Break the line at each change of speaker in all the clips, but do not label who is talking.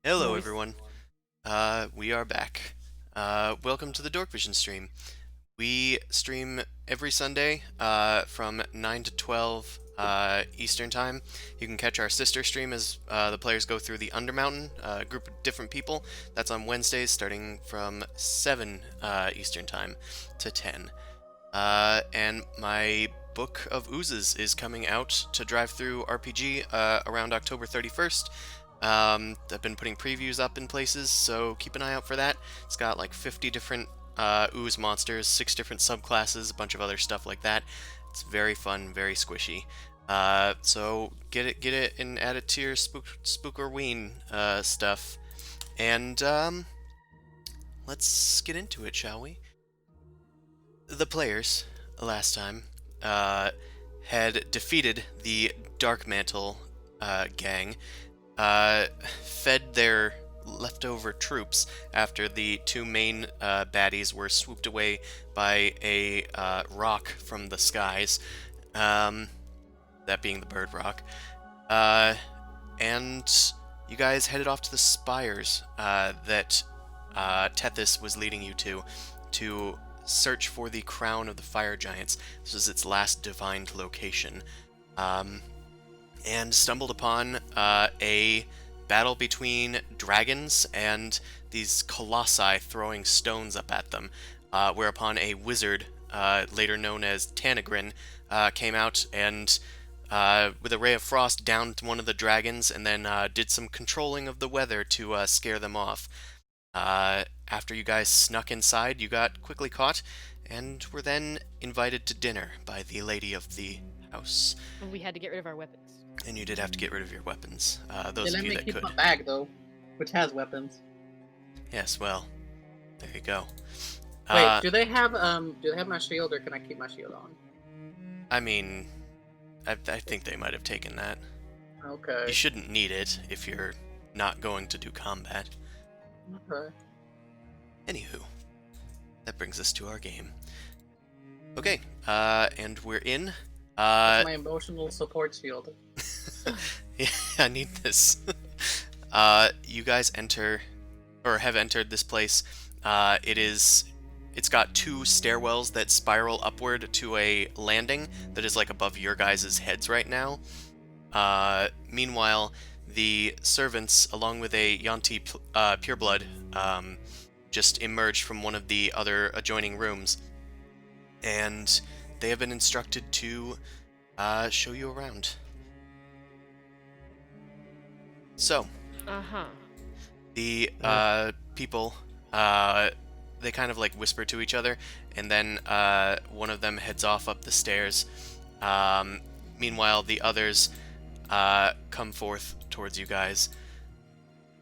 Hello,
Nice.
everyone. We are back. Welcome to the Dorkvision stream. We stream every Sunday from 9 to 12 Eastern Time. You can catch our sister stream as the players go through the Undermountain, a group of different people. That's on Wednesdays starting from 7 Eastern Time to 10. And my Book of Oozes is coming out to drive through RPG around October 31st. I've been putting previews up in places, so keep an eye out for that. It's got like 50 different ooze monsters, 6 different subclasses, a bunch of other stuff like that. It's very fun, very squishy. So get it, and add it to your Spookerween stuff. And let's get into it, shall we? The players last time uh, had defeated the Dark Mantle gang, fed their leftover troops after the two main baddies were swooped away by a rock from the skies, um, that being the bird rock. Uh, and you guys headed off to the Spires that Tethys was leading you to search for the crown of the fire giants. This was its last divined location. Um, and stumbled upon a battle between dragons and these colossi throwing stones up at them, whereupon a wizard, later known as Tanegryn, came out and with a ray of frost downed one of the dragons and then did some controlling of the weather to scare them off. After you guys snuck inside, you got quickly caught and were then invited to dinner by the lady of the house.
We had to get rid of our weapons.
And you did have to get rid of your weapons,
They
those of
let
you
me
that
keep
could.
my bag though, which has weapons.
Yes, well, there you go.
Wait, do they have my shield, or can I keep my shield on?
I mean, I think they might have taken that.
Okay.
You shouldn't need it if you're not going to do combat.
Okay.
Anywho, that brings us to our game. Okay, and we're in.
That's my emotional support shield.
Yeah, I need this. You guys enter, or have entered this place. It's got two stairwells that spiral upward to a landing that is like above your guys' heads right now. Meanwhile, the servants, along with a Yanti pureblood, just emerged from one of the other adjoining rooms, and they have been instructed to show you around. So,
Uh-huh.
the people, they kind of like whisper to each other, and then one of them heads off up the stairs. Meanwhile, the others come forth towards you guys.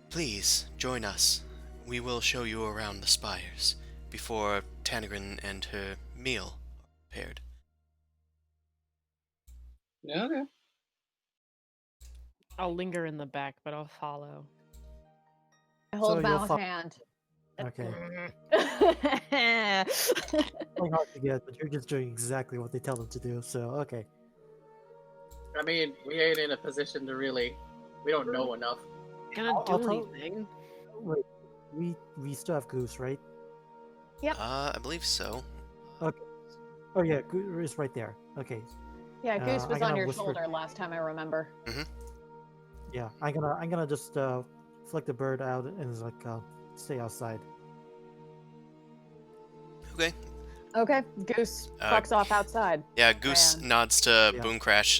Please join us. We will show you around the spires before Tanegryn and her meal are prepared.
Yeah, okay.
I'll linger in the back, but I'll follow.
I
So
hold
you'll
Mal's
fo-
hand.
Okay.
Yeah,
Playing hard to get, but you're just doing exactly what they tell them to do. So okay.
I mean, we ain't in a position to really. We don't know enough.
Gonna
I'll
do
tell-
anything.
Wait, we still have Goose, right?
I believe so.
Oh yeah, Goose is right there. Okay.
Goose
I
was on
gotta
your
whisper-
shoulder last time I remember.
Yeah, I'm gonna just flick the bird out and it's like stay outside.
Okay.
Okay, Goose
Uh,
fucks off outside.
Yeah, Goose
And-
nods to
Yeah.
Boom Crash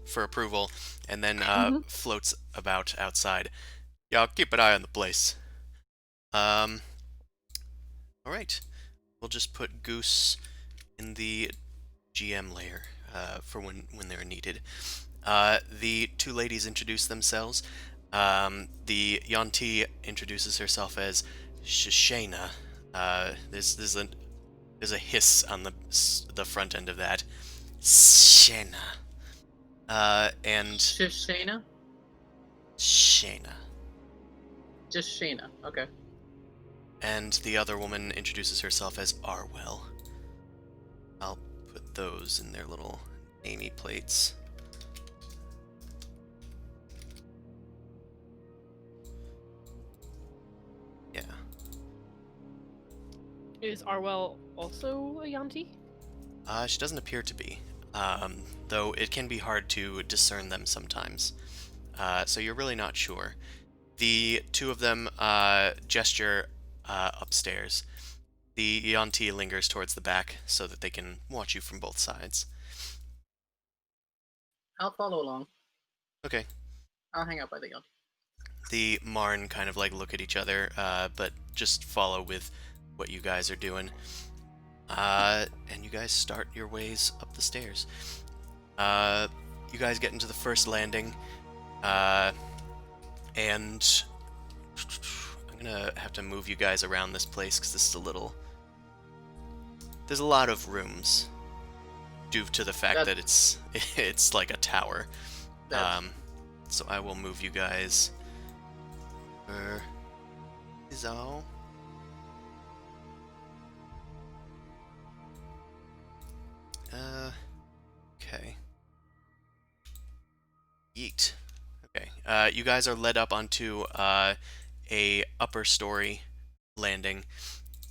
for approval, and then
Mhm.
floats about outside. Yeah, I'll keep an eye on the place. All right. We'll just put Goose in the GM layer for when they're needed. The two ladies introduce themselves. The Yanti introduces herself as Shishena. There's a hiss on the front end of that. Shena. And
Shayna?
Shayna.
Just Shayna. Okay.
And the other woman introduces herself as Arwell. I'll put those in their little namey plates.
Is Arwell also a Yanti?
She doesn't appear to be, though it can be hard to discern them sometimes. So you're really not sure. The two of them gesture upstairs. The Yanti lingers towards the back so that they can watch you from both sides.
I'll follow along.
Okay.
I'll hang out by the yacht.
The Marn kind of like look at each other, but just follow with what you guys are doing. And you guys start your ways up the stairs. You guys get into the first landing, and I'm gonna have to move you guys around this place because this is a little. There's a lot of rooms, due to the fact that it's like a tower. So I will move you guys. Where is all? Okay. Yeet. Okay. You guys are led up onto a upper story landing.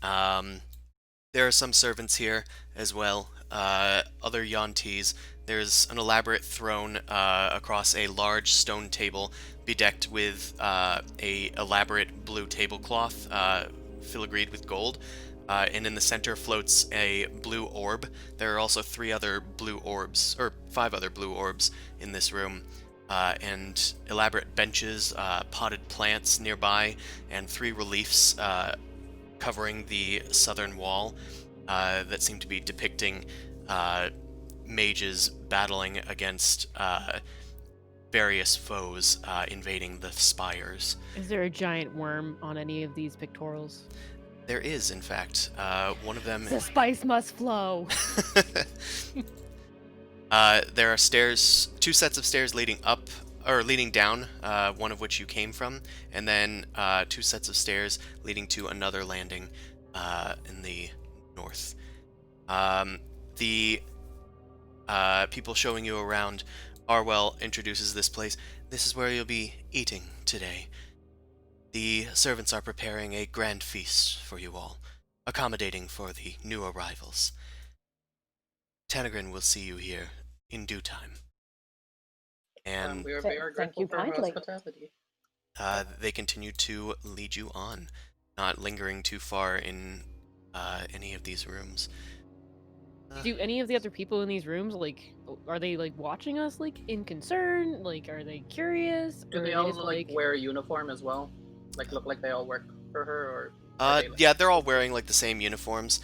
There are some servants here as well. Other Yantis. There's an elaborate throne across a large stone table, bedecked with a elaborate blue tablecloth, filigreed with gold. And in the center floats a blue orb. There are also 5 other blue orbs in this room, and elaborate benches, potted plants nearby, and 3 reliefs covering the southern wall that seem to be depicting mages battling against various foes invading the spires.
Is there a giant worm on any of these pictorials?
There is, in fact, one of them.
The spice must flow.
There are stairs, 2 sets of stairs leading up or leading down, one of which you came from, and then 2 sets of stairs leading to another landing in the north. The people showing you around, Arwell introduces this place. This is where you'll be eating today. The servants are preparing a grand feast for you all, accommodating for the new arrivals. Tanegryn will see you here in due time. And
we are
Thank
grateful
you
for
kindly.
hospitality.
they continue to lead you on, not lingering too far in any of these rooms.
Do any of the other people in these rooms, like, are they, like, watching us, like, in concern? Like, are they curious?
Do
Or
they
are
all
just,
like wear a uniform as well? Like look like they all work for her, or? Are they, like...
Yeah, they're all wearing like the same uniforms.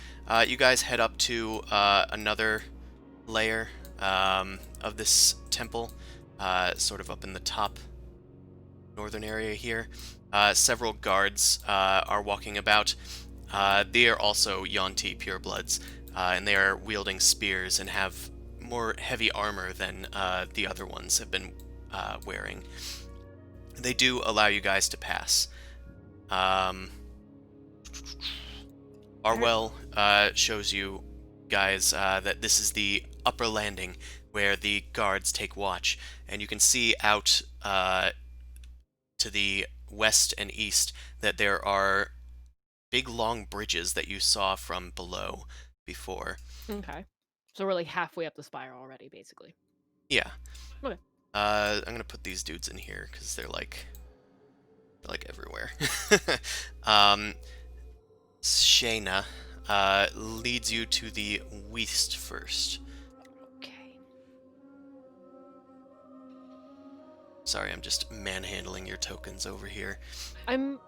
You guys head up to another layer of this temple, sort of up in the top northern area here. Several guards are walking about. They are also Yanti purebloods, and they are wielding spears and have more heavy armor than the other ones have been wearing. They do allow you guys to pass. Arwell shows you guys that this is the upper landing where the guards take watch, and you can see out to the west and east that there are big long bridges that you saw from below before.
Okay. So we're, like, halfway up the spire already, basically.
Yeah.
Okay.
I'm gonna put these dudes in here because they're like everywhere. Shayna leads you to the west first.
Okay.
Sorry, I'm just manhandling your tokens over here.
I'm,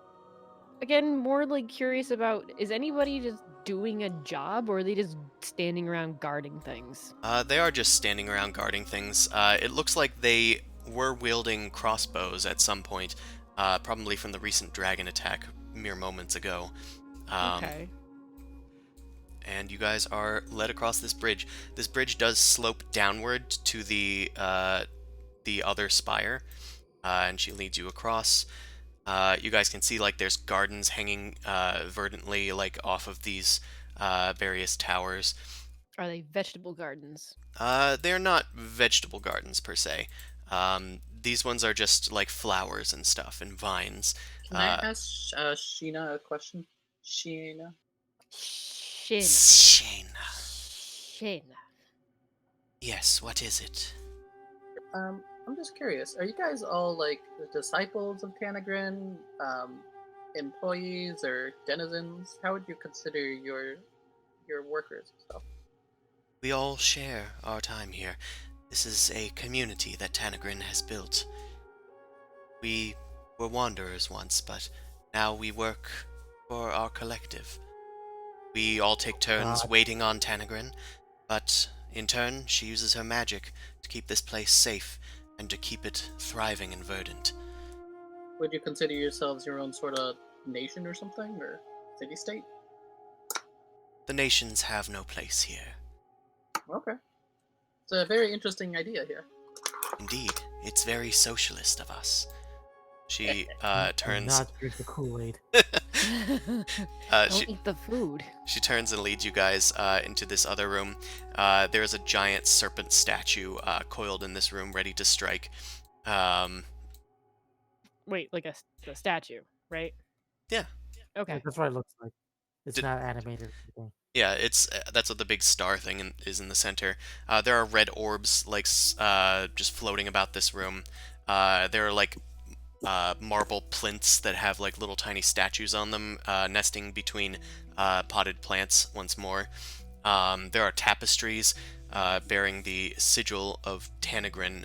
again, more, like, curious about, is anybody just doing a job, or are they just standing around guarding things?
They are just standing around guarding things. It looks like they were wielding crossbows at some point, probably from the recent dragon attack mere moments ago.
Okay.
And you guys are led across this bridge. This bridge does slope downward to the other spire, and she leads you across. You guys can see, like, there's gardens hanging verdantly, like, off of these various towers.
Are they vegetable gardens?
They're not vegetable gardens per se. These ones are just like flowers and stuff and vines.
Can I ask Sheena a question? Sheena?
Shayna.
Shayna.
Shayna.
Yes, what is it?
I'm just curious. Are you guys all like the disciples of Tanegryn, employees or denizens? How would you consider your workers and stuff?
We all share our time here. This is a community that Tanegryn has built. We were wanderers once, but now we work for our collective. We all take turns
God.
waiting on Tanegryn, but in turn, she uses her magic to keep this place safe and to keep it thriving and verdant.
Would you consider yourselves your own sort of nation or something, or city-state?
The nations have no place here.
Okay. It's a very interesting idea here.
Indeed, it's very socialist of us. She
Do
turns.
not drink the Kool-Aid.
Don't eat the food.
She turns and leads you guys into this other room. There is a giant serpent statue coiled in this room, ready to strike.
Wait, like a statue, right?
Yeah.
Okay.
Yeah, that's what it looks like. It's
Did-
not animated. Or anything.
Yeah, it's that's what the big star thing is in the center. There are red orbs like just floating about this room. There are like marble plinths that have like little tiny statues on them, nesting between potted plants once more. There are tapestries bearing the sigil of Tanegryn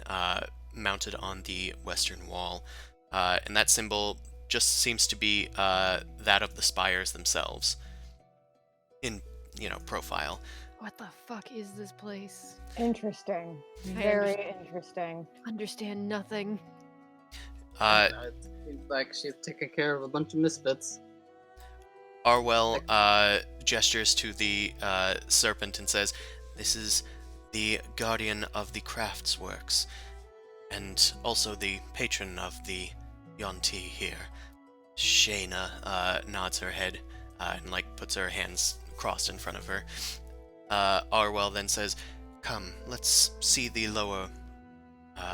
mounted on the western wall, and that symbol just seems to be that of the Spires themselves in profile.
What the fuck is this place?
Interesting.
I
Very interesting.
understand nothing.
It seems like she's taking care of a bunch of misfits.
Arwell gestures to the serpent and says, "This is the guardian of the crafts works, and also the patron of the Yonti here." Shayna nods her head and like puts her hands crossed in front of her. Arwell then says, "Come, let's see the lower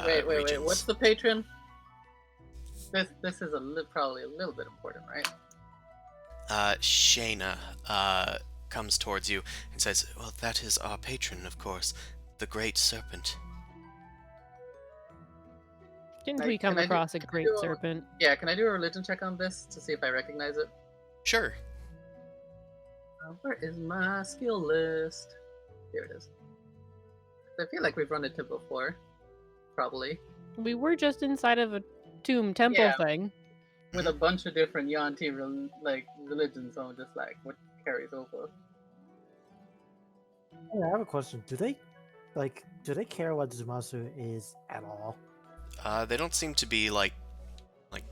Wait.
regions."
What's the patron? This is probably a little bit important, right?
Shayna comes towards you and says, "Well, that is our patron, of course, the Great Serpent."
Didn't
Can
we come
I do-
across a
can I
great
do a-
serpent?
Yeah, can I do a religion check on this to see if I recognize it?
Sure.
Where is my skill list? Here it is. I feel like we've run into before. Probably.
We were just inside of a tomb temple
Yeah.
thing.
With a bunch of different Yanti religions, so I'm just like, what carries over?
Yeah, I have a question. Do they care what Zumasu is at all?
They don't seem to be like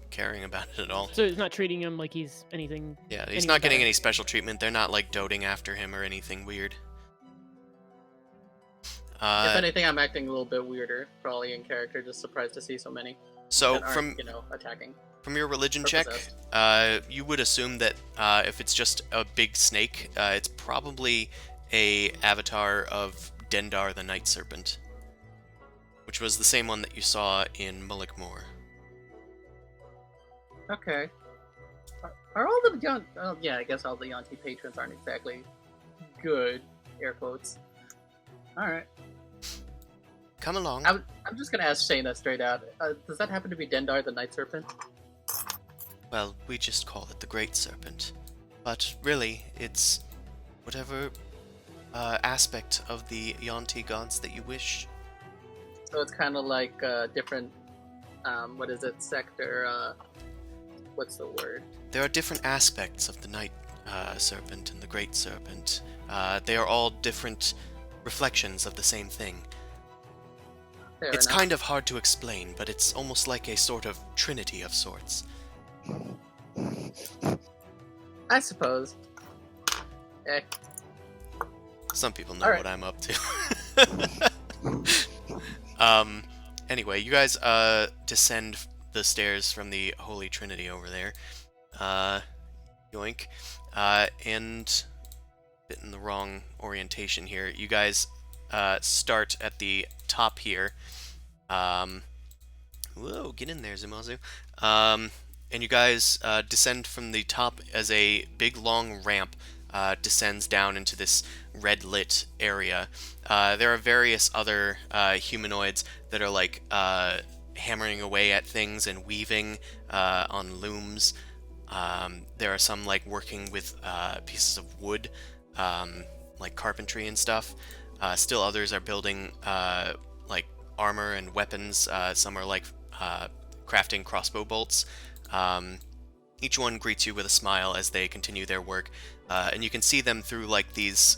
caring about it at all.
So it's not treating him like he's anything.
Yeah, he's
Anything
not getting
better.
any special treatment. They're not like doting after him or anything weird.
If anything, I'm acting a little bit weirder, probably in character, just surprised to see so many
So
that aren't,
from
attacking.
from your religion
Or
check,
possessed.
you would assume that if it's just a big snake, it's probably a avatar of Dendar the Night Serpent, which was the same one that you saw in Mullickmore.
Okay. Are all the yeah, I guess all the Yanti patrons aren't exactly good, air quotes. Alright.
Come along.
I'm just gonna ask Shayna straight out. Does that happen to be Dendar the Night Serpent?
Well, we just call it the Great Serpent, but really, it's whatever aspect of the Yonti gods that you wish.
So it's kind of like different, what is it, sector, what's the word?
There are different aspects of the Night Serpent and the Great Serpent. They are all different reflections of the same thing.
Fair
It's
enough.
kind of hard to explain, but it's almost like a sort of trinity of sorts.
I suppose. Eh.
Some people know
Alright.
what I'm up to. Anyway, you guys descend the stairs from the Holy Trinity over there. Yoink. And bit in the wrong orientation here. You guys start at the top here. Whoa, get in there, Zumazu. And you guys descend from the top as a big long ramp descends down into this red-lit area. There are various other humanoids that are like hammering away at things and weaving on looms. There are some like working with pieces of wood, like carpentry and stuff. Still others are building like armor and weapons. Some are like crafting crossbow bolts. Each one greets you with a smile as they continue their work, and you can see them through like these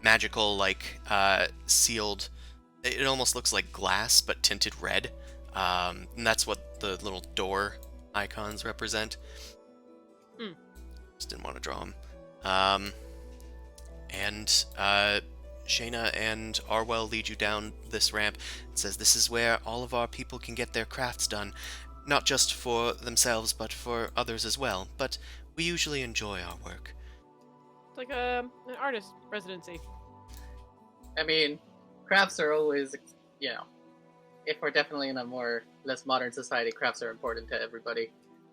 magical, like sealed. It almost looks like glass, but tinted red, and that's what the little door icons represent. Just didn't want to draw them. And Shayna and Arwell lead you down this ramp. It says this is where all of our people can get their crafts done, not just for themselves, but for others as well. But we usually enjoy our work.
It's like an artist residency.
I mean, crafts are always, if we're definitely in a less modern society, crafts are important to everybody.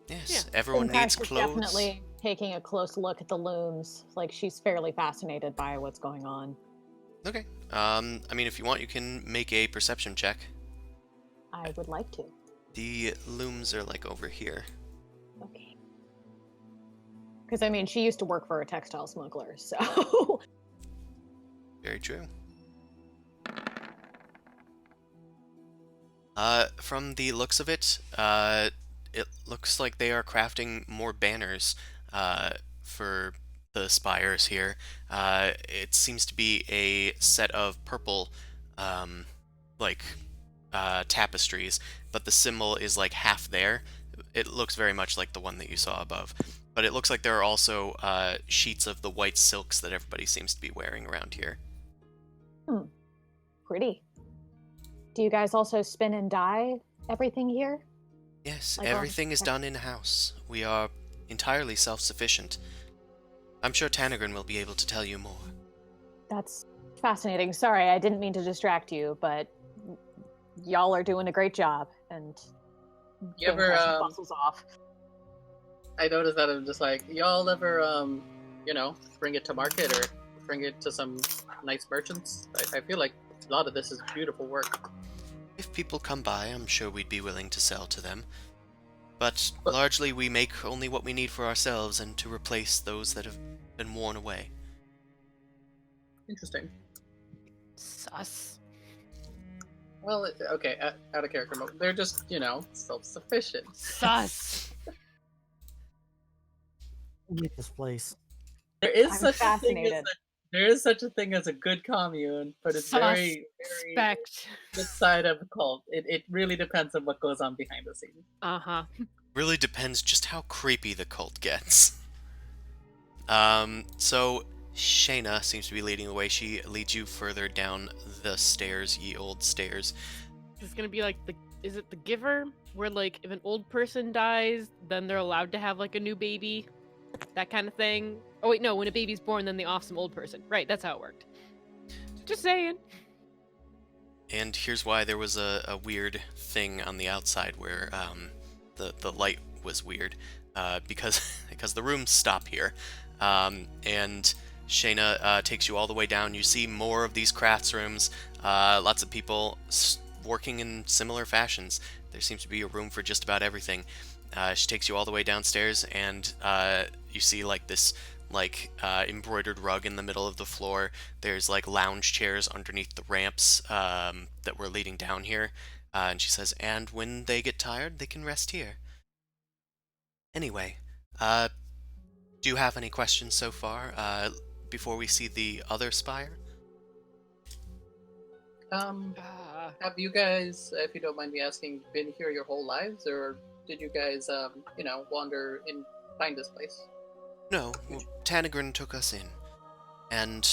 Yes, everyone needs
Syntax is
clothes.
definitely taking a close look at the looms. Like, she's fairly fascinated by what's going on.
Okay. I mean, if you want, you can make a perception check.
I would like to.
The looms are like over here.
Okay. Because, I mean, she used to work for a textile smuggler, so...
Very true. From the looks of it, it looks like they are crafting more banners for the spires here. It seems to be a set of purple, tapestries, but the symbol is like half there. It looks very much like the one that you saw above. But it looks like there are also sheets of the white silks that everybody seems to be wearing around here.
Pretty. Do you guys also spin and dye everything here?
Yes,
Like
everything is done in-house. We are entirely self-sufficient. I'm sure Tanegryn will be able to tell you more.
That's fascinating. Sorry, I didn't mean to distract you, but y'all are doing a great job, and
You ever,
muscles off.
I noticed that I'm just like, y'all ever, bring it to market or bring it to some nice merchants? I feel like a lot of this is beautiful work.
If people come by, I'm sure we'd be willing to sell to them. But largely we make only what we need for ourselves and to replace those that have been worn away.
Interesting.
Sus.
Well, okay, out of character mode. They're just, self-sufficient.
Sus.
Leave this place.
There is
I'm
such a thing
fascinated.
as a good commune, but it's
Sus.
very
Suspect.
good side of a cult. It really depends on what goes on behind the scenes.
Uh-huh.
Really depends just how creepy the cult gets. So Shayna seems to be leading the way. She leads you further down the stairs, ye old stairs.
This is gonna be like is it the Giver? Where like if an old person dies, then they're allowed to have like a new baby? That kind of thing. Oh wait, no, when a baby's born, then they off some old person. Right, that's how it worked. Just saying.
And here's why there was a weird thing on the outside where the light was weird, because the rooms stop here, and Shayna takes you all the way down. You see more of these crafts rooms, lots of people working in similar fashions. There seems to be a room for just about everything. She takes you all the way downstairs, and you see like this embroidered rug in the middle of the floor. There's like lounge chairs underneath the ramps that we're leading down here. And she says, and when they get tired, they can rest here. Anyway, do you have any questions so far before we see the other spire?
Have you guys, if you don't mind me asking, been here your whole lives, or did you guys, wander and find this place?
No, Tanegryn took us in, and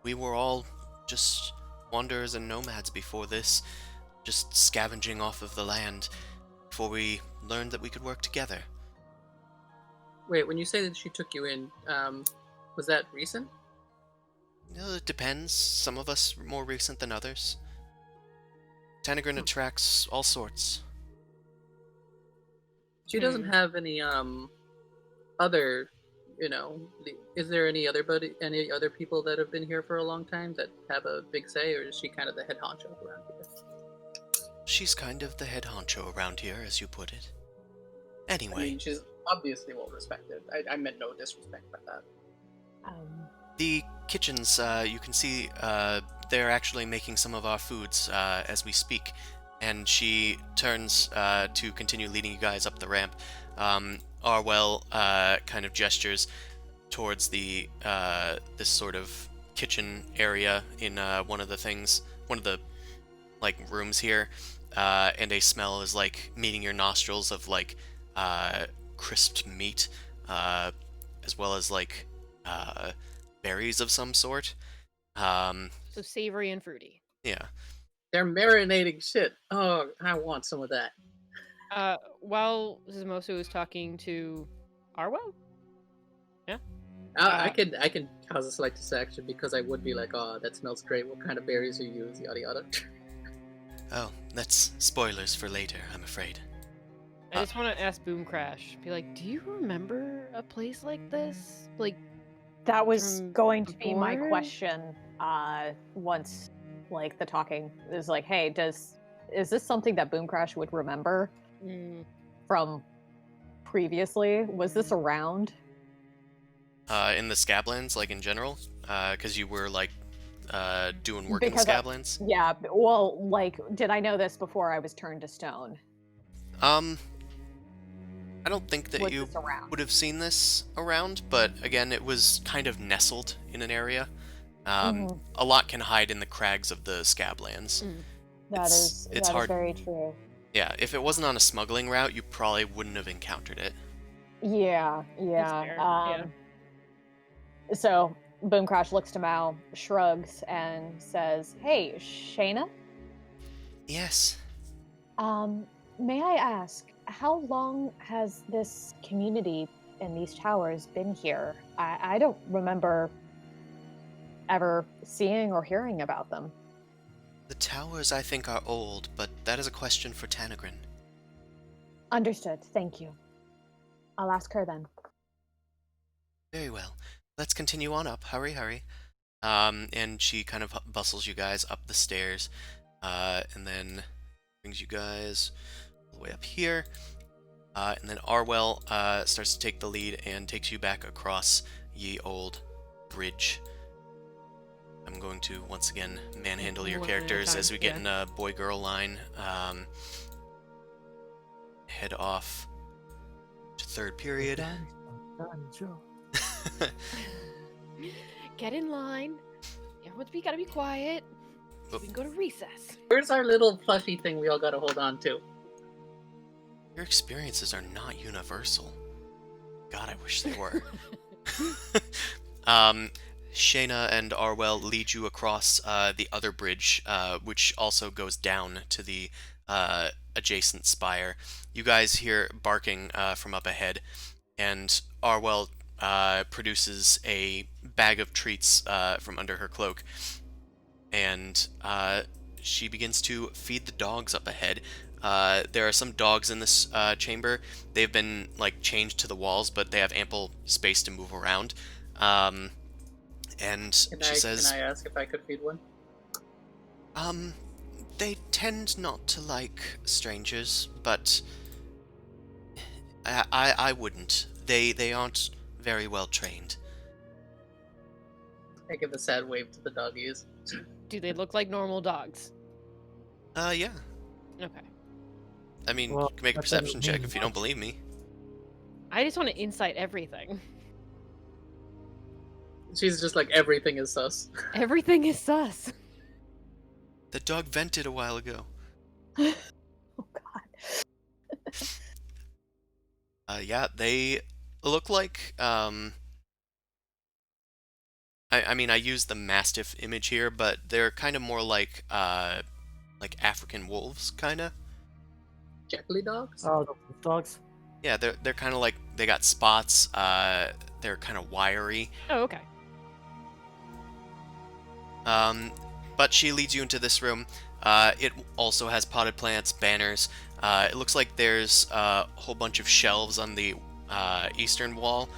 we were all just wanderers and nomads before this, just scavenging off of the land, before we learned that we could work together.
Wait, when you say that she took you in, was that recent?
It depends. Some of us are more recent than others. Tanegryn attracts all sorts.
She doesn't have any, other is there any other people that have been here for a long time that have a big say, or is she kind of the head honcho around here?
She's kind of the head honcho around here, as you put it.
I
Anyway,
mean, she's obviously well respected. I meant no disrespect by that.
the kitchens, you can see, they're actually making some of our foods as we speak. And she turns to continue leading you guys up the ramp. Arwell kind of gestures towards the this sort of kitchen area in one of the like rooms here, and a smell is like meeting your nostrils of like crisped meat, as well as like berries of some sort.
So savory and fruity.
Yeah.
They're marinating shit. Oh, I want some of that.
While Zimosu was talking to Arwell?
I can cause a slight distraction because I would be like, oh, that smells great. What kind of berries do you use? Yada yada.
Oh, that's spoilers for later, I'm afraid.
I just want to ask Boom Crash, be like, do you remember a place like this? Like,
That was
From
going to be my
before?
question. Once, like the talking is like, hey, is this something that Boom Crash would remember from previously? Was this around?
In the Scablands, like in general, because you were like doing work
Because
in the Scablands.
Yeah. Well, like, did I know this before I was turned to stone?
I don't think that
Was
you
this around?
would have seen this around, but again, it was kind of nestled in an area.
Mhm.
A lot can hide in the crags of the Scablands.
That
It's
is
hard.
very true.
Yeah, if it wasn't on a smuggling route, you probably wouldn't have encountered it.
Yeah.
fair,
So Boom Crash looks to Mao, shrugs, and says, "Hey, Shayna,
Yes.
may I ask, how long has this community and these towers been here? I don't remember ever seeing or hearing about them."
The towers, I think, are old, but that is a question for Tanegryn.
Understood. Thank you. I'll ask her then.
Very well. Let's continue on up. Hurry, hurry. And she kind of bustles you guys up the stairs, and then brings you guys all the way up here. And then Arwell starts to take the lead and takes you back across ye old bridge. I'm going to once again manhandle your
One at a
characters
time,
as we get
yeah.
in a boy-girl line. Head off to third period.
Joe.
Get in line. Everyone's gotta be quiet. So we can go to recess.
Where's our little plushy thing we all gotta hold on to?
Your experiences are not universal. God, I wish they were. Shayna and Arwell lead you across the other bridge, which also goes down to the adjacent spire. You guys hear barking from up ahead, and Arwell produces a bag of treats from under her cloak, and she begins to feed the dogs up ahead. There are some dogs in this chamber. They've been like changed to the walls, but they have ample space to move around. And she says,
"Can I ask if I could feed one?"
They tend not to like strangers, but I wouldn't. They aren't very well trained.
I give a sad wave to the doggies.
Do they look like normal dogs?
Yeah.
Okay.
I mean,
Well,
you can make a
that doesn't
perception check
mean
if you don't
much.
believe me.
I just want to insight everything.
She's just like, everything is sus.
Everything is sus.
The dog vented a while ago.
Oh God.
Yeah, they look like, I mean, I used the Mastiff image here, but they're kind of more like African wolves, kind of.
Jekyll dogs?
Oh, the dogs.
Yeah, they're kind of like, they got spots, they're kind of wiry.
Oh, okay.
But she leads you into this room. It also has potted plants, banners. It looks like there's a whole bunch of shelves on the eastern wall,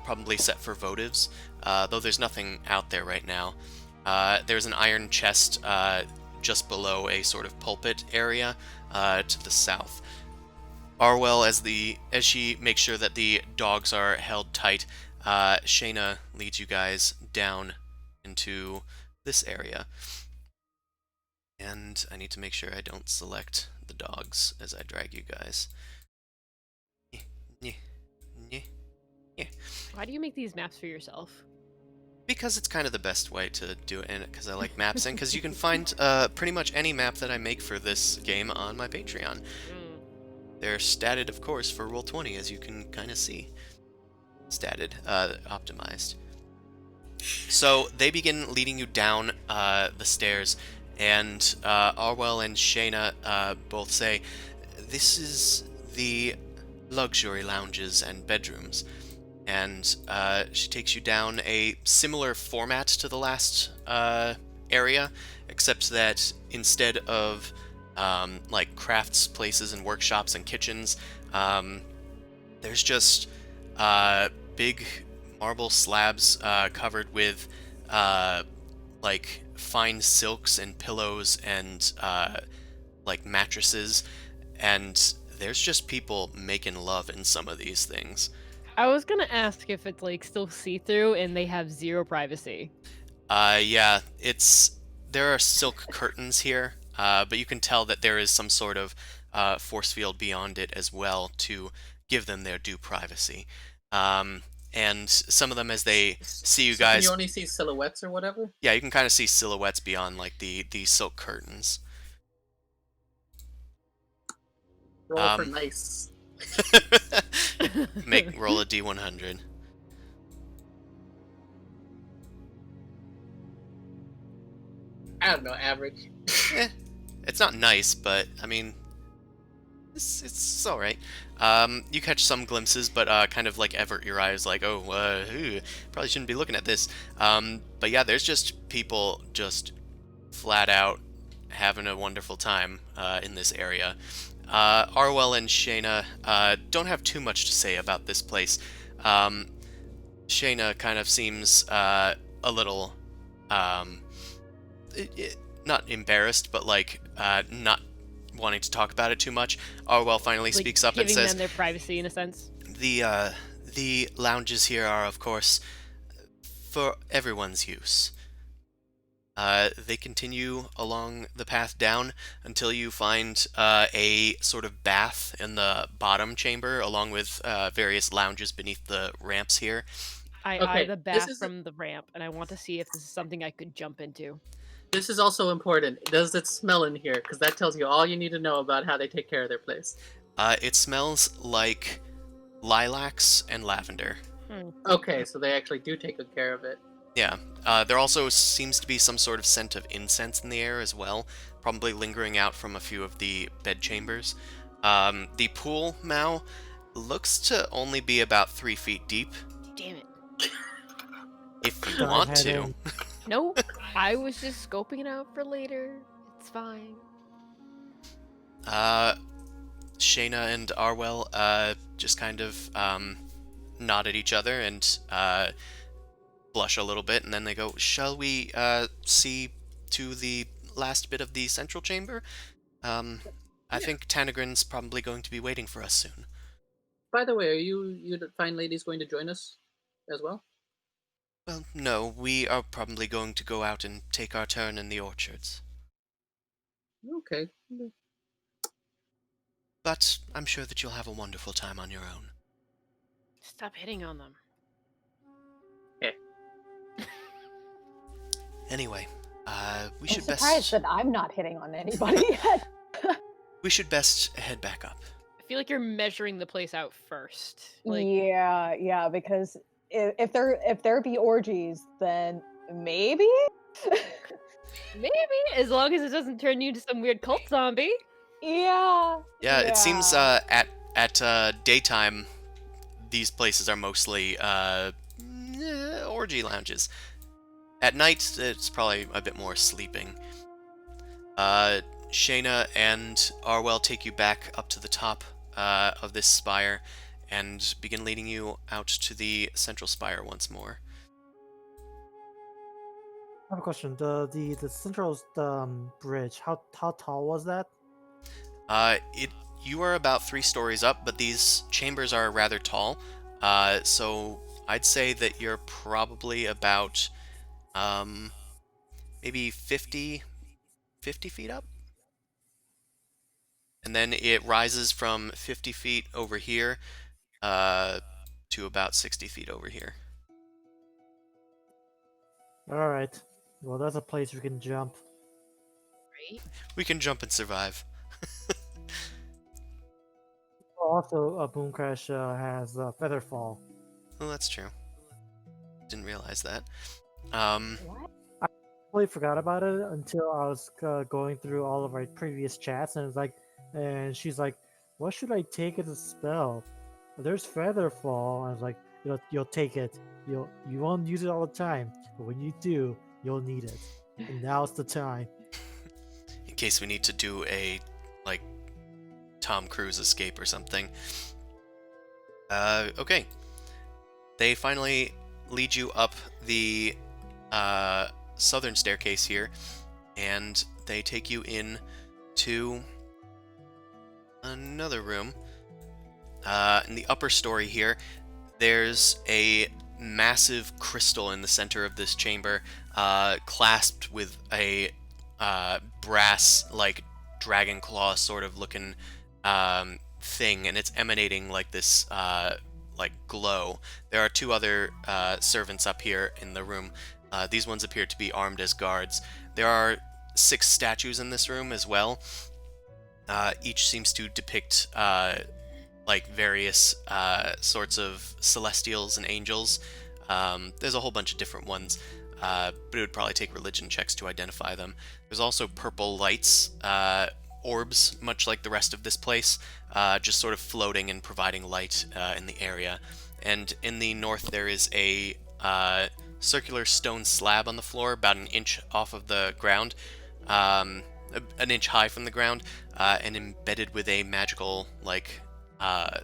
probably set for votives, though there's nothing out there right now. There's an iron chest just below a sort of pulpit area to the south. Arwell, as she makes sure that the dogs are held tight, Shayna leads you guys down into this area. And I need to make sure I don't select the dogs as I drag you guys.
Why do you make these maps for yourself?
Because it's kind of the best way to do it, and because I like maps, and because you can find pretty much any map that I make for this game on my Patreon. They're statted, of course, for Roll20, as you can kind of see. Statted, optimized. So they begin leading you down the stairs, and Arwell and Shayna both say, "This is the luxury lounges and bedrooms." And she takes you down a similar format to the last area, except that instead of like crafts places and workshops and kitchens, there's just big marble slabs covered with like fine silks and pillows and like mattresses, and there's just people making love in some of these things.
I was gonna ask if it's like still see-through and they have zero privacy.
Yeah, there are silk curtains here, but you can tell that there is some sort of force field beyond it as well to give them their due privacy. And some of them, as they see you guys,
Can you only see silhouettes or whatever?
yeah, you can kind of see silhouettes beyond like the silk curtains.
Roll for nice.
Roll a d100.
I don't know, average.
It's not nice, but I mean, it's all right. You catch some glimpses, but kind of like avert your eyes, like, oh, probably shouldn't be looking at this. But yeah, there's just people just flat out having a wonderful time in this area. Arwell and Shayna don't have too much to say about this place. Shayna kind of seems a little, not embarrassed, but like not wanting to talk about it too much. Arwell finally
Like
speaks up and
giving
says,
them their privacy in a sense.
the lounges here are, of course, for everyone's use. They continue along the path down until you find a sort of bath in the bottom chamber, along with various lounges beneath the ramps here.
I
Okay,
eye the
this
bath
is-
from the ramp, and I want to see if this is something I could jump into.
This is also important. Does it smell in here? Because that tells you all you need to know about how they take care of their place.
It smells like lilacs and lavender.
Okay, so they actually do take good care of it.
Yeah. There also seems to be some sort of scent of incense in the air as well, probably lingering out from a few of the bed chambers. The pool, Mao, looks to only be about 3 feet deep,
Damn it.
if you
Dive
want
head
to.
in.
No, I was just scoping it out for later. It's fine.
Shayna and Arwell just kind of nod at each other and blush a little bit, and then they go, "Shall we see to the last bit of the central chamber? I think Tanegryn's probably going to be waiting for us soon."
By the way, are you the fine ladies going to join us as well?
Well, no, we are probably going to go out and take our turn in the orchards.
Okay.
But I'm sure that you'll have a wonderful time on your own.
Stop hitting on them.
Anyway, we
I'm
should
surprised
best
that I'm not hitting on anybody yet.
we should best head back up.
I feel like you're measuring the place out first. Like,
yeah, because if there be orgies, then maybe.
maybe, as long as it doesn't turn you into some weird cult zombie.
Yeah.
Yeah, it seems at daytime these places are mostly orgy lounges. At night, it's probably a bit more sleeping. Shayna and Arwell take you back up to the top of this spire, and begin leading you out to the central spire once more.
I have a question. The central bridge. How tall was that?
You are about 3 stories up, but these chambers are rather tall. So I'd say that you're probably about maybe 50 feet up. And then it rises from 50 feet over here to about 60 feet over here.
All right. Well, that's a place we can jump.
Right?
We can jump and survive.
Also, Boom Crash has Feather Fall.
Oh, that's true. Didn't realize that. Um,
What?
I totally forgot about it until I was going through all of our previous chats, and it's like, and she's like, "What should I take as a spell?" There's Feather Fall. I was like, "You'll take it. You won't use it all the time, but when you do, you'll need it. And now's the time."
in case we need to do a, like, Tom Cruise escape or something. Okay. They finally lead you up the southern staircase here, and they take you in to another room. In the upper story here, there's a massive crystal in the center of this chamber, clasped with a brass, like, dragon claw sort of looking thing, and it's emanating like this like glow. There are 2 other servants up here in the room. These ones appear to be armed as guards. There are 6 statues in this room as well. Each seems to depict like various sorts of celestials and angels. There's a whole bunch of different ones, but it would probably take religion checks to identify them. There's also purple lights, orbs, much like the rest of this place, just sort of floating and providing light in the area. And in the north, there is a circular stone slab on the floor, about an inch off of the ground, an inch high from the ground, and embedded with a magical, like,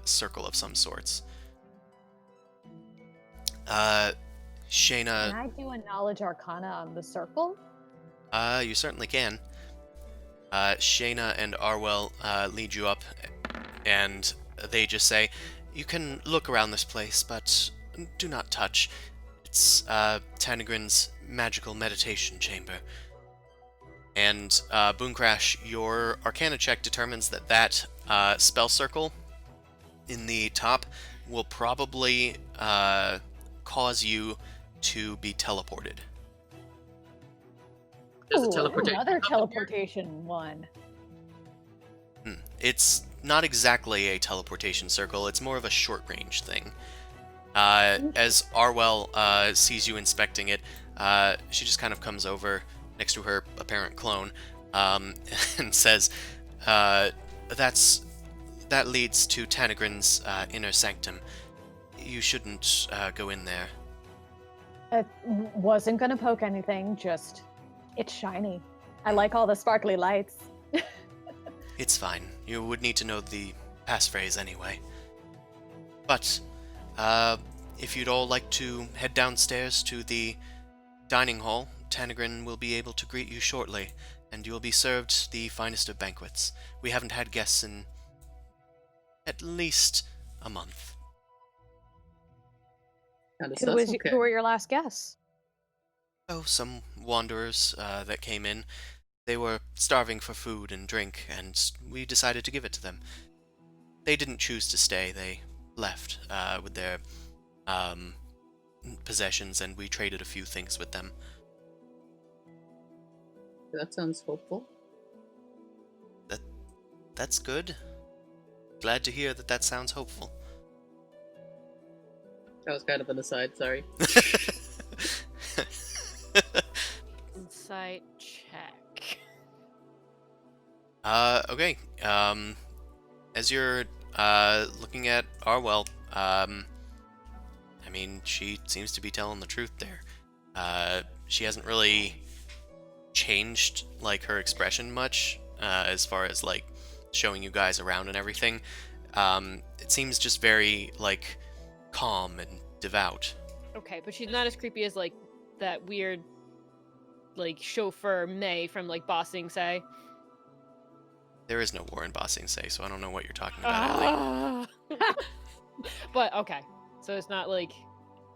circle of some sorts. Shayna,
Can I do a knowledge arcana on the circle?
you certainly can. Shayna and Arwell lead you up, and they just say, "You can look around this place, but do not touch. It's Tanegryn's magical meditation chamber." And Boomcrash, your Arcana check determines that spell circle in the top will probably cause you to be teleported.
There's a
Ooh,
teleportation.
another teleportation one.
It's not exactly a teleportation circle, it's more of a short-range thing. As Arwell sees you inspecting it, she just kind of comes over next to her apparent clone, and says, that leads to Tanegryn's inner sanctum. You shouldn't go in there.
I wasn't gonna poke anything, just it's shiny. I like all the sparkly lights.
It's fine. You would need to know the passphrase anyway. But, if you'd all like to head downstairs to the dining hall, Tanegryn will be able to greet you shortly, and you will be served the finest of banquets. We haven't had guests in at least a month.
Who were your last guests?
Oh, some wanderers that came in. They were starving for food and drink, and we decided to give it to them. They didn't choose to stay. They left with their possessions, and we traded a few things with them.
That sounds hopeful.
That's good. Glad to hear that sounds hopeful.
That was kind of an aside, sorry.
Insight check.
Okay. As you're looking at Arwell, I mean, she seems to be telling the truth there. She hasn't really changed, like, her expression much, as far as, like, showing you guys around and everything. It seems just very, like, calm and devout.
Okay, but she's not as creepy as like that weird like chauffeur May from like Bossing Say.
There is no war in Ba Sing Se, so I don't know what you're talking about, Ellie.
But okay, so it's not like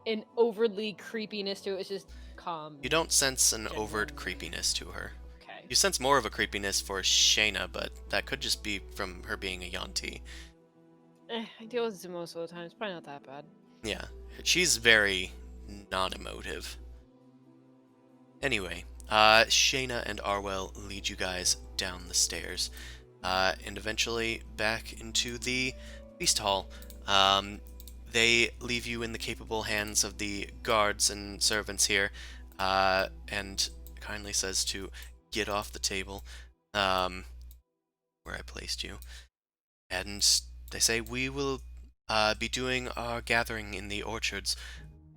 an overly creepiness to it. It's just calm.
You don't sense an
General.
overt creepiness to her.
Okay.
You sense more of a creepiness for Shayna, but that could just be from her being a Yanti.
I deal with it most of the time. It's probably not that bad.
Yeah, she's very non-emotive. Anyway, Shayna and Arwell lead you guys down the stairs, and eventually back into the feast hall. They leave you in the capable hands of the guards and servants here, and kindly says to get off the table, where I placed you. And they say, we will be doing our gathering in the orchards.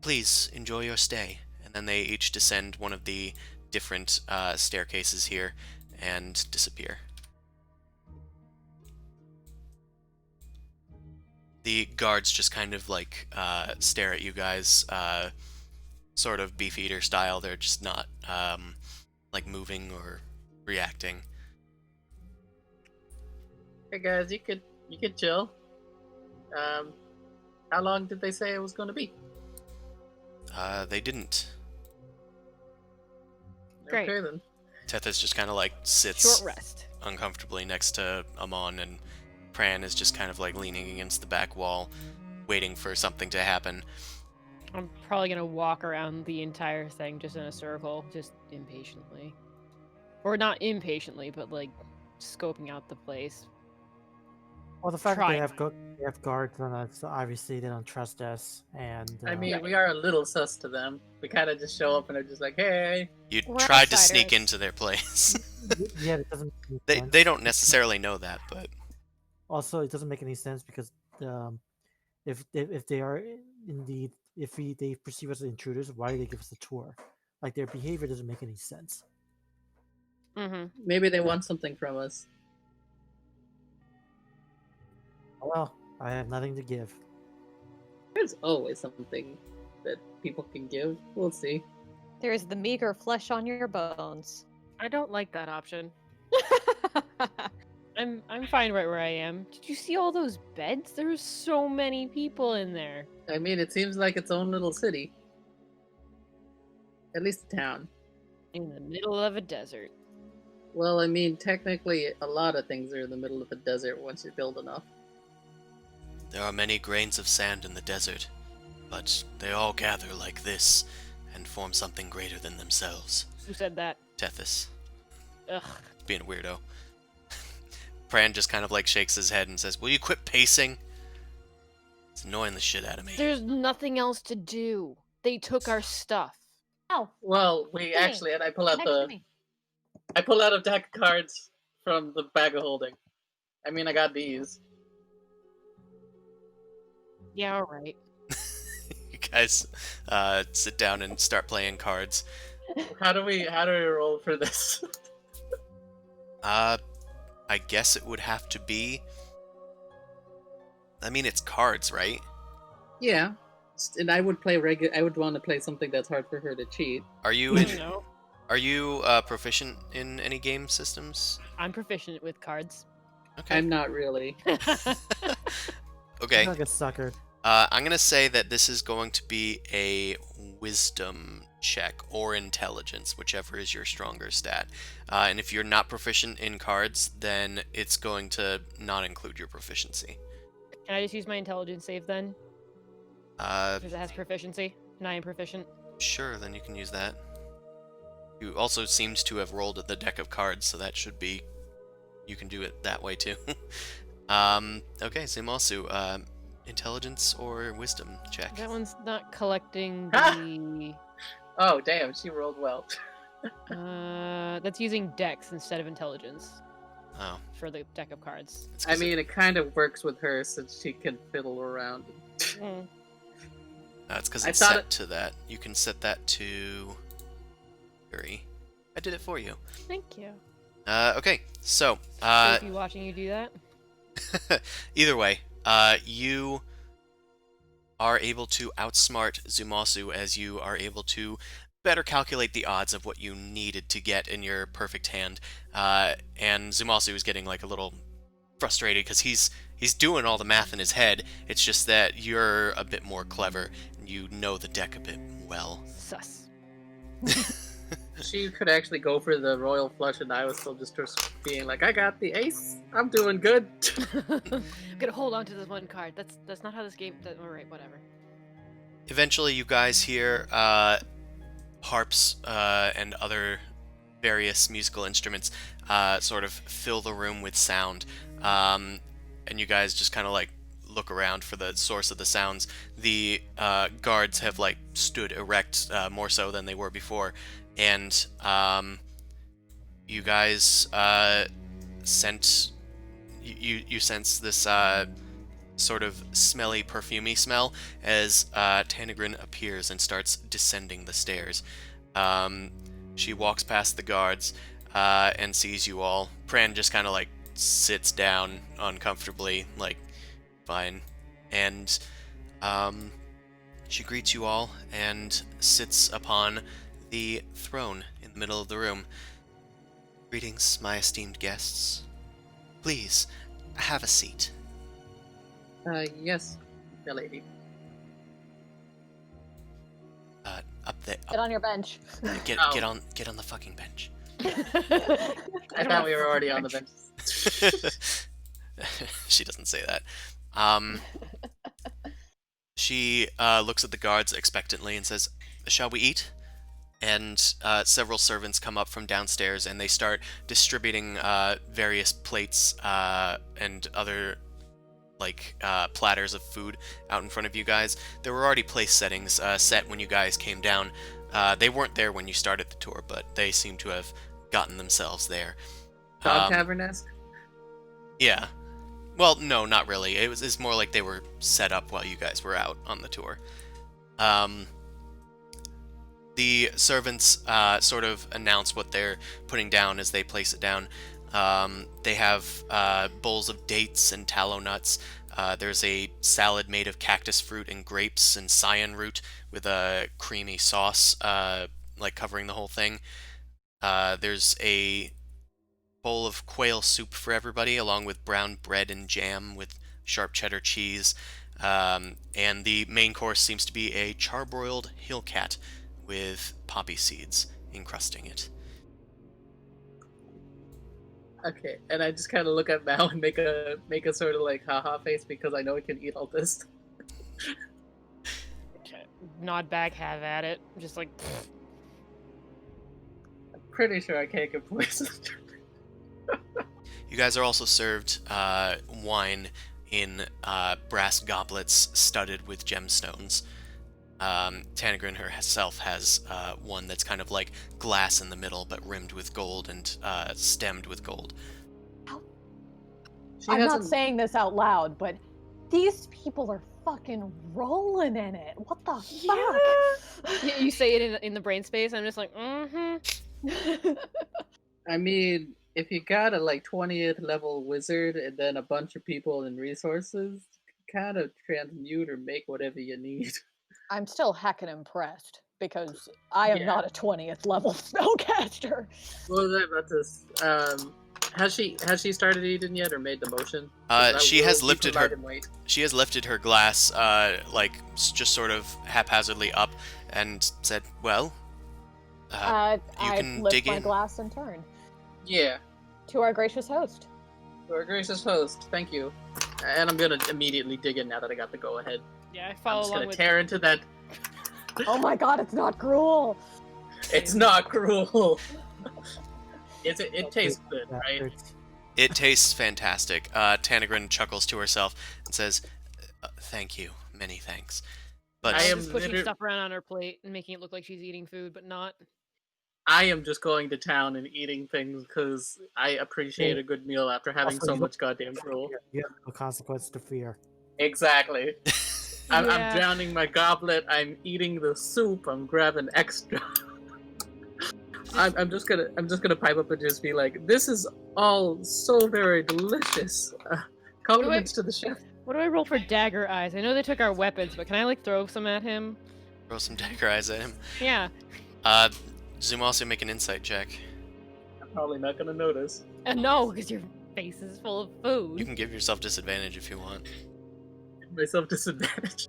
Please enjoy your stay. And then they each descend one of the different staircases here and disappear. The guards just kind of like stare at you guys, sort of Beefeater style. They're just not like moving or reacting.
Hey guys, you could chill. How long did they say it was going to be?
They didn't.
Great.
Okay then.
Tethys just kind of like sits
Short rest.
uncomfortably next to Amon, and Pran is just kind of like leaning against the back wall, waiting for something to happen.
I'm probably gonna walk around the entire thing just in a circle, just impatiently. Or not impatiently, but like scoping out the place.
Well, the fact that
Try
they have guards on us, so obviously they don't trust us, and
I mean,
Right.
we are a little sus to them. We kind of just show up and are just like, hey.
You
We're
tried to sneak
outsiders.
into their place.
yeah, it doesn't. Make
they
sense.
they don't necessarily know that, but
Also, it doesn't make any sense because if they are indeed they perceive us as intruders, why do they give us a tour? Like their behavior doesn't make any sense.
Mm-hmm.
Maybe they want something from us.
Well, I have nothing to give.
There's always something that people can give. We'll see.
There's the meager flesh on your bones.
I don't like that option. I'm fine right where I am. Did you see all those beds? There's so many people in there.
I mean, it seems like its own little city. At least a town.
In the middle of a desert.
Well, I mean, technically, a lot of things are in the middle of a desert once you build enough.
there are many grains of sand in the desert, but they all gather like this and form something greater than themselves.
Who said that?
Tethys,
Ugh.
being a weirdo. Pran just kind of like shakes his head and says, will you quit pacing? It's annoying the shit out of me.
There's nothing else to do. They took our stuff.
Oh,
Well, we
Hey,
actually, and I pull out
next to
the,
me.
I pull out a deck of cards from the bag of holding. I mean, I got these.
Yeah, alright.
You guys sit down and start playing cards.
How do we roll for this?
I guess it would have to be... I mean, it's cards, right?
Yeah, and I would play I would want to play something that's hard for her to cheat.
Are you
You know,
are you proficient in any game systems?
I'm proficient with cards.
Okay.
I'm not really.
Okay.
I'm like a sucker.
I'm gonna say that this is going to be a wisdom check or intelligence, whichever is your stronger stat. And if you're not proficient in cards, then it's going to not include your proficiency.
Can I just use my intelligence save then? Because it has proficiency, and I am proficient.
Sure, then you can use that. You also seems to have rolled the deck of cards, so that should be... You can do it that way too. Okay, Zumasu, intelligence or wisdom check?
That one's not collecting
Ah!
the...
Oh, damn, she rolled well.
That's using dex instead of intelligence
Oh,
for the deck of cards.
it's
I
'cause
mean, it kind of works with her since she can fiddle around.
Mm.
it's because
I
it's
thought
set
it-
to that. You can set that to 3. I did it for you.
Thank you.
Okay, so
Creepy watching you do that.
Either way, you are able to outsmart Zumasu as you are able to better calculate the odds of what you needed to get in your perfect hand. And Zumasu is getting like a little frustrated because he's doing all the math in his head. It's just that you're a bit more clever and you know the deck a bit well.
Sus.
She could actually go for the royal flush, and I was still just being like, I got the ace. I'm doing good.
I'm gonna hold on to this one card. That's not how this game. Alright, whatever.
Eventually, you guys hear harps and other various musical instruments sort of fill the room with sound, and you guys just kind of like look around for the source of the sounds. The guards have like stood erect, more so than they were before, and you guys sense this sort of smelly, perfumey smell as Tanegryn appears and starts descending the stairs. She walks past the guards and sees you all. Pran just kind of like sits down uncomfortably, like, fine. And she greets you all and sits upon the throne in the middle of the room. Greetings, my esteemed guests. Please, have a seat.
Yes, the lady.
Up there.
Get on your bench.
Get
Oh.
get on the fucking bench.
I thought we were already on the bench.
She doesn't say that. She looks at the guards expectantly and says, "Shall we eat?" And several servants come up from downstairs and they start distributing various plates and other platters of food out in front of you guys. There were already place settings set when you guys came down. They weren't there when you started the tour, but they seem to have gotten themselves there.
Dog Tavern-esque?
Yeah. Well, no, not really. It's more like they were set up while you guys were out on the tour. The servants sort of announce what they're putting down as they place it down. They have bowls of dates and tallow nuts. There's a salad made of cactus fruit and grapes and cyan root with a creamy sauce, covering the whole thing. There's a bowl of quail soup for everybody, along with brown bread and jam with sharp cheddar cheese. And the main course seems to be a charbroiled hillcat with poppy seeds encrusting it.
Okay, and I just kind of look at Mal and make a sort of like haha face because I know I can eat all this.
Nod back, have at it. Just like. Pfft.
I'm pretty sure I can't get poisoned.
You guys are also served wine in brass goblets studded with gemstones. Tanegryn herself has one that's kind of like glass in the middle but rimmed with gold and stemmed with gold.
I'm not saying this out loud, but these people are fucking rolling in it. What the fuck?
You say it in the brain space. I'm just like, mm-hmm.
I mean, if you got a like 20th level wizard and then a bunch of people and resources, kind of transmute or make whatever you need.
I'm still heckin' impressed because I am not a 20th level spellcaster.
What was that about this? Has she started eating yet or made the motion?
She has lifted her glass, just sort of haphazardly up, and said, "Well, you
I
can
lift
dig
my
in."
glass in turn.
Yeah.
To our gracious host.
To our gracious host, thank you. And I'm gonna immediately dig in now that I got the go ahead.
Yeah, I
I'm
follow
just
along
gonna
with.
tear into that.
Oh my god, it's not gruel.
It's not cruel. It tastes good, right?
It tastes fantastic. Tanegryn chuckles to herself and says, "Thank you, many thanks." But
I am
just pushing
liter-
stuff around on her plate and making it look like she's eating food, but not.
I am just going to town and eating things because I appreciate a good meal after having
Also,
so
you
much goddamn gruel.
You have no consequence to fear.
Exactly. I'm
Yeah.
drowning my goblet. I'm eating the soup. I'm grabbing extra. I'm just gonna pipe up and just be like, "This is all so very delicious. Compliments to the chef.
What do I roll for dagger eyes? I know they took our weapons, but can I like throw some at him?
Throw some dagger eyes at him.
Yeah.
Zoom also make an insight check.
I'm probably not gonna notice.
No, because your face is full of food.
You can give yourself disadvantage if you want.
Give myself disadvantage.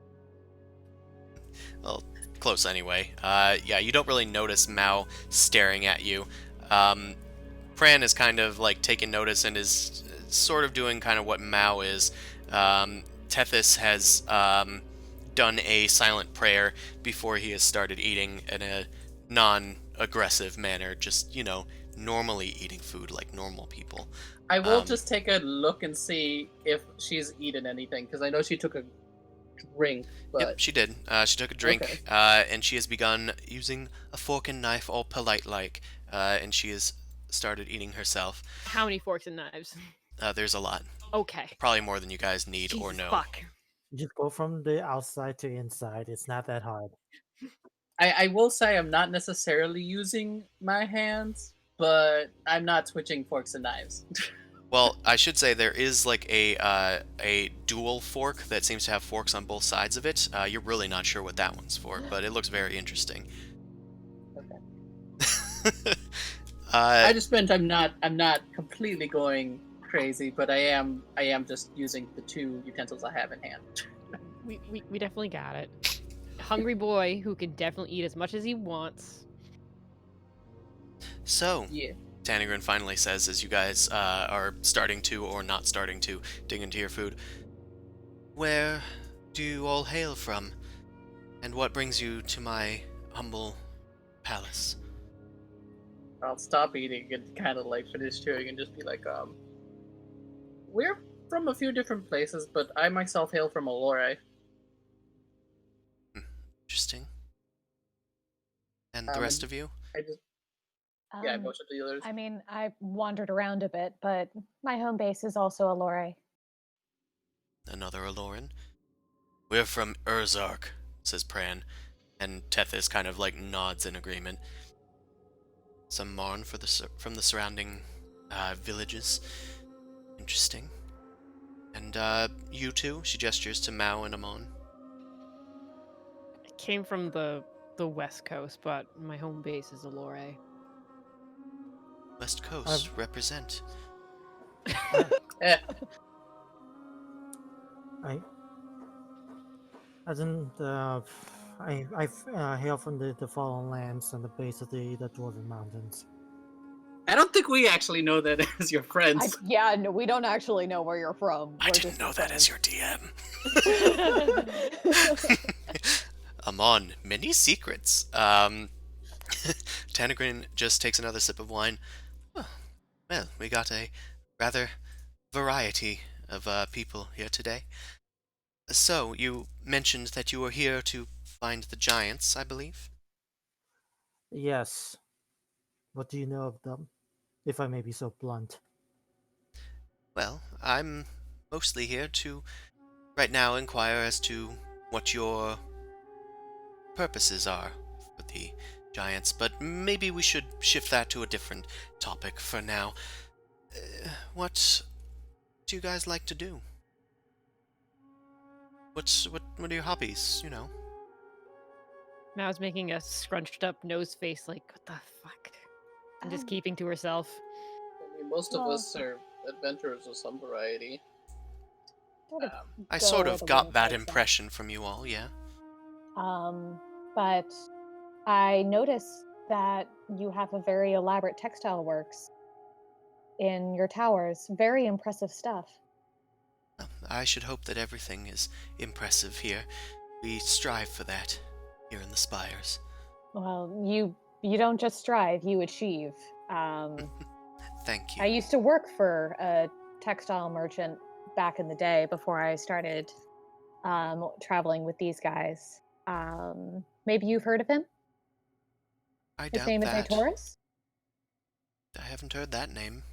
Well, close anyway. Yeah, you don't really notice Mao staring at you. Pran is kind of like taking notice and is sort of doing kind of what Mao is. Tethys has done a silent prayer before he has started eating in a non-aggressive manner, just, normally eating food like normal people.
I will just take a look and see if she's eaten anything, because I know she took a drink. But...
Yep, she did. She took a drink,
Okay.
and she has begun using a fork and knife all polite-like, and she has started eating herself.
How many forks and knives?
There's a lot.
Okay.
Probably more than you guys need or
Jesus
know.
fuck.
Just go from the outside to inside. It's not that hard.
I will say I'm not necessarily using my hands, but I'm not switching forks and knives.
Well, I should say there is like a dual fork that seems to have forks on both sides of it. You're really not sure what that one's for, but it looks very interesting.
Okay. I just meant I'm not completely going crazy, but I am just using the two utensils I have in hand.
We definitely got it. Hungry boy who can definitely eat as much as he wants.
So,
Yeah.
Tanegryn finally says, as you guys are starting to or not starting to dig into your food, "Where do you all hail from, and what brings you to my humble palace?"
I'll stop eating and kind of like finish chewing and just be like, we're from a few different places, but I myself hail from Allure.
Interesting. And the rest of you?
I just most of the others.
I mean, I wandered around a bit, but my home base is also Allure.
Another Aloran? "We're from Urzark," says Pran, and Tethys kind of like nods in agreement. "Some Marn from the surrounding villages. Interesting. And you two?" She gestures to Mao and Amon.
I came from the west coast, but my home base is Allure.
West Coast, represent.
Eh,
I hail from the Fallen Lands and the base of the Dwarven Mountains.
I don't think we actually know that as your friends.
No, we don't actually know where you're from.
I
We're
didn't
just
know that as your DM.
friends.
Amon, many secrets. Tanegryn just takes another sip of wine. "Oh, well, we got a rather variety of people here today. So, you mentioned that you were here to find the giants, I believe?"
Yes. What do you know of them, if I may be so blunt?
"Well, I'm mostly here to, right now, inquire as to what your purposes are for the giants, but maybe we should shift that to a different topic for now. What do you guys like to do? What are your hobbies,
Mao's making a scrunched up nose face like, what the fuck? And just keeping to herself.
I mean, most of us are adventurers of some variety.
I sort of got that impression from you all, yeah.
But I noticed that you have a very elaborate textile works in your towers. Very impressive stuff.
I should hope that everything is impressive here. We strive for that here in the Spires.
Well, you don't just strive, you achieve.
Thank you.
I used to work for a textile merchant back in the day before I started traveling with these guys. Maybe you've heard of him?
I
His
doubt
name is
that.
Aitoris?
I haven't heard that name.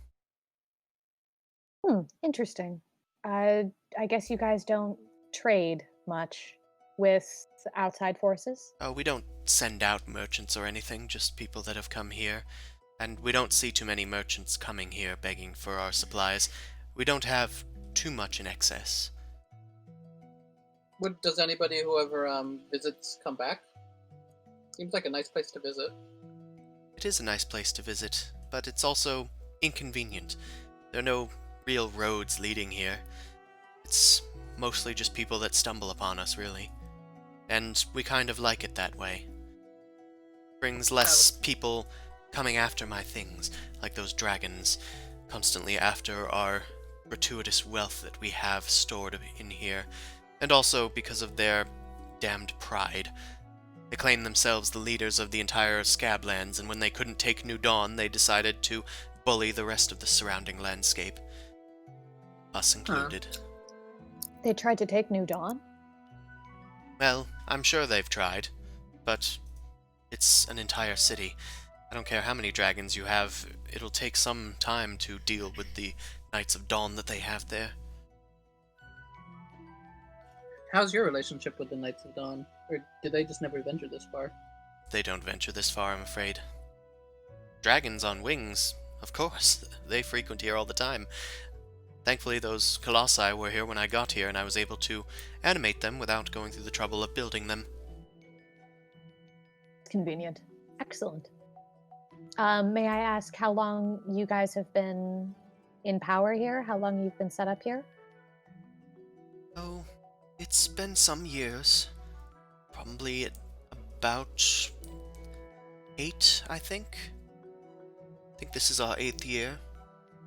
Interesting. I guess you guys don't trade much with outside forces?
Oh, we don't send out merchants or anything, just people that have come here. And we don't see too many merchants coming here begging for our supplies. We don't have too much in excess.
Does anybody whoever visits come back? Seems like a nice place to visit.
It is a nice place to visit, but it's also inconvenient. There are no real roads leading here. It's mostly just people that stumble upon us, really. And we kind of like it that way. Brings less people coming after my things, like those dragons, constantly after our gratuitous wealth that we have stored in here, and also because of their damned pride. They claim themselves the leaders of the entire Scablands, and when they couldn't take New Dawn, they decided to bully the rest of the surrounding landscape. Us included.
They tried to take New Dawn?
Well, I'm sure they've tried, but it's an entire city. I don't care how many dragons you have, it'll take some time to deal with the Knights of Dawn that they have there.
How's your relationship with the Knights of Dawn? Or did they just never venture this far?
They don't venture this far, I'm afraid. Dragons on wings, of course. They frequent here all the time. Thankfully, those colossi were here when I got here, and I was able to animate them without going through the trouble of building them.
Convenient. Excellent. May I ask how long you guys have been in power here? How long you've been set up here?
Oh, it's been some years. Probably about 8, I think. I think this is our 8th year.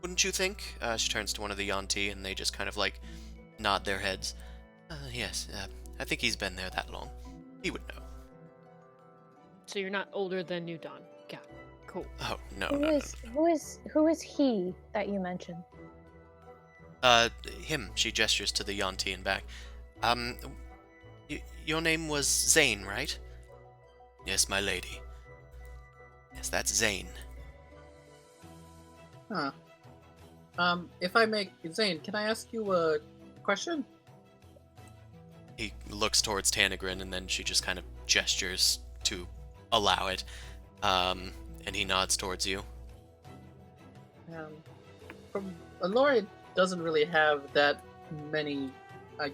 Wouldn't you think? She turns to one of the Yanti, and they just kind of like nod their heads. Yes, I think he's been there that long. He would know.
So you're not older than New Dawn. Yeah, cool.
Oh, no,
Who is he that you mentioned?
Him. She gestures to the Yanti and back. Your name was Zane, right? Yes, my lady. Yes, that's Zane.
Huh. If I may, Zane, can I ask you a question?
He looks towards Tanegryn, and then she just kind of gestures to allow it. And he nods towards you.
Alora doesn't really have that many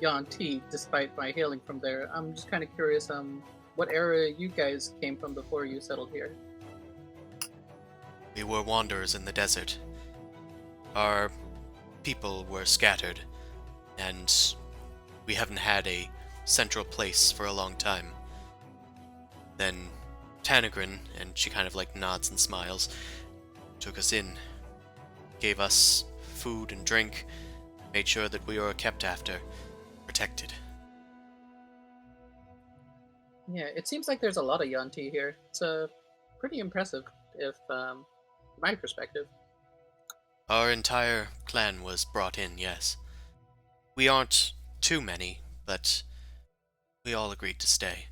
Yuan-Ti, despite my hailing from there. I'm just kind of curious, what era you guys came from before you settled here?
We were wanderers in the desert. Our people were scattered, and we haven't had a central place for a long time. Then Tanegryn, and she kind of like nods and smiles, took us in, gave us food and drink, made sure that we were kept after, protected.
Yeah, it seems like there's a lot of Yuan-Ti here. It's pretty impressive, if from my perspective.
Our entire clan was brought in, yes. We aren't too many, but we all agreed to stay.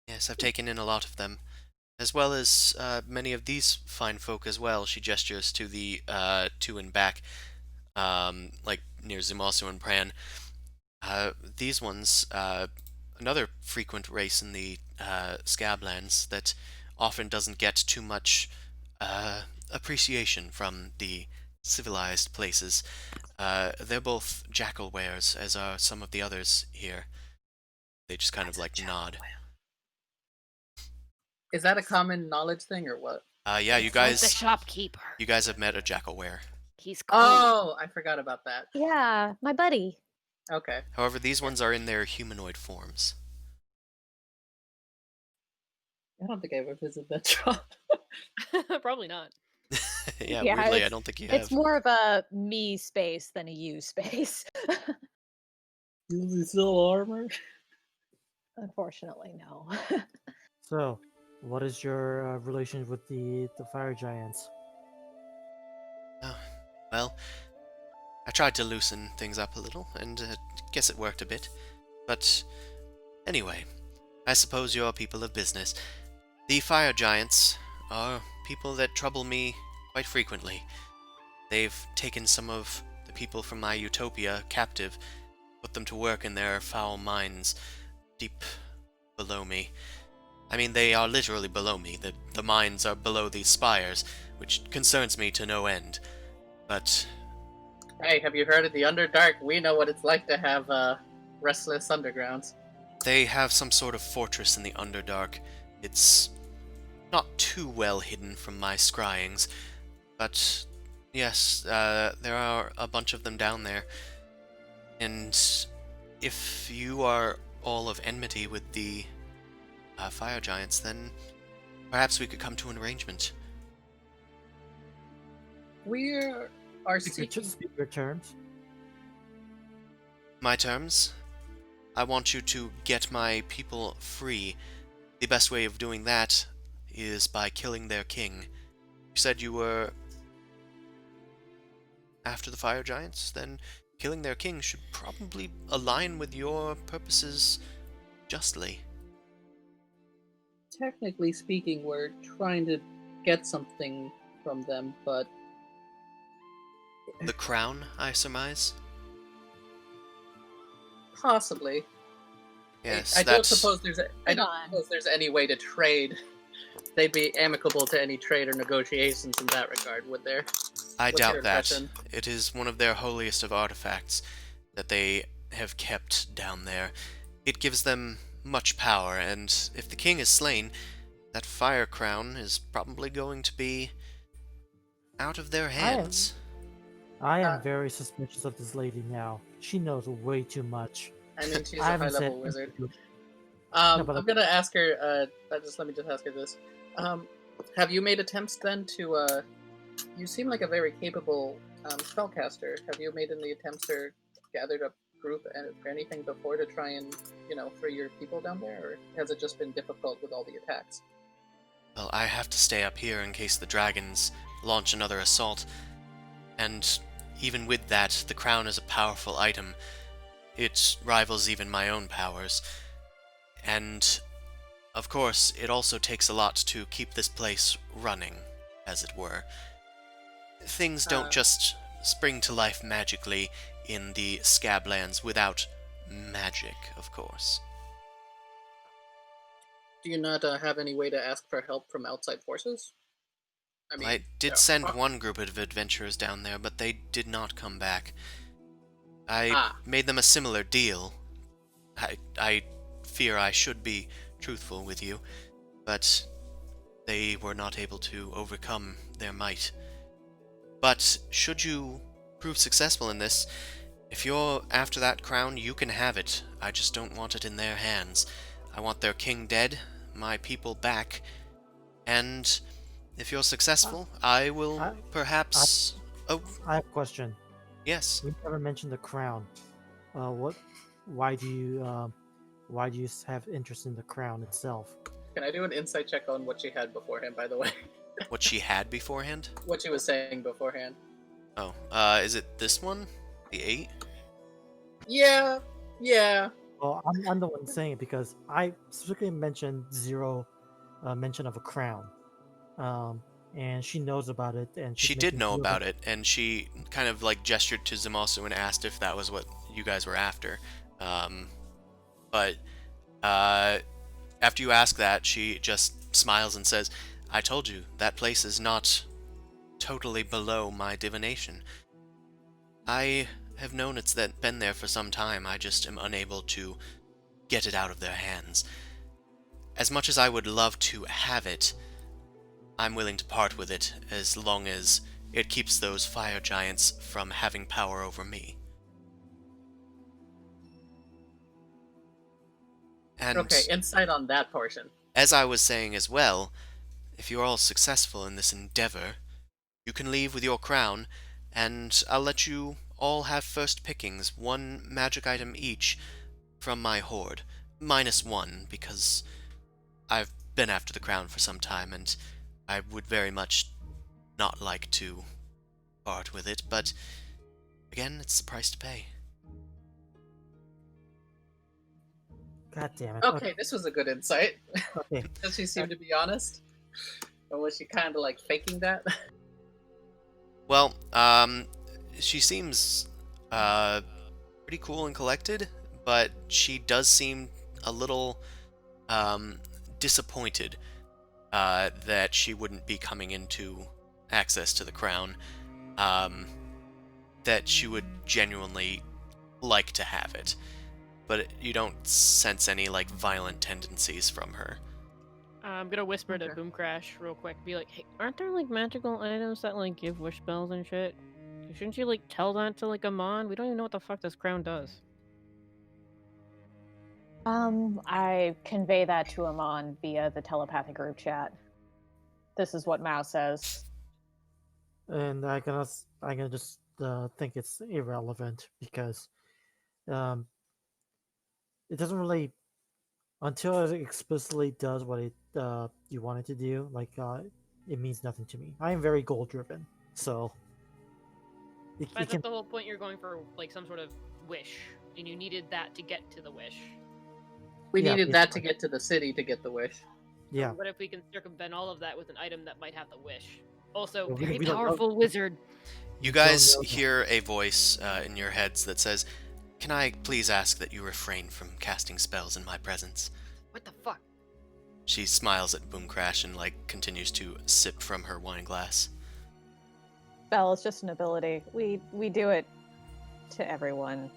Yes, I've taken in a lot of them, as well as many of these fine folk as well. She gestures to the two in back, like near Zumasu and Pran. These ones, another frequent race in the Scablands that often doesn't get too much appreciation from the civilized places. They're both jackal wares, as are some of the others here. They just kind of like nod.
Is that a common knowledge thing, or what?
Yeah, you
It's like the
guys
shopkeeper.
have met a jackal ware.
He's cool.
Oh, I forgot about that.
Yeah, my buddy.
Okay.
However, these ones are in their humanoid forms.
I don't think I ever visited that shop.
Probably not.
Yeah,
Yeah,
weirdly, I
it's-
don't think you have.
It's more of a me space than a you space.
Is he still armor?
Unfortunately, no.
So, what is your relation with the fire giants?
Oh, well, I tried to loosen things up a little, and guess it worked a bit. But anyway, I suppose you're people of business. The fire giants are people that trouble me quite frequently. They've taken some of the people from my utopia captive, put them to work in their foul mines deep below me. I mean, they are literally below me. The mines are below these spires, which concerns me to no end. But
Hey, have you heard of the Underdark? We know what it's like to have restless undergrounds.
They have some sort of fortress in the Underdark. It's not too well hidden from my scryings, but yes, there are a bunch of them down there. And if you are all of enmity with the fire giants, then perhaps we could come to an arrangement.
We are seeking.
Speak your terms.
My terms? I want you to get my people free. The best way of doing that is by killing their king. You said you were after the fire giants, then killing their king should probably align with your purposes justly.
Technically speaking, we're trying to get something from them, but
The crown, I surmise?
possibly.
Yes,
I don't
that's...
suppose there's any way to trade. They'd be amicable to any trade or negotiations in that regard, would there?
I
What's
doubt
your
that.
impression?
It is one of their holiest of artifacts that they have kept down there. It gives them much power, and if the king is slain, that fire crown is probably going to be out of their hands.
I am
Uh,
very suspicious of this lady now. She knows way too much.
I mean, she's
I
a
haven't said
high-level wizard.
anything.
I'm
but-
gonna ask her. Let me just ask her this. Have you made attempts then to? You seem like a very capable spellcaster. Have you made any attempts or gathered a group or anything before to try and free your people down there, or has it just been difficult with all the attacks?
Well, I have to stay up here in case the dragons launch another assault. And even with that, the crown is a powerful item. It rivals even my own powers. And, of course, it also takes a lot to keep this place running, as it were. Things don't just spring to life magically in the Scablands without magic, of course.
Do you not have any way to ask for help from outside forces?
I did send one group of adventurers down there, but they did not come back. I made them a similar deal. I fear I should be truthful with you, but they were not able to overcome their might. But should you prove successful in this, if you're after that crown, you can have it. I just don't want it in their hands. I want their king dead, my people back, and if you're successful, I will perhaps... Oh,
I have a question.
yes.
We never mentioned the crown. Why do you have interest in the crown itself?
Can I do an insight check on what she had beforehand? By the way,
What she had beforehand?
what she was saying beforehand.
Oh, is it this one? The 8?
Yeah.
Well, I'm the one saying it because I specifically mentioned zero mention of a crown, and she knows about it. And
She did know about it, and she kind of like gestured to Zamasu and asked if that was what you guys were after. But after you ask that, she just smiles and says, I told you, that place is not totally below my divination. I have known it's been there for some time, I just am unable to get it out of their hands. As much as I would love to have it, I'm willing to part with it as long as it keeps those fire giants from having power over me. And
Okay, insight on that portion.
as I was saying as well, if you're all successful in this endeavor, you can leave with your crown, and I'll let you all have first pickings, one magic item each from my hoard. -1, because I've been after the crown for some time, and I would very much not like to part with it, but again, it's the price to pay.
God damn it.
Okay, this was a good insight.
Okay.
Does she seem to be honest? Or was she kind of like faking that?
Well, she seems pretty cool and collected, but she does seem a little disappointed that she wouldn't be coming into access to the crown. that she would genuinely like to have it, but you don't sense any, like, violent tendencies from her.
I'm gonna whisper to
Okay.
Boom Crash real quick. Be like, hey, aren't there like magical items that like give wish spells and shit? Shouldn't you like tell that to like Amon? We don't even know what the fuck this crown does.
I convey that to Amon via the telepathic group chat. This is what Mao says.
And I can just think it's irrelevant because um, it doesn't really until it explicitly does what it you want it to do. Like it means nothing to me. I am very goal driven, so it
That's
can.
the whole point. You're going for like some sort of wish, and you needed that to get to the wish.
We
Yeah,
needed that to
basically.
get to the city to get the wish.
Yeah,
What if we can circumvent all of that with an item that might have the wish? Also,
Well, we-
very
we don't know.
powerful wizard.
You
don't
guys
know that.
hear a voice in your heads that says, "Can I please ask that you refrain from casting spells in my presence?"
What the fuck?
She smiles at Boom Crash and, like, continues to sip from her wine glass.
Spell is just an ability. We do it to everyone.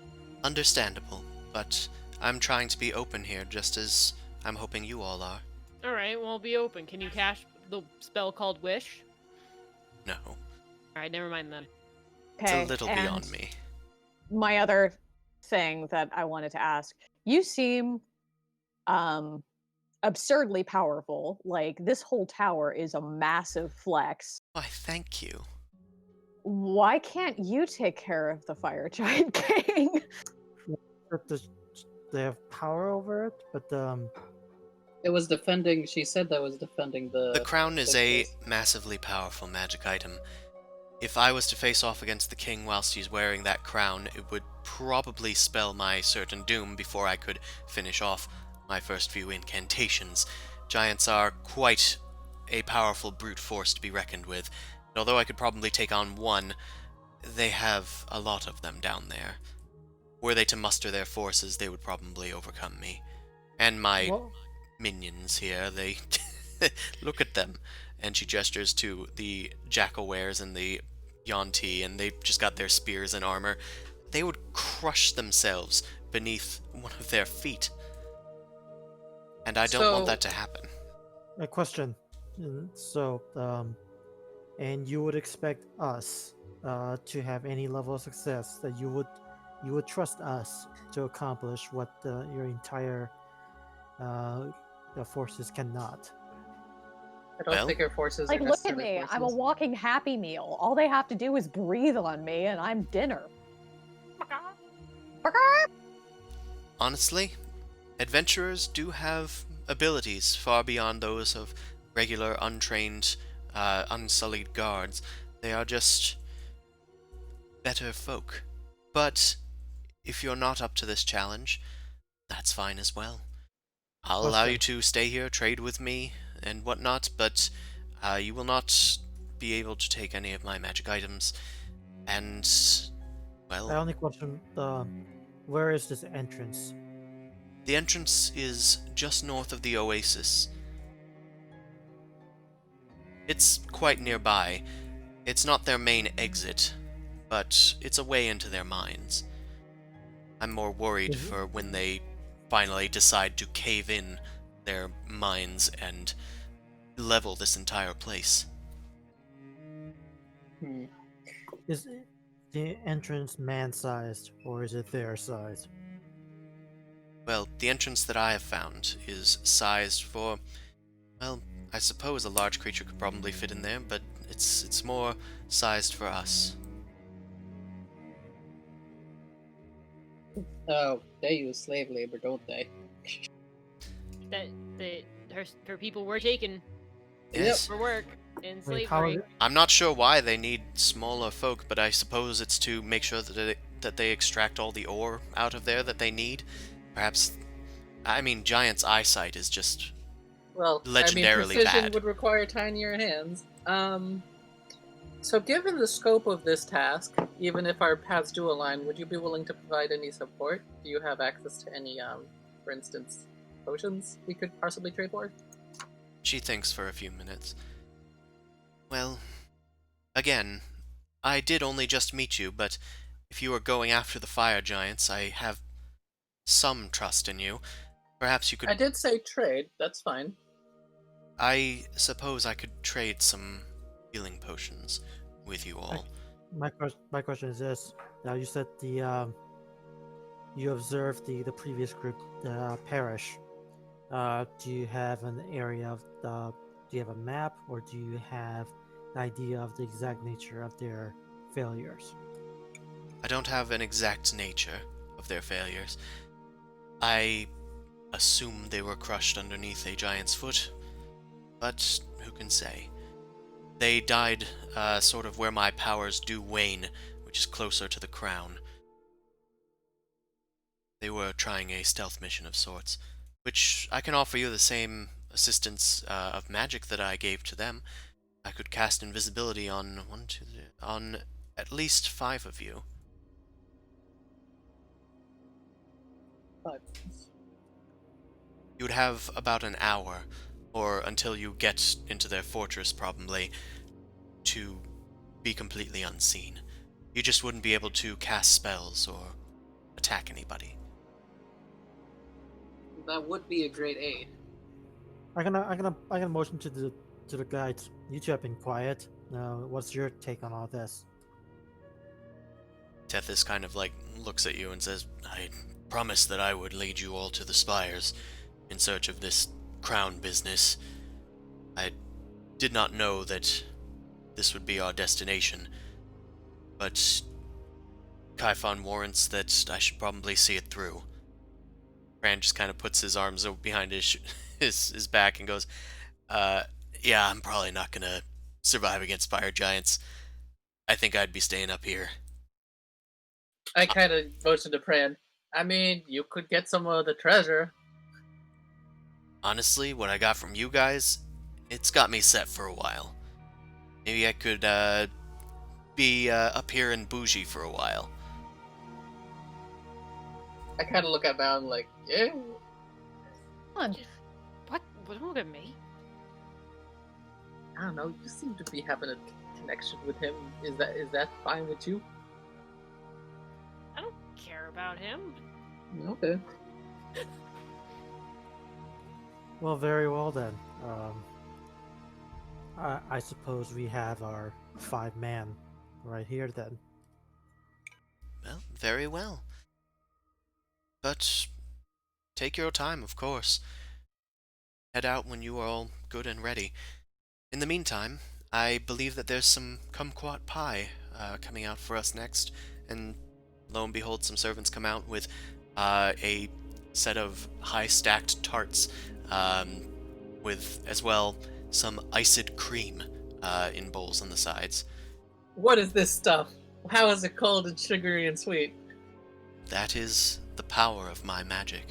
Understandable, but I'm trying to be open here just as I'm hoping you all are.
All right, well, be open. Can you cast the spell called wish?
No,
All right, never mind then.
it's
Okay.
a little
and
beyond me.
My other thing that I wanted to ask, you seem absurdly powerful. Like this whole tower is a massive flex.
Why, thank you.
Why can't you take care of the fire giant king?
But they have power over it, but
It was defending. She said that was defending the.
The crown is a
place.
massively powerful magic item. If I was to face off against the king whilst he's wearing that crown, it would probably spell my certain doom before I could finish off my first few incantations. Giants are quite a powerful brute force to be reckoned with, and although I could probably take on one, they have a lot of them down there. Were they to muster their forces, they would probably overcome me. And my
well,
minions here, they look at them. And she gestures to the jackal-wares and the Yuan-Ti, and they've just got their spears and armor. They would crush themselves beneath one of their feet. And I don't want
So-
that to happen.
a question. So, and you would expect us to have any level of success that you would trust us to accomplish what your entire forces cannot.
I don't
Well,
think our forces.
Like,
are
look at
necessarily
me. I'm a
forces.
walking Happy Meal. All they have to do is breathe on me, and I'm dinner.
Honestly, adventurers do have abilities far beyond those of regular, untrained, unsullied guards. They are just better folk. But if you're not up to this challenge, that's fine as well. I'll allow you to stay here, trade with me, and whatnot, but you will not be able to take any of my magic items. And,
My
well,
only question: where is this entrance?
the entrance is just north of the oasis. It's quite nearby. It's not their main exit, but it's a way into their mines. I'm more worried
Mhm.
for when they finally decide to cave in their mines and level this entire place.
Hmm.
Is the entrance man-sized or is it their size?
Well, the entrance that I have found is sized for, well, I suppose a large creature could probably fit in there, but it's more sized for us.
Oh, they use slave labor, don't they?
That her people were taken
Yes.
for work in
Wait, how
slavery.
I'm not sure why they need smaller folk, but I suppose it's to make sure that they extract all the ore out of there that they need. Perhaps, I mean, Giant's eyesight is just
Well,
legendarily
precision
bad.
would require tinier hands. So given the scope of this task, even if our paths do align, would you be willing to provide any support? Do you have access to any, for instance, potions we could possibly trade for?
She thinks for a few minutes. Well, again, I did only just meet you, but if you are going after the fire giants, I have some trust in you. Perhaps you
I
could...
did say trade. That's fine.
I suppose I could trade some healing potions with you all.
My question is this: now you said you observed the previous group perish. Do you have an area of the? Do you have a map, or do you have an idea of the exact nature of their failures?
I don't have an exact nature of their failures. I assume they were crushed underneath a giant's foot, but who can say? They died sort of where my powers do wane, which is closer to the crown. They were trying a stealth mission of sorts, which I can offer you the same assistance of magic that I gave to them. I could cast invisibility on on at least 5 of you.
But
You would have about an hour, or until you get into their fortress probably, to be completely unseen. You just wouldn't be able to cast spells or attack anybody.
that would be a great aid.
I'm gonna motion to the guides. You two have been quiet. Now, what's your take on all this?
Tethys kind of looks at you and says, I promised that I would lead you all to the Spires in search of this crown business. I did not know that this would be our destination, but Kaifon warrants that I should probably see it through. Fran just kind of puts his arms behind his back and goes, yeah, I'm probably not gonna survive against fire giants. I think I'd be staying up here.
I kind of motioned to Pran. I mean, you could get some of the treasure.
Honestly, what I got from you guys, it's got me set for a while. Maybe I could be up here in bougie for a while.
I kind of look at Val and like, yeah.
Come on.
What? Don't look at me.
I don't know. You seem to be having a connection with him. Is that fine with you?
I don't care about him.
Okay.
Well, very well then. I suppose we have our 5-man right here then.
Well, very well. But take your time, of course. Head out when you are all good and ready. In the meantime, I believe that there's some kumquat pie coming out for us next, and lo and behold, some servants come out with a set of high-stacked tarts, with, as well, some iced cream in bowls on the sides.
What is this stuff? How is it cold and sugary and sweet?
That is the power of my magic.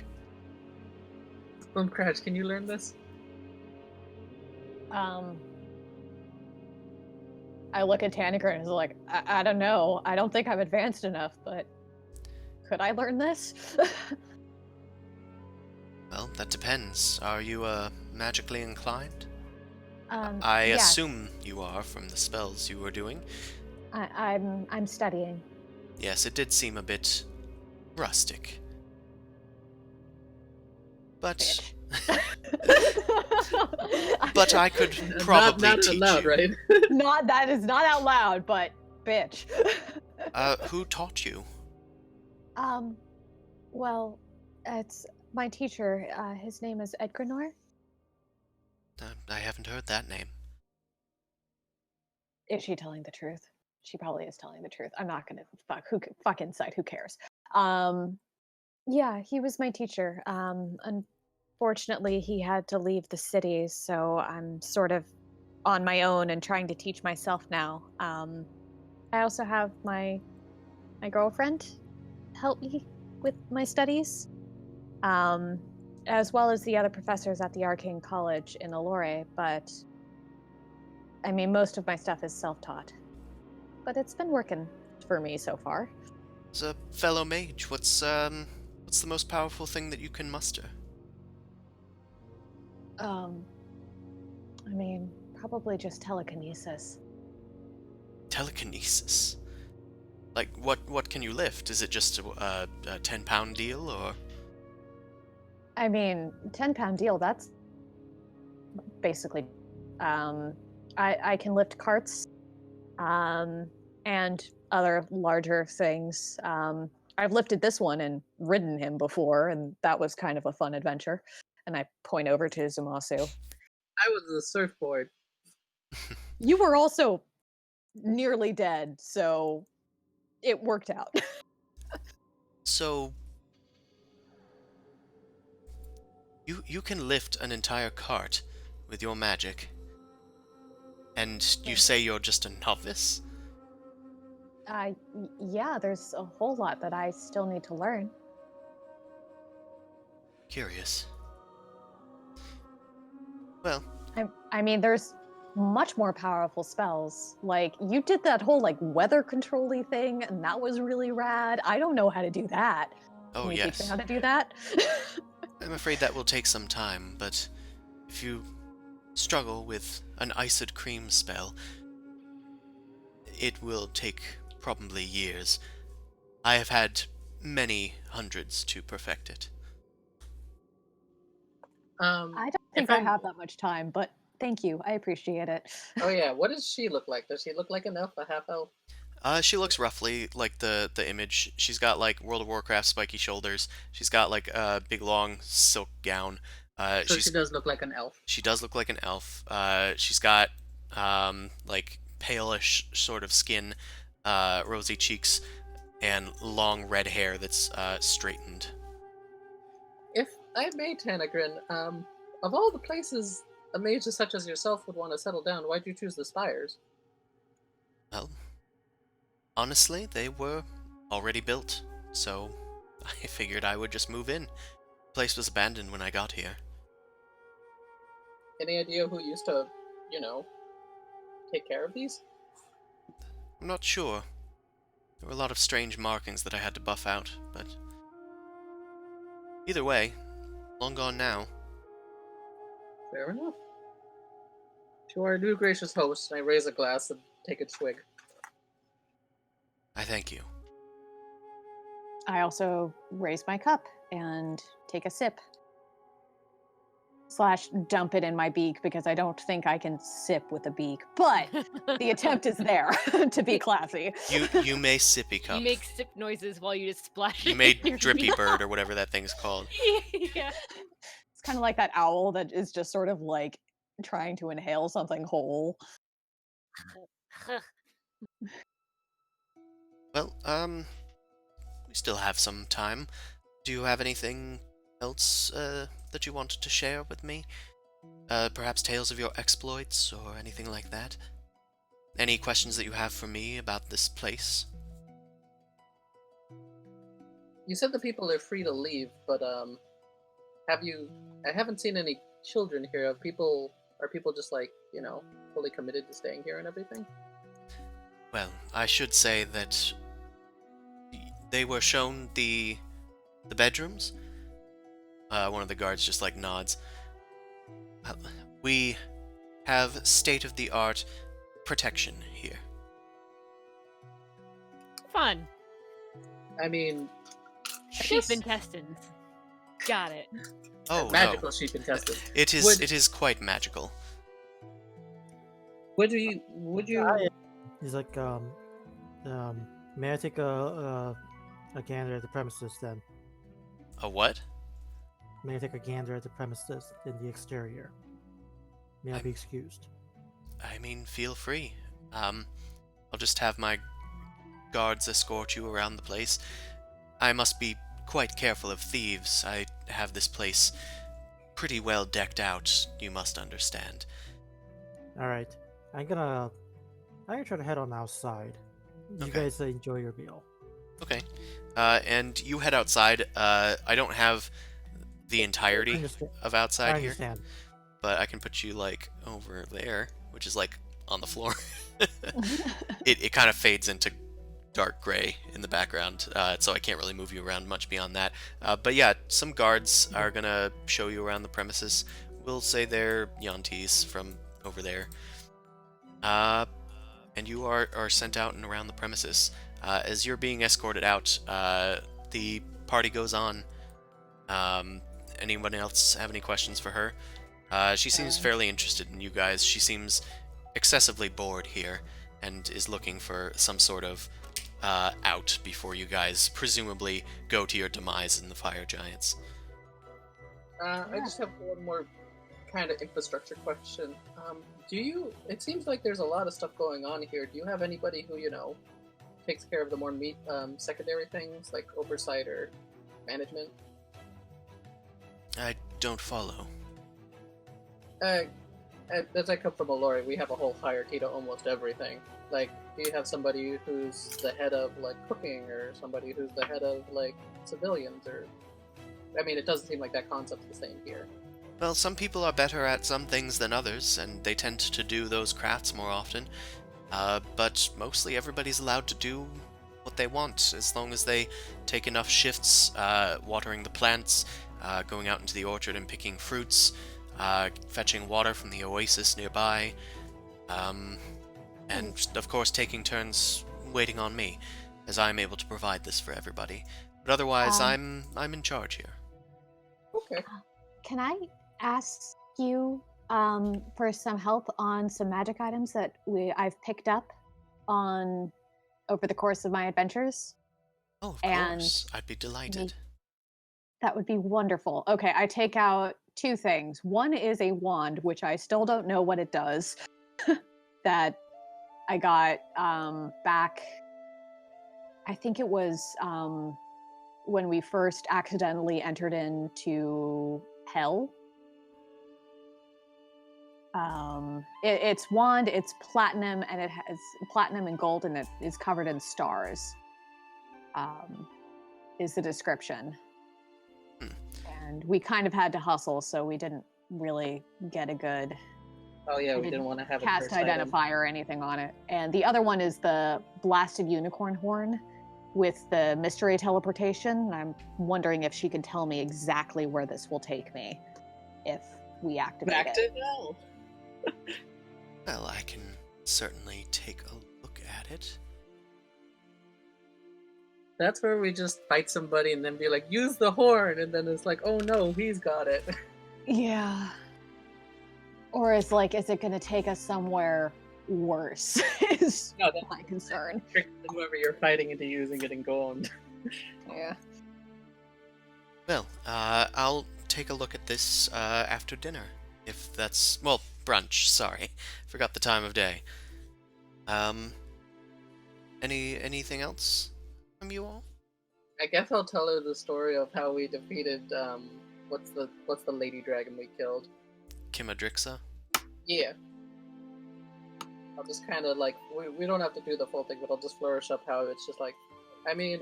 Boom Crash, can you learn this?
I look at Tanegryn and is like, I don't know. I don't think I'm advanced enough, but could I learn this?
Well, that depends. Are you magically inclined? I
Yeah,
assume you are from the spells you were doing.
I'm studying.
Yes, it did seem a bit rustic. But but I could probably
not
teach
loud,
you.
right?
Not that is not out loud, but bitch.
Who taught you?
Well, it's my teacher. His name is Edgrenor.
I haven't heard that name.
Is she telling the truth? She probably is telling the truth. I'm not gonna fuck inside. Who cares? Yeah, he was my teacher. Unfortunately, he had to leave the city, so I'm sort of on my own and trying to teach myself now. I also have my girlfriend help me with my studies, as well as the other professors at the Arcane College in Allure. But I mean, most of my stuff is self-taught. But it's been working for me so far.
As a fellow mage, what's the most powerful thing that you can muster?
I mean, probably just telekinesis.
Telekinesis. Like, what can you lift? Is it just a 10-pound deal, or?
I mean, 10-pound deal, that's basically. I can lift carts and other larger things. I've lifted this one and ridden him before, and that was kind of a fun adventure. And I point over to Zumasu.
I was the surfboard.
You were also nearly dead, so it worked out.
So you can lift an entire cart with your magic, and you say you're just a novice?
Yeah, there's a whole lot that I still need to learn.
Curious. Well,
I mean, there's much more powerful spells. Like, you did that whole, like, weather control-y thing, and that was really rad. I don't know how to do that.
oh
Can you teach me
yes.
how to do that?
I'm afraid that will take some time, but if you struggle with an iced cream spell, it will take probably years. I have had many hundreds to perfect it.
I don't think
if
I
I'm-
have that much time, but thank you. I appreciate it.
Oh yeah, what does she look like? Does she look like an elf, a half elf?
She looks roughly like the image. She's got like World of Warcraft spiky shoulders. She's got like a big long silk gown.
So she does look like an elf.
She does look like an elf. She's got like palish sort of skin, rosy cheeks, and long red hair that's straightened.
If I may, Tanegryn, of all the places a mage such as yourself would want to settle down, why'd you choose the Spires?
Well, honestly, they were already built, so I figured I would just move in. The place was abandoned when I got here.
Any idea who used to, you know, take care of these?
I'm not sure. There were a lot of strange markings that I had to buff out, but either way, long gone now.
Fair enough. To our new gracious host, I raise a glass and take a swig.
I thank you.
I also raise my cup and take a sip. / dump it in my beak because I don't think I can sip with a beak, but the attempt is there to be classy.
You may sippy cup.
You make sip noises while you just splash
You
it
made
in your
drippy
beak.
bird or whatever that thing's called.
Yeah.
It's kind of like that owl that is just sort of like trying to inhale something whole.
Well, we still have some time. Do you have anything else that you wanted to share with me? Perhaps tales of your exploits or anything like that? Any questions that you have for me about this place?
You said the people are free to leave, but have you? I haven't seen any children here. Are people just like, you know, fully committed to staying here and everything?
Well, I should say that they were shown the bedrooms. One of the guards just like nods. We have state-of-the-art protection here.
Fun.
I mean,
Sheep
guess-
intestines. Got it.
Oh
magical
no,
sheep intestines.
it is
Would-
it is quite magical.
Would you?
He's like, may I take a gander at the premises then?
A what?
May I take a gander at the premises in the exterior? May I
I-
be excused?
I mean, feel free. I'll just have my guards escort you around the place. I must be quite careful of thieves. I have this place pretty well decked out, you must understand.
All right, I'm gonna try to head on outside. You
Okay.
guys enjoy your meal.
Okay. And you head outside. I don't have the entirety
Understand.
of
I
outside here,
understand.
but I can put you, like, over there, which is, like, on the floor. It kind of fades into dark gray in the background, so I can't really move you around much beyond that. But yeah, some guards are gonna show you around the premises. We'll say they're Yantis from over there. And you are sent out and around the premises. As you're being escorted out, the party goes on. Anyone else have any questions for her? She seems fairly interested in you guys. She seems excessively bored here and is looking for some sort of out before you guys presumably go to your demise in the fire giants.
I just have one more kind of infrastructure question. It seems like there's a lot of stuff going on here. Do you have anybody who, takes care of the more secondary things, like oversight or management?
I don't follow.
As I come from Allori, we have a whole hierarchy to almost everything. Like, do you have somebody who's the head of, like, cooking, or somebody who's the head of, like, civilians, or... I mean, it doesn't seem like that concept's the same here.
Well, some people are better at some things than others, and they tend to do those crafts more often. But mostly everybody's allowed to do what they want, as long as they take enough shifts, watering the plants, going out into the orchard and picking fruits, fetching water from the oasis nearby, and of course taking turns waiting on me, as I'm able to provide this for everybody. But otherwise, I'm in charge here.
Okay.
Can I ask you for some help on some magic items that I've picked up over the course of my adventures?
Oh, of course. I'd be delighted.
That would be wonderful. Okay, I take out two things. One is a wand, which I still don't know what it does, that I got back, I think it was when we first accidentally entered into Hell. It's wand, it's platinum, and it has platinum and gold, and it is covered in stars. Is the description. And we kind of had to hustle, so we didn't really get a good...
Oh yeah, we didn't want to have a
cast identifier or anything on it. And the other one is the blasted unicorn horn with the mystery teleportation. I'm wondering if she can tell me exactly where this will take me if we activate it.
No.
Well, I can certainly take a look at it.
That's where we just fight somebody and then be like, use the horn, and then it's like, oh no, he's got it.
Yeah. Or is it going to take us somewhere worse? Is
that's
my concern.
Trick whoever you're fighting into using it and going.
Yeah.
Well, I'll take a look at this after dinner, if that's... well, brunch, sorry. Forgot the time of day. Anything else from you all?
I guess I'll tell her the story of how we defeated, what's the lady dragon we killed?
Kimadrixa?
Yeah. I'll just kind of, like, we don't have to do the full thing, but I'll just flourish up how it's just like, I mean,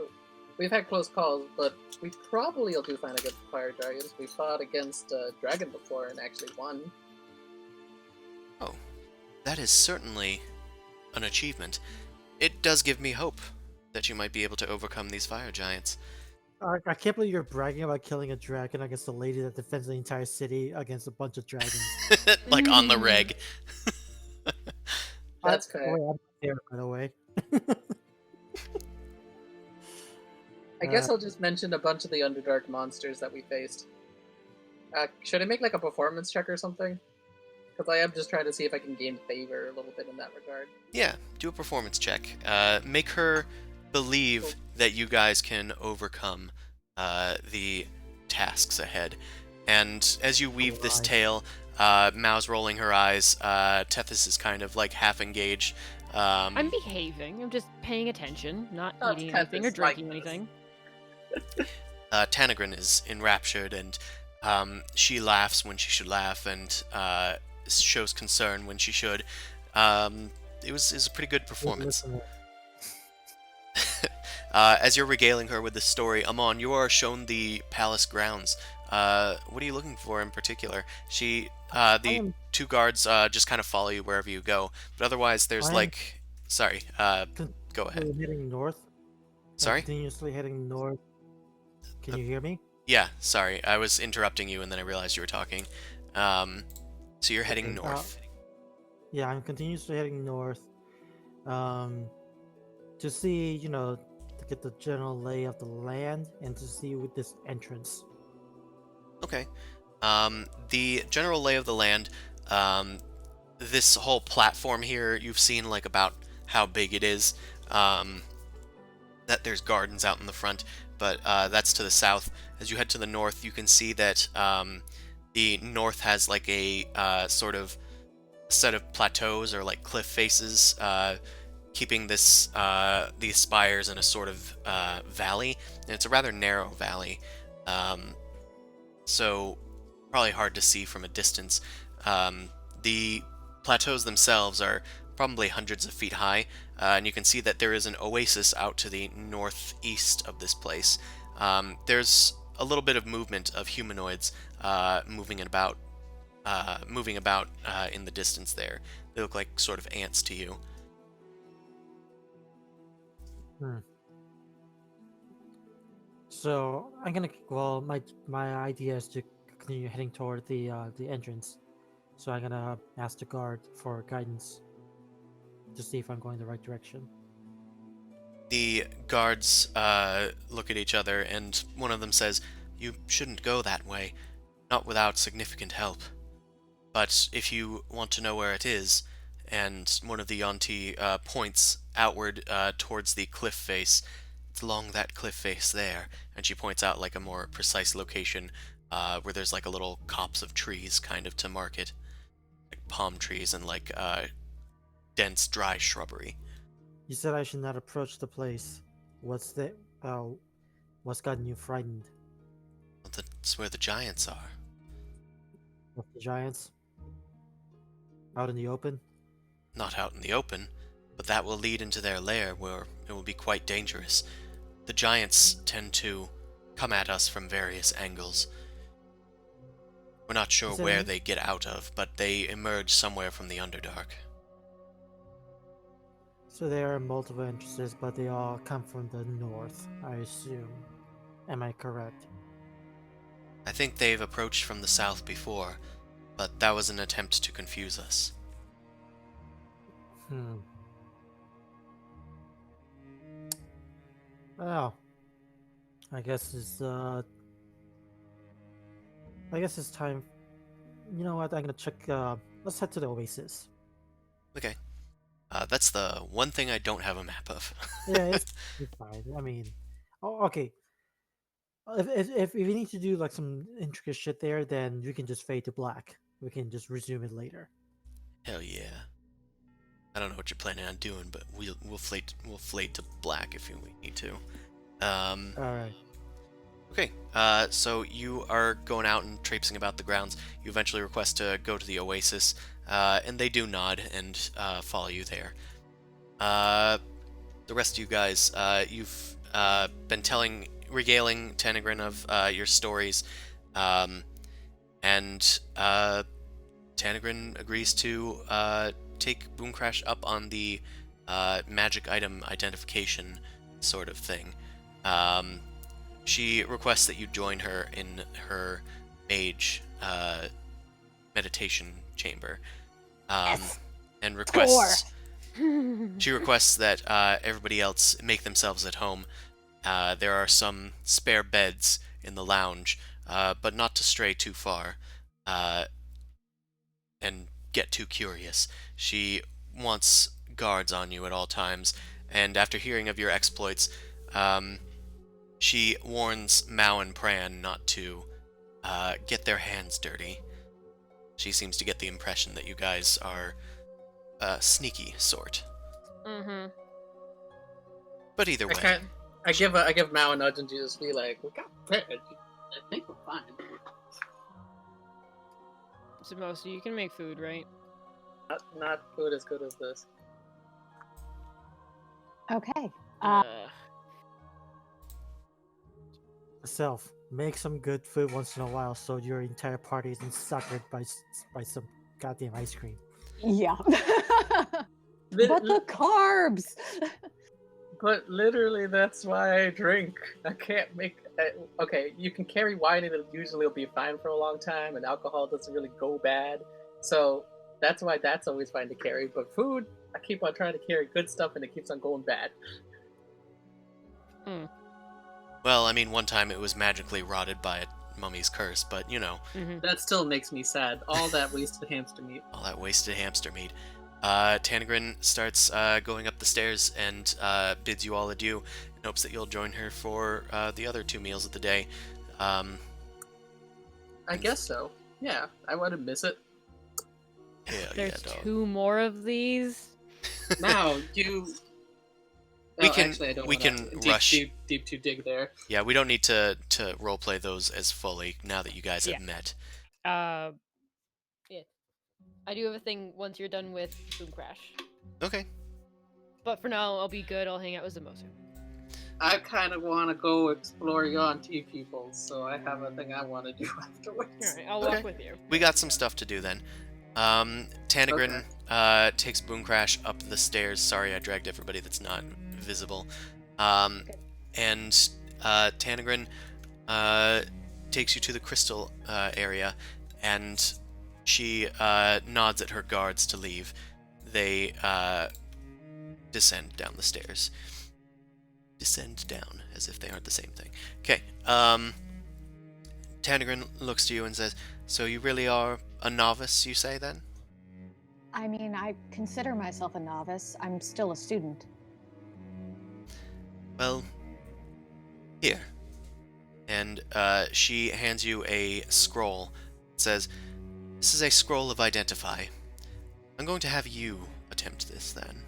we've had close calls, but we probably will do fine against the fire dragons. We fought against a dragon before and actually won.
Oh, that is certainly an achievement. It does give me hope that you might be able to overcome these fire giants.
I can't believe you're bragging about killing a dragon against a lady that defends the entire city against a bunch of dragons.
Like on the reg.
That's fair.
I'm there, by the way.
I guess I'll just mention a bunch of the Underdark monsters that we faced. Should I make like a performance check or something? Because I am just trying to see if I can gain favor a little bit in that regard.
Yeah, do a performance check. Make her believe that you guys can overcome the tasks ahead. And as you weave this tale, Mao's rolling her eyes, Tethys is kind of like half engaged.
I'm behaving. I'm just paying attention, not
Oh,
eating
it's
anything or
Tethys,
drinking
like this.
anything.
Tanegryn is enraptured, and she laughs when she should laugh, and shows concern when she should. It was a pretty good performance. As you're regaling her with this story, Amon, you are shown the palace grounds. What are you looking for in particular? The two guards just kind of follow you wherever you go, but otherwise there's sorry, go ahead.
Heading north.
Sorry?
Continuously heading north. Can you hear me?
Yeah, sorry, I was interrupting you and then I realized you were talking. So you're heading north.
Yeah, I'm continuously heading north. to see, to get the general lay of the land and to see with this entrance.
Okay. The general lay of the land, this whole platform here, you've seen like about how big it is. That there's gardens out in the front, but that's to the south. As you head to the north, you can see that the north has like a sort of set of plateaus or like cliff faces, keeping this these spires in a sort of valley, and it's a rather narrow valley, so probably hard to see from a distance. The plateaus themselves are probably hundreds of feet high, and you can see that there is an oasis out to the northeast of this place. There's a little bit of movement of humanoids moving about in the distance there. They look like sort of ants to you.
So my idea is to continue heading toward the entrance. So I'm gonna ask the guard for guidance to see if I'm going the right direction.
The guards look at each other, and one of them says, "You shouldn't go that way, not without significant help. But if you want to know where it is," and one of the Yonti points outward towards the cliff face, "it's along that cliff face there," and she points out like a more precise location where there's like a little copse of trees kind of to mark it, like palm trees and like dense dry shrubbery.
You said I should not approach the place. What's gotten you frightened?
Well, that's where the giants are.
With the giants? Out in the open?
Not out in the open, but that will lead into their lair where it will be quite dangerous. The giants tend to come at us from various angles. We're not sure where they get out of, but they emerge somewhere from the Underdark.
So there are multiple entrances, but they all come from the north, I assume. Am I correct?
I think they've approached from the south before, but that was an attempt to confuse us.
Well, I guess it's time. You know what? I'm gonna check. Let's head to the oasis.
Okay. That's the one thing I don't have a map of.
Yeah, it's fine. I mean, okay. If we need to do like some intricate shit there, then we can just fade to black. We can just resume it later.
Hell yeah. I don't know what you're planning on doing, but we'll flate to black if we need to.
All right.
Okay, so you are going out and traipsing about the grounds. You eventually request to go to the oasis, and they do nod and follow you there. The rest of you guys, you've been regaling Tanegryn of your stories, and Tanegryn agrees to take Boomcrash up on the magic item identification sort of thing. She requests that you join her in her mage meditation chamber,
Yes.
and requests. She requests that everybody else make themselves at home. There are some spare beds in the lounge, but not to stray too far and get too curious. She wants guards on you at all times, and after hearing of your exploits, she warns Mao and Pran not to get their hands dirty. She seems to get the impression that you guys are a sneaky sort.
Mm-hmm.
But either way,
I give Mao a nudge and just be like, "We got bread. I think we're fine."
So you can make food, right?
Not food as good as this.
Okay.
Self, make some good food once in a while, so your entire party isn't suckered by some goddamn ice cream.
Yeah. But the carbs.
But literally, that's why I drink. I can't make. Okay, you can carry wine and it usually will be fine for a long time, and alcohol doesn't really go bad. So that's why that's always fine to carry. But food, I keep on trying to carry good stuff and it keeps on going bad.
Well, I mean, one time it was magically rotted by a mummy's curse, but you know.
That still makes me sad. All that wasted hamster meat.
All that wasted hamster meat. Tanegryn starts going up the stairs and bids you all adieu in hopes that you'll join her for the other 2 meals of the day.
I guess so. Yeah, I wouldn't miss it.
Hell
There's
yeah, dog.
2 more of these.
Now, you...
We
Oh,
can-
actually, I don't
we
wanna
can
deep,
rush-
deep to dig there.
Yeah, we don't need to roleplay those as fully now that you guys have
Yeah.
met.
Yeah. I do have a thing once you're done with Boom Crash.
Okay.
But for now, I'll be good. I'll hang out with Zamosu.
I kind of want to go explore Yuan-Ti people, so I have a thing I want to do afterwards.
Alright, I'll
Okay.
walk with you.
We got some stuff to do then. Tanegryn takes Boom Crash up the stairs. Sorry, I dragged everybody that's not visible. And Tanegryn takes you to the crystal area, and she nods at her guards to leave. They descend down the stairs. Descend down, as if they aren't the same thing. Okay. Tanegryn looks to you and says, "So you really are a novice, you say, then?"
I mean, I consider myself a novice. I'm still a student.
Well, here. And she hands you a scroll. It says, "This is a scroll of Identify. I'm going to have you attempt this, then."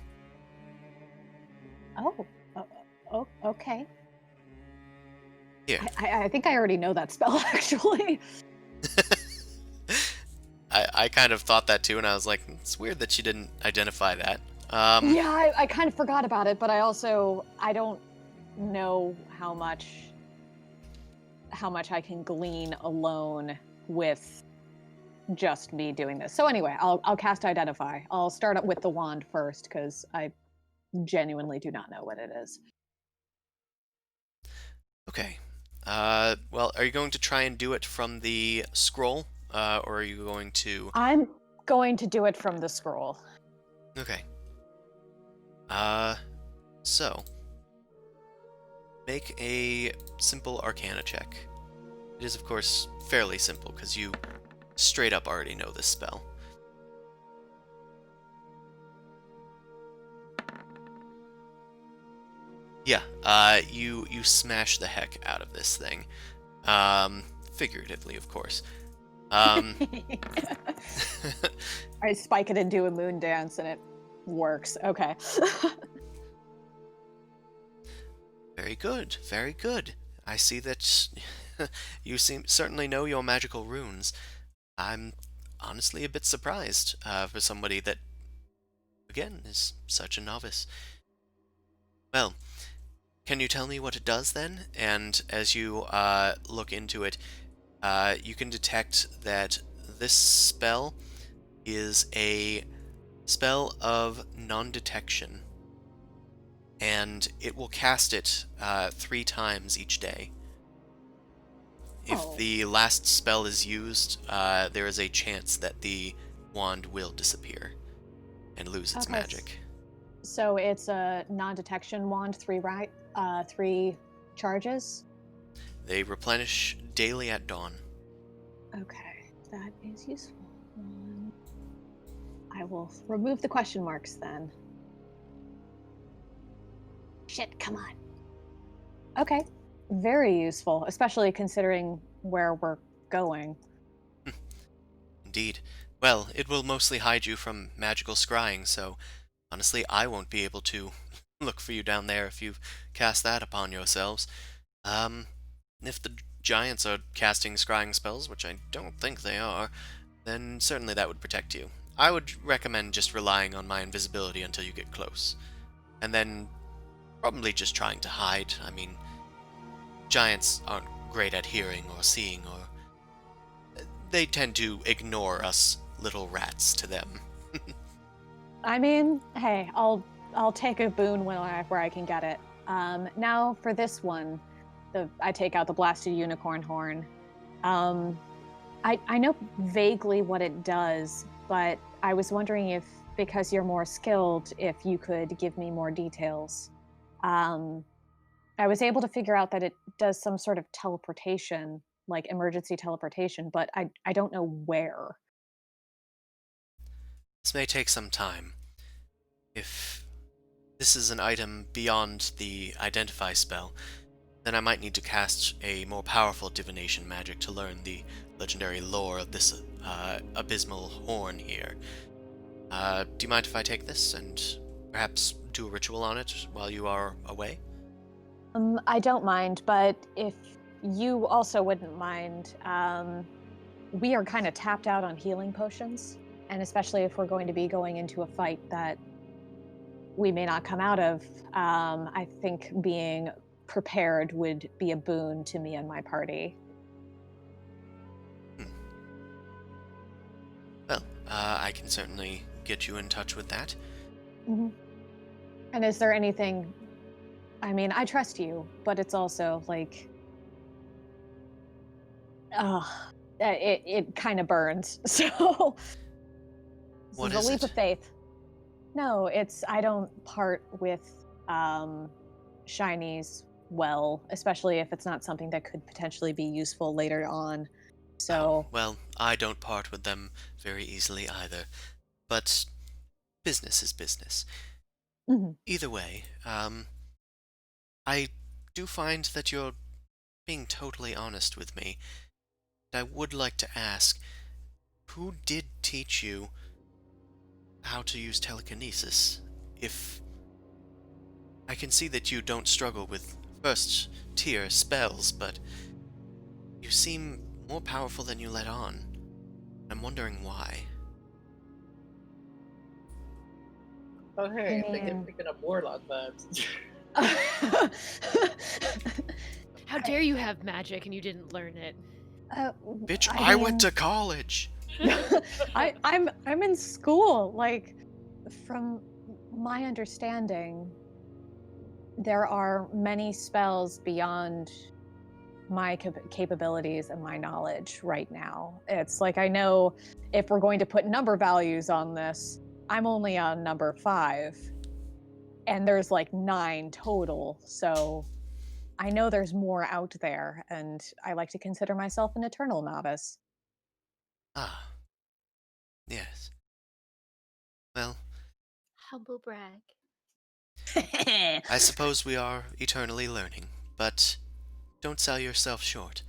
Oh, okay.
Here.
I think I already know that spell, actually.
I kind of thought that too, and I was like, it's weird that she didn't identify that.
Yeah, I kind of forgot about it, but I don't know how much I can glean alone with just me doing this. So anyway, I'll cast Identify. I'll start with the wand first because I genuinely do not know what it is.
Okay. Well, are you going to try and do it from the scroll, or are you going to...
I'm going to do it from the scroll.
Okay. So... make a simple Arcana check. It is, of course, fairly simple, because you straight up already know this spell. Yeah, you smash the heck out of this thing. Figuratively, of course.
I spike it and do a moon dance, and it works. Okay.
Very good, very good. I see that you certainly know your magical runes. I'm honestly a bit surprised for somebody that, again, is such a novice. Well, can you tell me what it does then? And as you look into it, you can detect that this spell is a spell of non-detection, and it will cast it 3 times each day. If the last spell is used, there is a chance that the wand will disappear and lose its magic.
So it's a non-detection wand, 3 charges?
They replenish daily at dawn.
Okay, that is useful. I will remove the question marks then. Shit, come on. Okay, very useful, especially considering where we're going.
Indeed. Well, it will mostly hide you from magical scrying, so honestly, I won't be able to look for you down there if you cast that upon yourselves. If the giants are casting scrying spells, which I don't think they are, then certainly that would protect you. I would recommend just relying on my invisibility until you get close. And then probably just trying to hide. I mean, giants aren't great at hearing or seeing, or they tend to ignore us little rats to them.
I mean, hey, I'll take a boon wherever I can get it. Now for this one, I take out the blasted unicorn horn. I know vaguely what it does, but I was wondering if because you're more skilled, if you could give me more details. I was able to figure out that it does some sort of teleportation, like emergency teleportation, but I don't know where.
This may take some time. If this is an item beyond the Identify spell, then I might need to cast a more powerful divination magic to learn the legendary lore of this abysmal horn here. Do you mind if I take this and perhaps do a ritual on it while you are away?
I don't mind, but if you also wouldn't mind, we are kind of tapped out on healing potions, and especially if we're going to be going into a fight that we may not come out of, I think being prepared would be a boon to me and my party.
Well, I can certainly get you in touch with that.
Mm-hmm. And is there anything? I mean, I trust you, but it's also like, it kind of burns. So this
What
is a
is
leap
it?
of faith. No, it's I don't part with shinies well, especially if it's not something that could potentially be useful later on. So,
Well, I don't part with them very easily either. But business is business.
mhm.
Either way, I do find that you're being totally honest with me. I would like to ask, who did teach you how to use telekinesis? If I can see that you don't struggle with first tier spells, but you seem more powerful than you let on. I'm wondering why.
Oh, hey, I think
mean-
I'm picking up Warlock vibes.
How dare you have magic and you didn't learn it?
Bitch,
I
I went
mean-
to college!
I'm in school. Like, from my understanding, there are many spells beyond my capabilities and my knowledge right now. It's like I know if we're going to put number values on this, I'm only on number 5, and there's like 9 total. So I know there's more out there, and I like to consider myself an eternal novice.
Ah, yes. Well,
Humble brag.
I suppose we are eternally learning, but don't sell yourself short.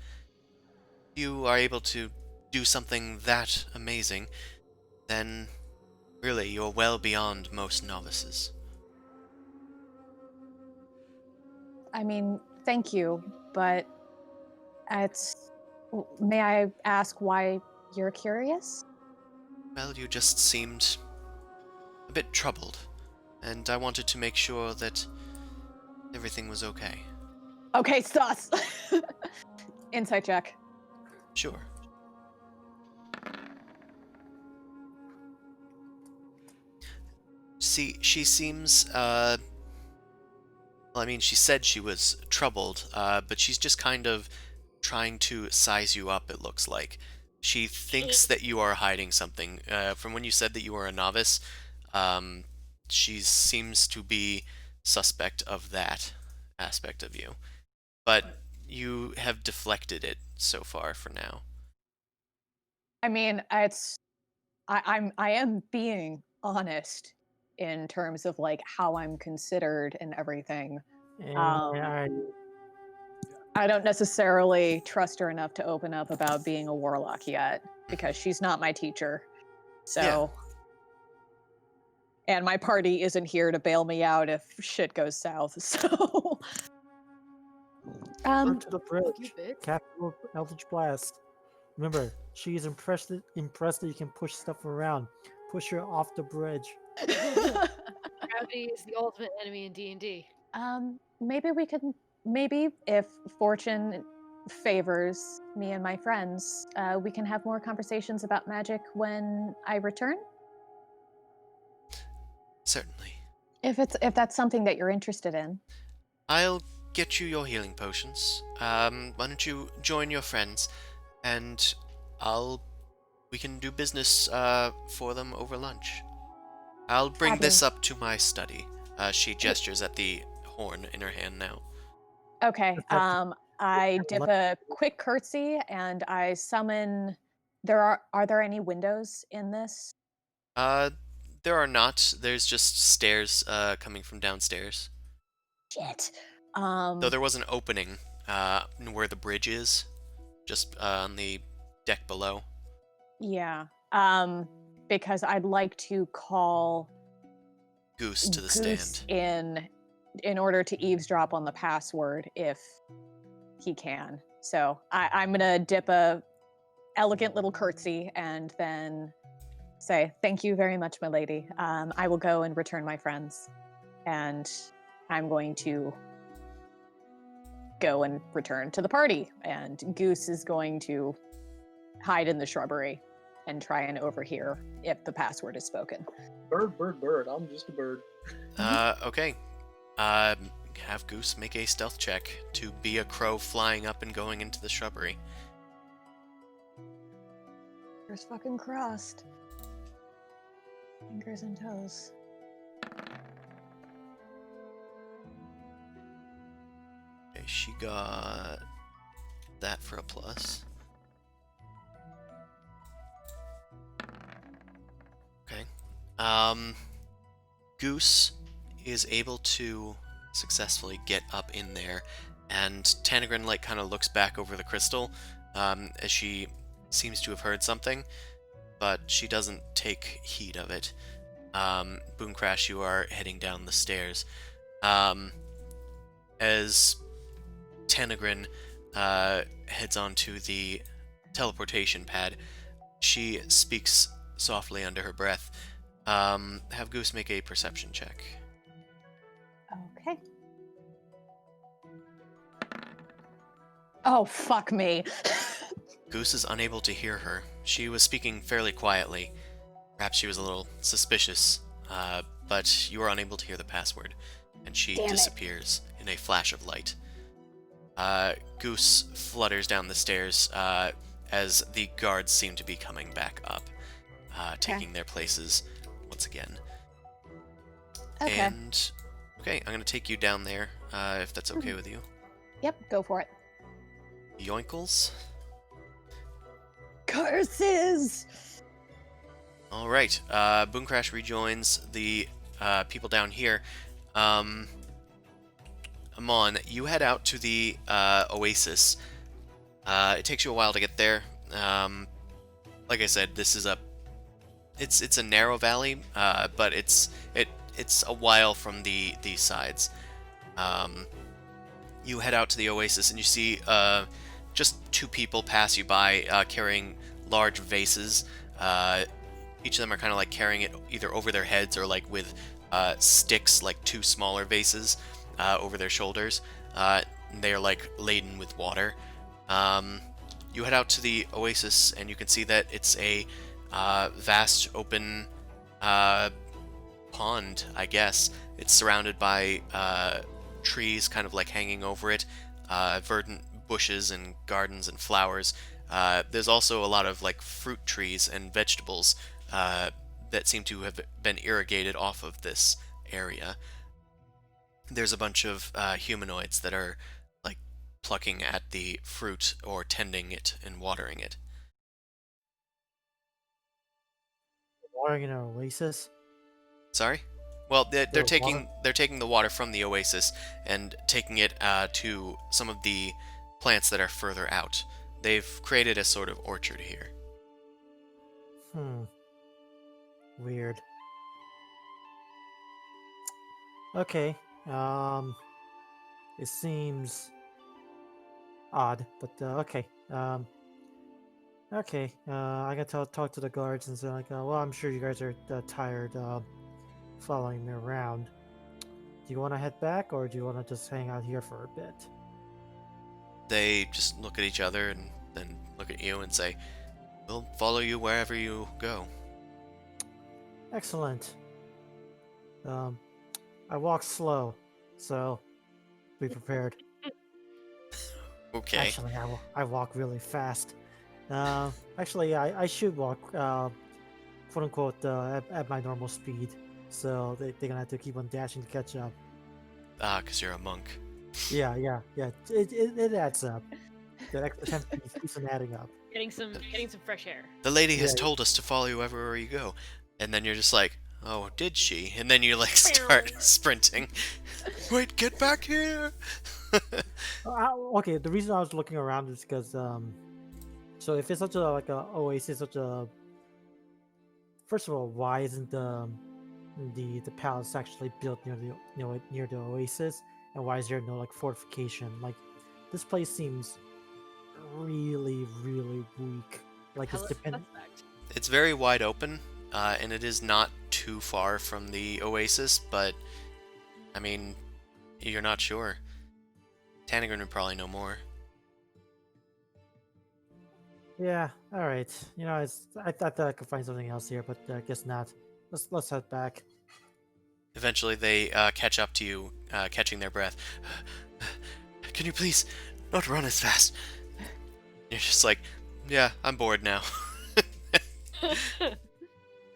You are able to do something that amazing, then really you're well beyond most novices.
I mean, thank you, but it's. May I ask why you're curious?
Well, you just seemed a bit troubled, and I wanted to make sure that everything was okay.
Okay, sus. Insight check.
Sure. See, she seems, well, I mean, she said she was troubled, but she's just kind of trying to size you up, it looks like. She thinks that you are hiding something. From when you said that you were a novice, she seems to be suspect of that aspect of you. But you have deflected it so far for now.
I mean, it's. I am being honest in terms of like how I'm considered and everything.
And
Um, I don't necessarily trust her enough to open up about being a warlock yet because she's not my teacher. So, and my party isn't here to bail me out if shit goes south. So,
go to the
You
bridge.
bitch.
Capital Eldritch Blast. Remember, she's impressed that you can push stuff around. Push her off the bridge.
Gravity is the ultimate enemy in D&D.
maybe we can. Maybe if fortune favors me and my friends, we can have more conversations about magic when I return.
Certainly.
If that's something that you're interested in.
I'll get you your healing potions. Why don't you join your friends, and we can do business for them over lunch. I'll bring this
Fabulous.
up to my study. She gestures at the horn in her hand now.
Okay.
Just have to
I
kinda
dip
let-
a quick curtsy and I summon. Are there any windows in this?
Uh, there are not. There's just stairs coming from downstairs.
Shit.
Though there was an opening where the bridge is, just on the deck below.
Yeah. Because I'd like to call
Goose to the
Goose
stand.
in order to eavesdrop on the password if he can. So I'm gonna dip a elegant little curtsy and then say, "Thank you very much, my lady. I will go and return my friends, and I'm going to go and return to the party." And Goose is going to hide in the shrubbery and try and overhear if the password is spoken.
Bird, bird, bird. I'm just a bird.
Okay. Have Goose make a stealth check to be a crow flying up and going into the shrubbery.
Fingers fucking crossed. Fingers and toes.
Okay, she got that for a plus. Okay. Goose is able to successfully get up in there, and Tanegryn kind of looks back over the crystal, as she seems to have heard something, but she doesn't take heed of it. Boomcrash, you are heading down the stairs. As Tanegryn heads onto the teleportation pad, she speaks softly under her breath. Have Goose make a perception check.
Okay. Oh, fuck me.
Goose is unable to hear her. She was speaking fairly quietly. Perhaps she was a little suspicious, but you are unable to hear the password, and she
Damn it.
disappears in a flash of light. Goose flutters down the stairs as the guards seem to be coming back up, taking their places once again.
Okay.
And okay, I'm gonna take you down there, if that's okay with you.
Yep, go for it.
Yoinkles.
Curses!
All right. Boomcrash rejoins the people down here. Amon, you head out to the oasis. It takes you a while to get there. Like I said, this is it's a narrow valley, but it's a while from the sides. You head out to the oasis and you see just two people pass you by carrying large vases. Each of them are kind of carrying it either over their heads or with sticks, two smaller vases over their shoulders. They are laden with water. You head out to the oasis and you can see that it's a vast open pond, I guess. It's surrounded by trees kind of hanging over it, verdant bushes and gardens and flowers. There's also a lot of fruit trees and vegetables that seem to have been irrigated off of this area. There's a bunch of humanoids that are plucking at the fruit or tending it and watering it.
Watering in an oasis.
Sorry? Well, they're
They're
taking the water from the oasis and taking it to some of the plants that are further out. They've created a sort of orchard here.
Weird. Okay. It seems odd, but okay. Okay. I gotta talk to the guards and say well, I'm sure you guys are tired following me around. Do you want to head back, or do you want to just hang out here for a bit?
They just look at each other and then look at you and say, "We'll follow you wherever you go."
Excellent. I walk slow, so be prepared.
Okay.
Actually, I walk really fast. Actually, I should walk, quote unquote, at my normal speed. so they're gonna have to keep on dashing to catch up.
Ah, because you're a monk.
Yeah. It adds up. That extra 10 keeps on adding up.
Getting some fresh air.
The lady has
Yeah.
told us to follow you everywhere you go. And then you're just like, oh, did she? And then you like start sprinting. Wait, get back here!
Okay, the reason I was looking around is because so if it's such a like a oasis, such a first of all, why isn't the palace actually built near the near the oasis, and why is there no like fortification? Like this place seems really weak. Like it's
Hella
dependent.
suspect.
It's very wide open, and it is not too far from the oasis, but I mean, you're not sure. Tanegryn would probably know more.
Yeah, all right. I thought that I could find something else here, but I guess not. Let's head back.
Eventually, they catch up to you, catching their breath. Can you please not run as fast? You're just like, yeah, I'm bored now.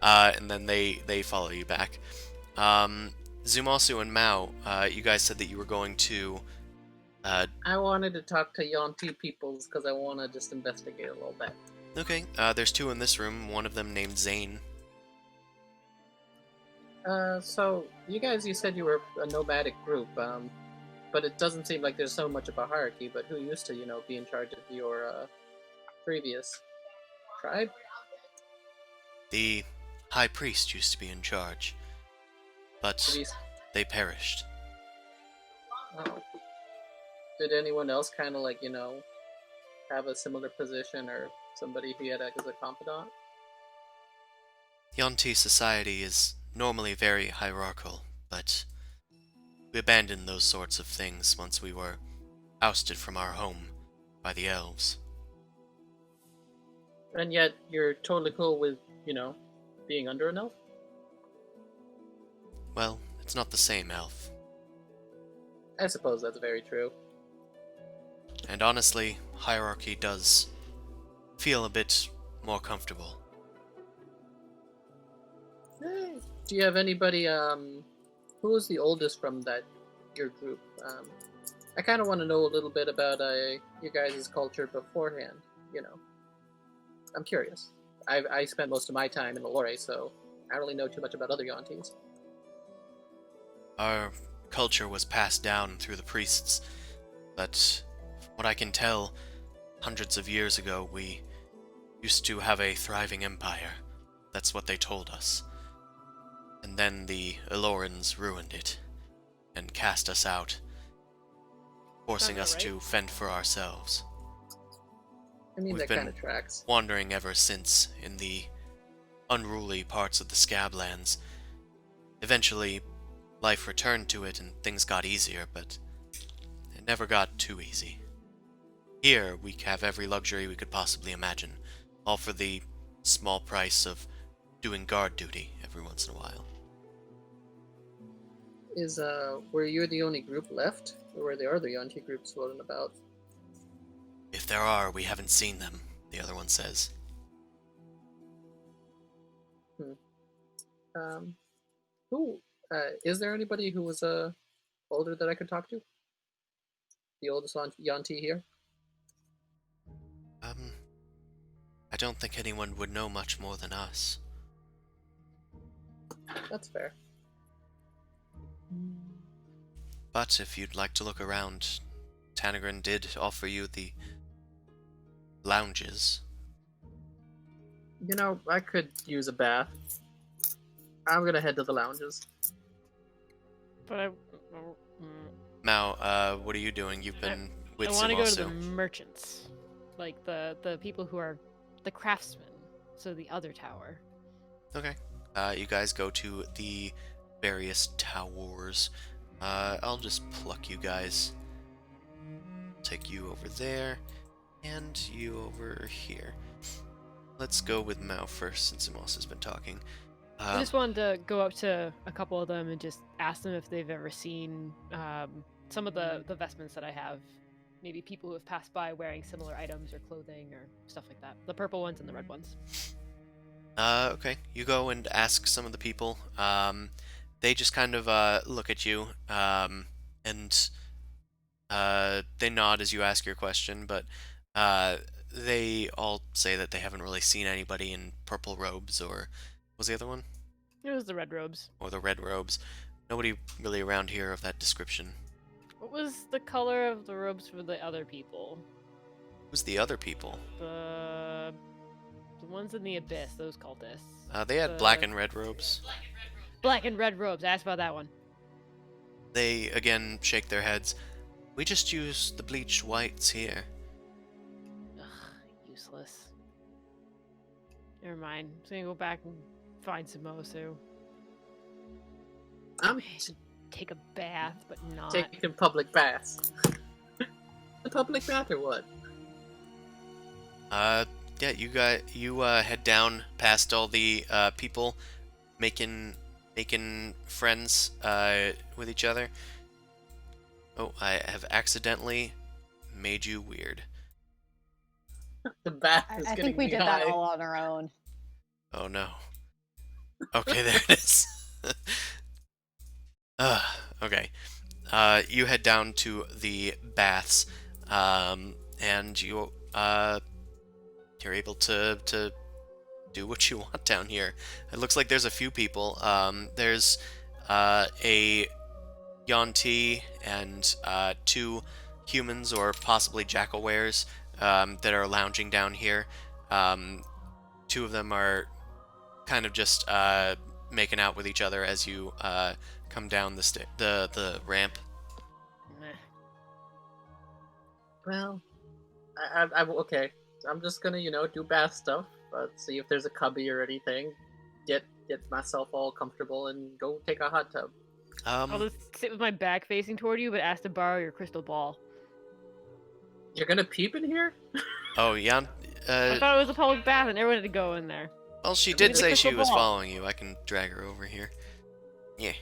And then they follow you back. Zumasu and Mao, you guys said that you were going to.
I wanted to talk to Yonti peoples because I want to just investigate a little bit.
Okay, there's two in this room. One of them named Zane.
So you guys, you said you were a nomadic group, but it doesn't seem like there's so much of a hierarchy. But who used to, be in charge of your previous tribe?
The High Priest used to be in charge, but
Priest.
they perished.
Oh. Did anyone else kind of have a similar position or somebody who had as a confidant?
Yonti society is normally very hierarchical, but we abandoned those sorts of things once we were ousted from our home by the elves.
And yet you're totally cool with, being under an elf?
Well, it's not the same elf.
I suppose that's very true.
And honestly, hierarchy does feel a bit more comfortable.
Do you have anybody, who was the oldest from your group? I kind of want to know a little bit about you guys' culture beforehand, I'm curious. I spent most of my time in Allure, so I don't really know too much about other Yontis.
Our culture was passed down through the priests, but from what I can tell, hundreds of years ago we used to have a thriving empire. That's what they told us. And then the Elorans ruined it and cast us out, forcing us to fend for ourselves.
I mean,
We've
that kind
been
of tracks.
wandering ever since in the unruly parts of the Scablands. Eventually, life returned to it and things got easier, but it never got too easy. Here, we have every luxury we could possibly imagine, all for the small price of doing guard duty every once in a while.
Were you the only group left, or were there other Yonti groups floating about?
If there are, we haven't seen them, the other one says.
Is there anybody who was older that I could talk to? The oldest Yonti here?
I don't think anyone would know much more than us.
That's fair.
But if you'd like to look around, Tanegryn did offer you the lounges.
I could use a bath. I'm gonna head to the lounges.
But
Mao, what are you doing? You've been with
I want to go to the
Simasu.
merchants, like the people who are the craftsmen. So the other tower.
Okay. You guys go to the various towers. I'll just pluck you guys. Take you over there, and you over here. Let's go with Mao first, since Amos has been talking.
I just wanted to go up to a couple of them and just ask them if they've ever seen some of the vestments that I have. Maybe people who have passed by wearing similar items or clothing or stuff like that. The purple ones and the red ones.
Okay. You go and ask some of the people. They just kind of look at you, and they nod as you ask your question, but uh, they all say that they haven't really seen anybody in purple robes, or what was the other one?
It was the red robes.
Or the red robes. Nobody really around here of that description.
What was the color of the robes for the other people?
Who's the other people?
The ones in the abyss, those cultists.
They had black and red robes.
Black and red robes. Ask about that one.
They again shake their heads. We just use the bleached whites here.
Ugh, useless. Never mind. I'm just gonna go back and find some Mosu.
I'm
Take a bath, but not.
taking public baths. The public bath or what?
Yeah, you head down past all the people making friends with each other. Oh, I have accidentally made you weird.
The bath
I,
is
I
getting
think we
me
did
high.
that all on our own.
Oh no. Okay, there it is. Okay. You head down to the baths, and you're able to do what you want down here. It looks like there's a few people. There's a Yuan-ti and two humans or possibly jackal-wares that are lounging down here. Two of them are kind of just making out with each other as you come down the ramp.
Meh.
Well, I'm okay. I'm just gonna, do bath stuff, but see if there's a cubby or anything. Get myself all comfortable and go take a hot tub.
I'll just sit with my back facing toward you, but ask to borrow your crystal ball.
You're gonna peep in here?
Oh, Jan.
I thought it was a public bath and everyone had to go in there.
Well, she
I
did
mean,
say
the
she was
crystal ball.
following you. I can drag her over here. Yeah.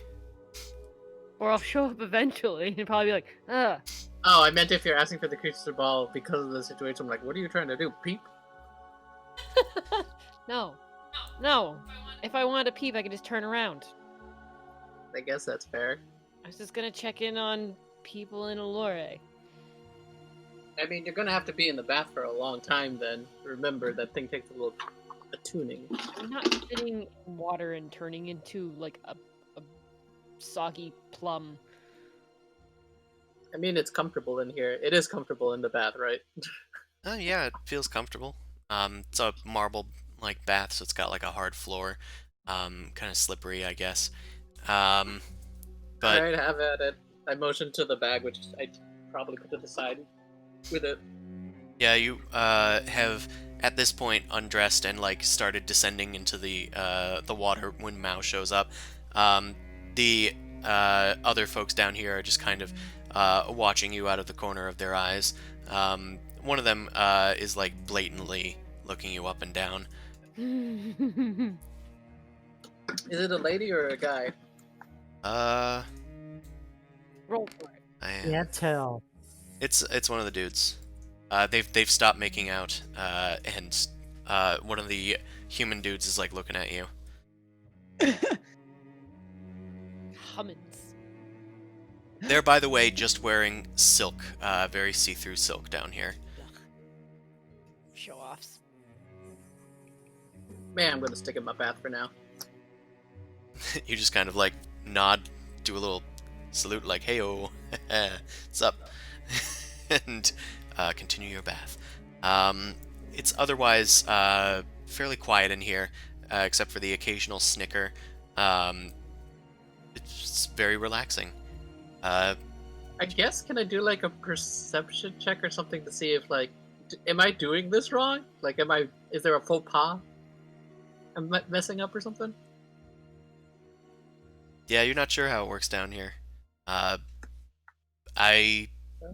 Or I'll show up eventually and probably be like, ugh.
Oh, I meant if you're asking for the crystal ball because of the situation. I'm like, what are you trying to do? Peep?
No. No. If I wanted to peep, I could just turn around.
I guess that's fair.
I was just gonna check in on people in Allure.
I mean, you're gonna have to be in the bath for a long time then. Remember, that thing takes a little attuning.
I'm not sitting in water and turning into like a soggy plum.
I mean, it's comfortable in here. It is comfortable in the bath, right?
Yeah, it feels comfortable. It's a marble like bath, so it's got like a hard floor. Kind of slippery, I guess. But
Alright, have at it. I motioned to the bag, which I probably put to the side with it.
yeah, you have at this point undressed and like started descending into the water when Mao shows up. The other folks down here are just kind of watching you out of the corner of their eyes. One of them is like blatantly looking you up and down.
Is it a lady or a guy?
Roll for it.
Can't tell.
It's one of the dudes. They've stopped making out, and one of the human dudes is like looking at you.
Hummins.
They're, by the way, just wearing silk, very see-through silk down here.
Show offs.
Man, I'm gonna stick in my bath for now.
You just kind of like nod, do a little salute, like "Heyo, what's up?" and continue your bath. It's otherwise fairly quiet in here, except for the occasional snicker. It's very relaxing.
I guess, can I do like a perception check or something to see if like, am I doing this wrong? Like, is there a faux pas? I'm messing up or something?
Yeah, you're not sure how it works down here.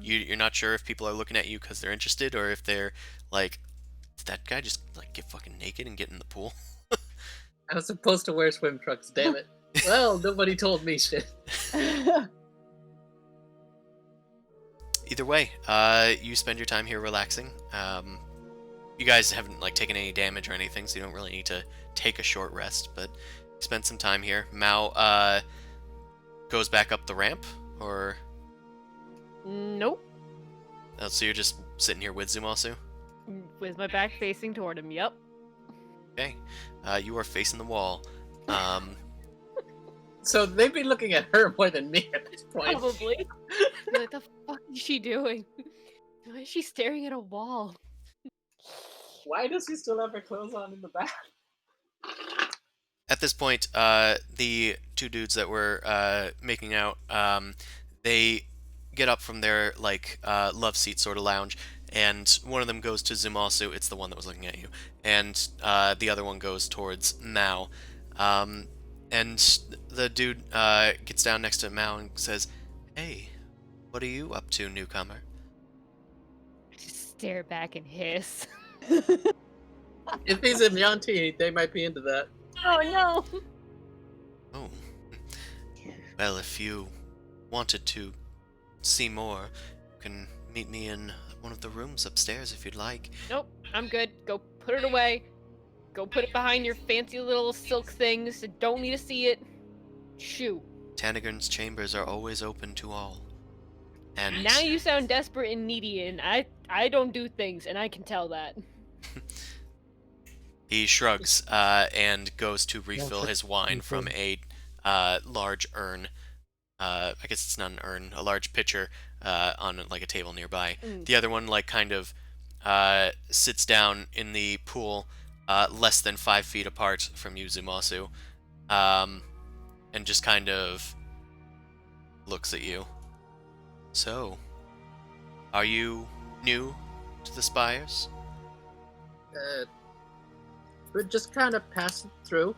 You're not sure if people are looking at you because they're interested, or if they're like, did that guy just like get fucking naked and get in the pool?
I was supposed to wear swim trunks, damn it. Well, nobody told me shit.
Either way, you spend your time here relaxing. you guys haven't like taken any damage or anything, so you don't really need to take a short rest. But spend some time here. Mao goes back up the ramp, or
Nope.
oh, so you're just sitting here with Zumasu?
With my back facing toward him. Yep.
Okay, you are facing the wall.
So they'd be looking at her more than me at this point.
Probably. What the fuck is she doing? Why is she staring at a wall?
Why does she still have her clothes on in the back?
At this point, the two dudes that were making out, they get up from their like love seat sort of lounge, and one of them goes to Zumasu. It's the one that was looking at you, and the other one goes towards Mao. And the dude gets down next to Mao and says, "Hey, what are you up to, newcomer?"
I just stare back and hiss.
If he's in Yanti, they might be into that.
Oh no!
Oh, well, if you wanted to see more, you can meet me in one of the rooms upstairs if you'd like.
Nope, I'm good. Go put it away. Go put it behind your fancy little silk things. I don't need to see it. Shoo.
Tanegryn's chambers are always open to all. And
Now you sound desperate and needy, and I don't do things, and I can tell that.
he shrugs and goes to refill his wine from a large urn. I guess it's not an urn, a large pitcher on like a table nearby. The other one like kind of sits down in the pool less than 5 feet apart from you, Zumasu, and just kind of looks at you. So, are you new to the Spires?
We're just kind of passing through.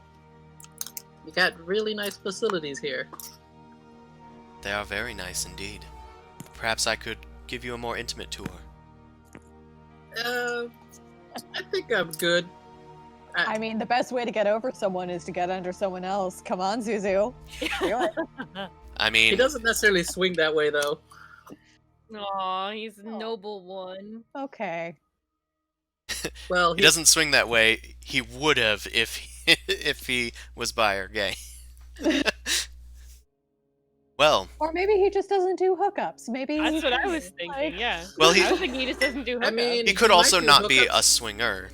You got really nice facilities here.
They are very nice indeed. Perhaps I could give you a more intimate tour.
I think I'm good.
I mean, the best way to get over someone is to get under someone else. Come on, Zuzu. Do it.
I mean,
He doesn't necessarily swing that way, though.
Aw, he's a noble one.
Okay.
Well,
he doesn't swing that way. He would have if if he was bi or gay. Well,
Or maybe he just doesn't do hookups. Maybe
That's
he's
what I
like-
was thinking, yeah.
Well,
I was thinking he just doesn't do hookups.
I mean,
he could
might
also
do
not be
hookups.
a swinger.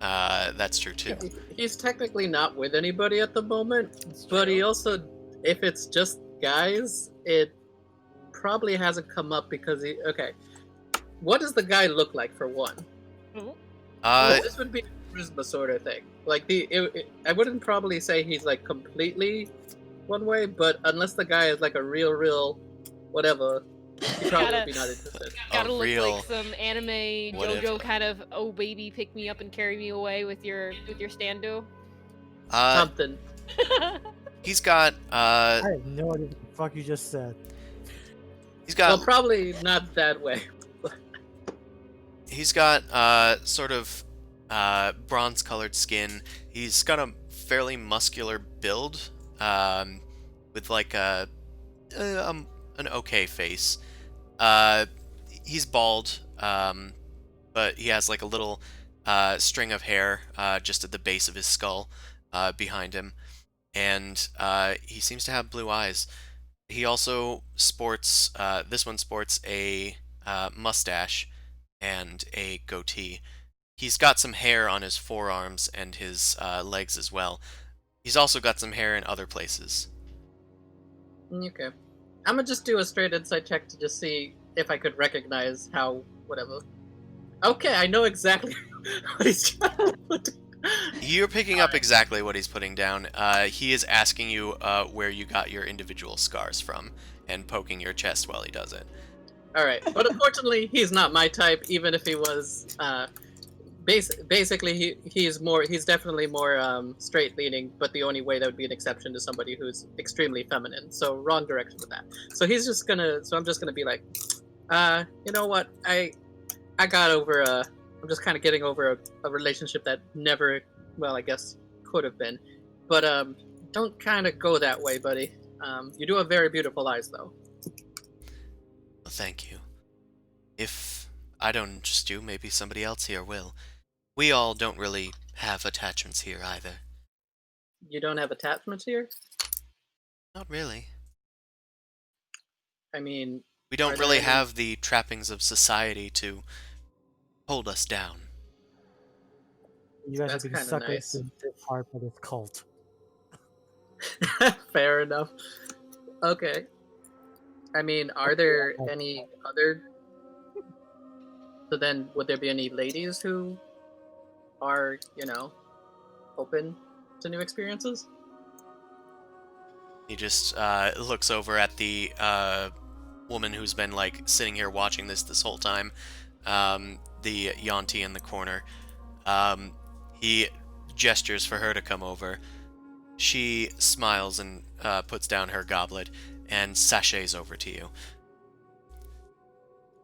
That's true too.
He's technically not with anybody at the moment,
It's
but he
true.
also, if it's just guys, it probably hasn't come up because he. Okay, what does the guy look like for one? This would be a charisma sort of thing. Like I wouldn't probably say he's like completely one way, but unless the guy is like a real, whatever, he probably would be not interested.
Gotta look
real
like some anime
whatever.
JoJo kind of, oh baby, pick me up and carry me away with your stando.
Something.
He's got
I have no idea what the fuck you just said.
he's
Well,
got
probably not that way.
he's got sort of bronze-colored skin. He's got a fairly muscular build, with like an okay face. He's bald, but he has like a little string of hair just at the base of his skull behind him, and he seems to have blue eyes. He also sports this one sports a mustache and a goatee. He's got some hair on his forearms and his legs as well. He's also got some hair in other places.
Okay. I'm gonna just do a straight insight check to just see if I could recognize how, whatever. Okay, I know exactly what he's trying to put.
You're picking up exactly what he's putting down. He is asking you where you got your individual scars from and poking your chest while he does it.
Alright, but unfortunately, he's not my type, even if he was. Basically, he's definitely more straight leaning, but the only way that would be an exception to somebody who's extremely feminine. So, wrong direction with that. So, I'm just gonna be like, you know what? I got over I'm just kind of getting over a relationship that never, well, I guess could have been. But don't kind of go that way, buddy. You do have very beautiful eyes, though.
Well, thank you. If I don't interest you, maybe somebody else here will. We all don't really have attachments here either.
You don't have attachments here?
Not really.
I mean,
We don't
are there
really
any...
have the trappings of society to hold us down.
You guys are
That's
being
kinda
sucked
nice.
into this hard by this cult.
Fair enough. Okay. I mean, are there any other... So then, would there be any ladies who are, open to new experiences?
He just looks over at the woman who's been like sitting here watching this whole time, the Yanti in the corner. He gestures for her to come over. She smiles and puts down her goblet and sachets over to you.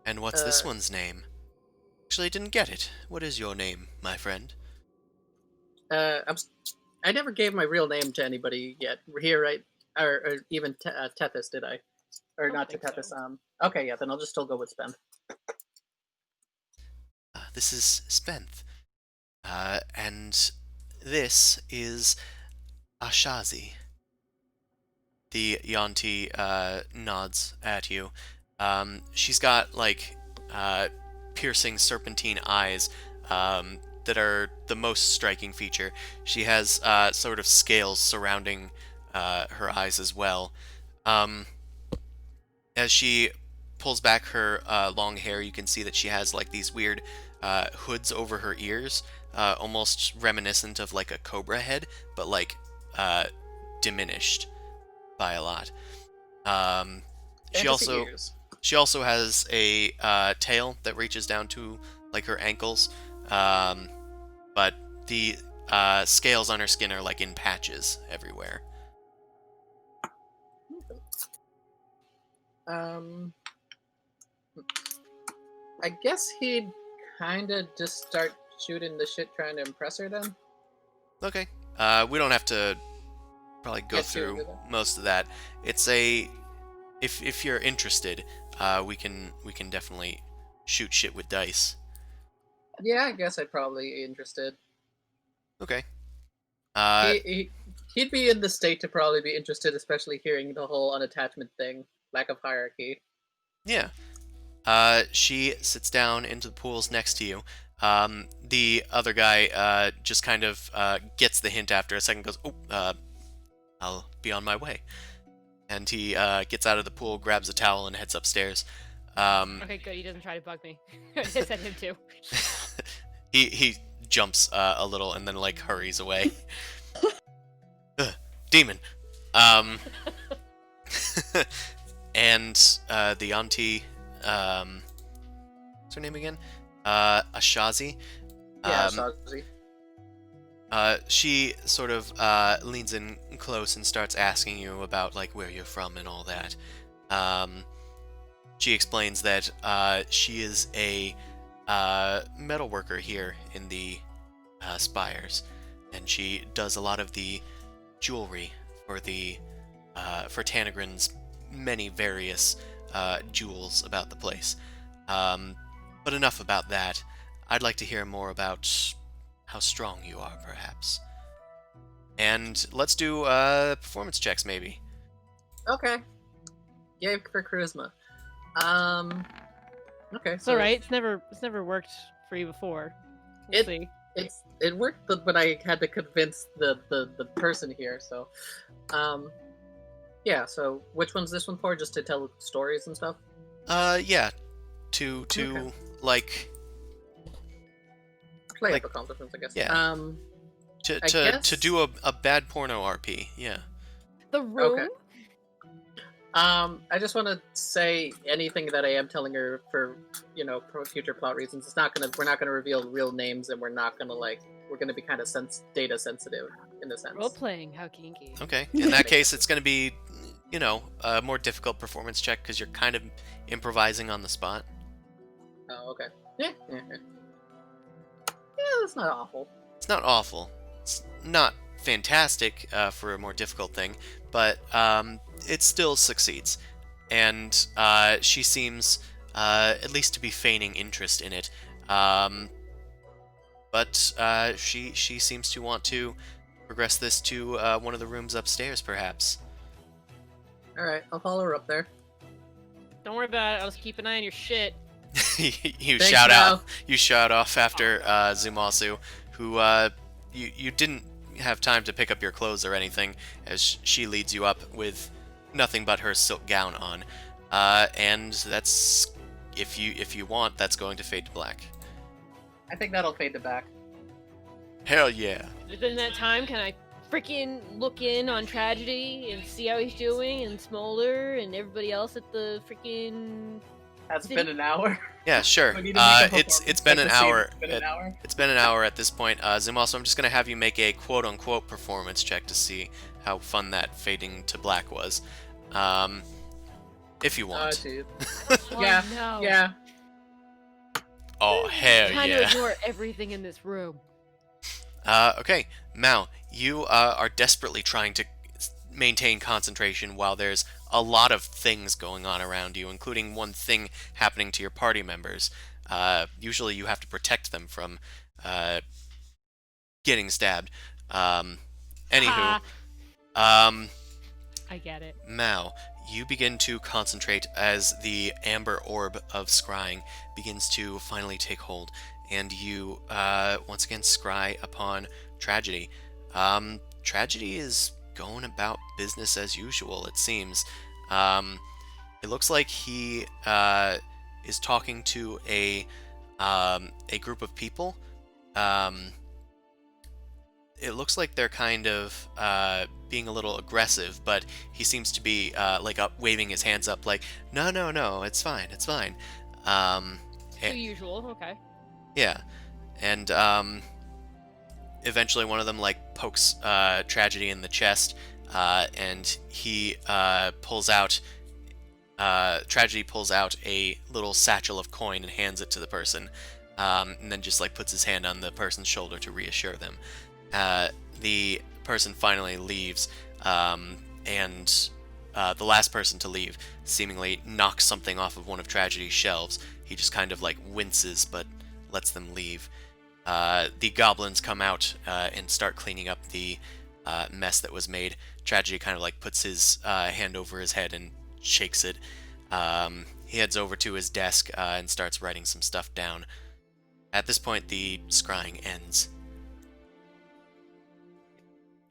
And what's this one's name? Actually, I didn't get it. What is your name, my friend?
I never gave my real name to anybody yet. We're here, right? Or even Tethys, did I? Or
Don't
not to
think
Tethys.
so.
Okay, yeah, then I'll just still go with Spend.
This is Spenth. And this is Ashazi. The Yanti nods at you. She's got like piercing serpentine eyes that are the most striking feature. She has sort of scales surrounding her eyes as well. As she pulls back her long hair, you can see that she has like these weird hoods over her ears, almost reminiscent of like a cobra head, but like diminished by a lot. She also has a tail that reaches down to like her ankles, but the scales on her skin are like in patches everywhere.
I guess he'd kind of just start shooting the shit trying to impress her then.
Okay. We don't have to probably go through most of that. It's a if you're interested, we can definitely shoot shit with dice.
Yeah, I guess I'd probably be interested.
Okay.
He'd be in the state to probably be interested, especially hearing the whole unattachment thing, lack of hierarchy.
Yeah. She sits down into the pools next to you. The other guy just kind of gets the hint after a second, goes, "Oh, I'll be on my way." And he gets out of the pool, grabs a towel, and heads upstairs.
Okay, good. He doesn't try to bug me. I said him too.
he jumps a little and then like hurries away. Demon. And the auntie, what's her name again? Ashazi.
Yeah, Shazi.
She sort of leans in close and starts asking you about like where you're from and all that. She explains that she is a metal worker here in the Spires, and she does a lot of the jewelry for the for Tanegryn's many various jewels about the place. But enough about that. I'd like to hear more about how strong you are, perhaps. And let's do performance checks, maybe.
Okay. Yay for charisma. Okay.
It's alright. It's never worked for you before. We'll see.
It worked, but I had to convince the person here. So, yeah. So, which one's this one for? Just to tell stories and stuff.
Yeah. To
Okay.
like
Play
like-
up accomplishments, I guess.
yeah.
I
to
guess-
do a bad porno RP. Yeah.
The room.
Okay. I just want to say anything that I am telling her for, for future plot reasons. We're not gonna reveal real names, and we're not gonna we're gonna be kind of data sensitive in a sense.
Role playing. How kinky.
Okay. In that case, it's going to be, a more difficult performance check because you're kind of improvising on the spot.
Oh, okay. Yeah. Yeah, that's not awful.
It's not awful. It's not fantastic for a more difficult thing, but it still succeeds. And she seems, at least to be feigning interest in it. but she seems to want to progress this to one of the rooms upstairs, perhaps.
All right, I'll follow her up there.
Don't worry about it. I'll just keep an eye on your shit.
You
Thanks,
shout
Mal.
out. You shout off after Zumasu, who you didn't have time to pick up your clothes or anything, as she leads you up with nothing but her silk gown on, and that's if you want, that's going to fade to black.
I think that'll fade to back.
Hell yeah!
Within that time, can I freaking look in on Tragedy and see how he's doing, and Smolder and everybody else at the freaking...
Has been an hour.
Yeah, sure.
We need to make a
It's
performance
been
check
an
to see if
hour.
It's been an hour.
It's been an hour at this point. Zumasu, I'm just gonna have you make a quote-unquote performance check to see how fun that fading to black was, if you
Oh,
want.
jeez.
Oh,
Yeah,
no.
yeah.
Oh hell
Trying to
yeah!
ignore everything in this room.
Okay, Mao, you are desperately trying to maintain concentration while there's a lot of things going on around you, including one thing happening to your party members. Usually you have to protect them from getting stabbed. Anywho,
Ha. I get it.
Mao, you begin to concentrate as the amber orb of scrying begins to finally take hold, and you once again scry upon Tragedy. Tragedy is going about business as usual, it seems. It looks like he is talking to a group of people. It looks like they're kind of being a little aggressive, but he seems to be waving his hands up like, no, it's fine.
Usual, okay.
Yeah, and eventually one of them pokes Tragedy in the chest, and he pulls out. Tragedy pulls out a little satchel of coin and hands it to the person, and then just puts his hand on the person's shoulder to reassure them. The person finally leaves, and the last person to leave seemingly knocks something off of one of Tragedy's shelves. He just kind of winces, but lets them leave. The goblins come out and start cleaning up the mess that was made. Tragedy kind of puts his hand over his head and shakes it. He heads over to his desk and starts writing some stuff down. At this point, the scrying ends.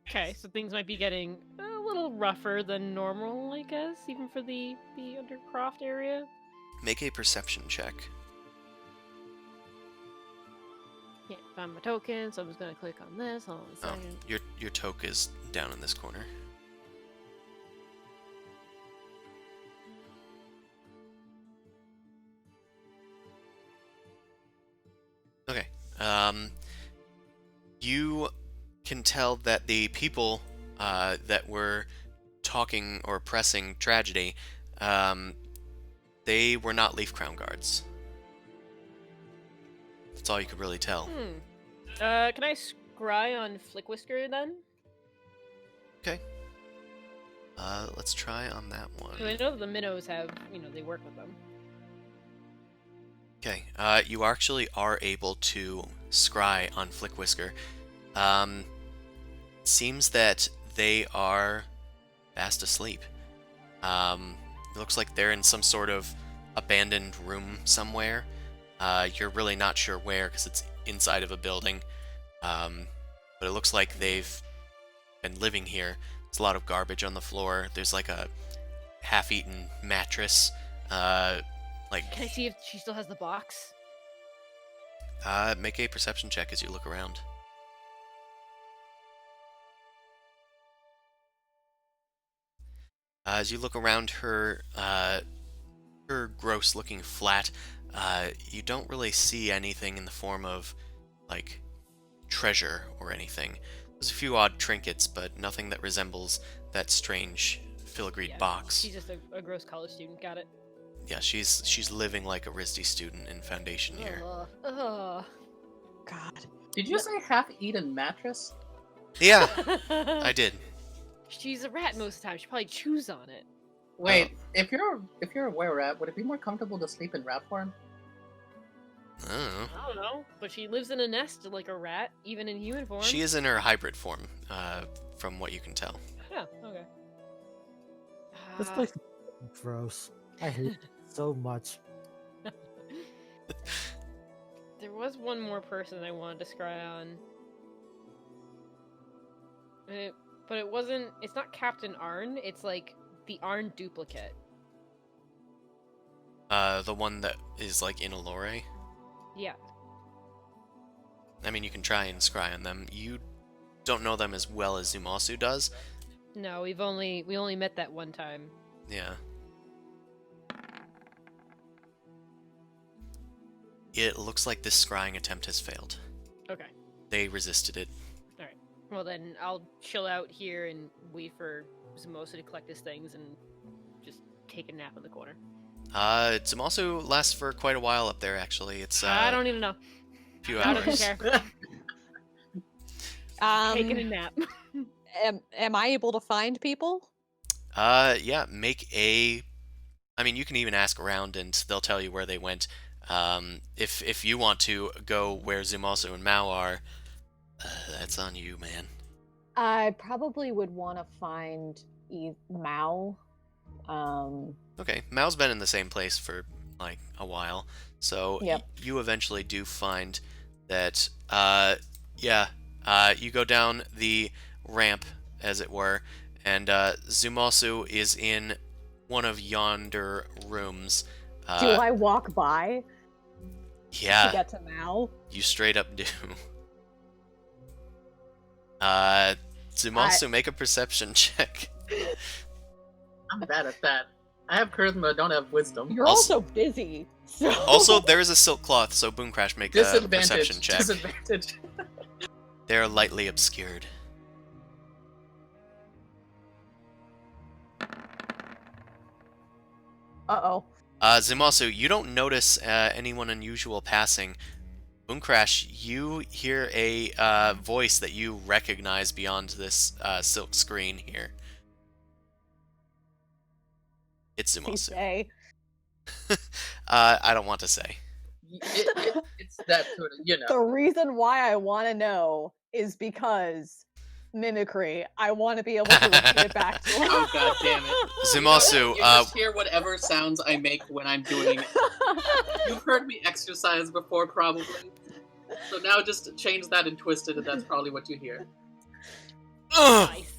Okay, so things might be getting a little rougher than normal, I guess, even for the Undercroft area.
Make a perception check.
Can't find my token, so I'm just gonna click on this. Hold on a
Oh,
second.
your toke is down in this corner. Okay. You can tell that the people that were talking or pressing Tragedy, they were not Leaf Crown guards. That's all you could really tell.
Can I scry on Flickwhisker then?
Okay. Let's try on that one.
'Cause I know that the minnows have, they work with them.
Okay, you actually are able to scry on Flickwhisker. Seems that they are fast asleep. It looks like they're in some sort of abandoned room somewhere. You're really not sure where because it's inside of a building. But it looks like they've been living here. There's a lot of garbage on the floor. There's a half-eaten mattress.
Can I see if she still has the box?
Make a perception check as you look around. As you look around her gross-looking flat, you don't really see anything in the form of, treasure or anything. There's a few odd trinkets, but nothing that resembles that strange filigreed box.
She's just a gross college student. Got it.
Yeah, she's living like a RISD student in Foundation here.
Ugh.
God.
Did you say half-eaten mattress?
Yeah, I did.
She's a rat most of the time. She probably chews on it.
Wait, if you're a were rat, would it be more comfortable to sleep in rat form?
Oh.
I don't know, but she lives in a nest like a rat, even in human form.
She is in her hybrid form, from what you can tell.
Yeah, okay.
This place is gross. I hate it so much.
There was one more person I wanted to scry on. But it wasn't... It's not Captain Arn, it's like the Arn duplicate.
The one that is like in Allure.
Yeah.
I mean, you can try and scry on them. You don't know them as well as Zumasu does.
No, we only met that one time.
Yeah. It looks like this scrying attempt has failed.
Okay.
They resisted it.
Alright. Well then, I'll chill out here and wait for Zumosa to collect his things and just take a nap in the corner.
Zumasu lasts for quite a while up there, actually. It's,
I don't even know.
a few
I don't
hours.
care. Taking a nap.
Am I able to find people?
Yeah, make a... I mean, you can even ask around and they'll tell you where they went. If you want to go where Zumasu and Mao are, that's on you, man.
I probably would want to find Mao.
Okay, Mao's been in the same place for, like, a while, so
Yep.
you eventually do find that, you go down the ramp, as it were, and Zumasu is in one of yonder rooms.
Do I walk by to
Yeah,
get to Mao?
you straight up do. Zumasu, make a perception check.
I'm bad at that. I have charisma, don't have wisdom.
You're
Also-
also busy. So...
Also, there is a silk cloth, so Boom Crash, make a
Disadvantage.
perception check.
Disadvantage.
They're lightly obscured.
Uh-oh.
Zumasu, you don't notice anyone unusual passing. Boom Crash, you hear a voice that you recognize beyond this silk screen here. It's
You
Zumasu.
say.
I don't want to say.
It's that sort of, you know.
The reason why I want to know is because mimicry. I want to be able to repeat it back to him.
Oh, god damn it.
Zumasu,
You just hear whatever sounds I make when I'm doing it. You've heard me exercise before, probably. So now just change that and twist it, and that's probably what you hear.
Nice.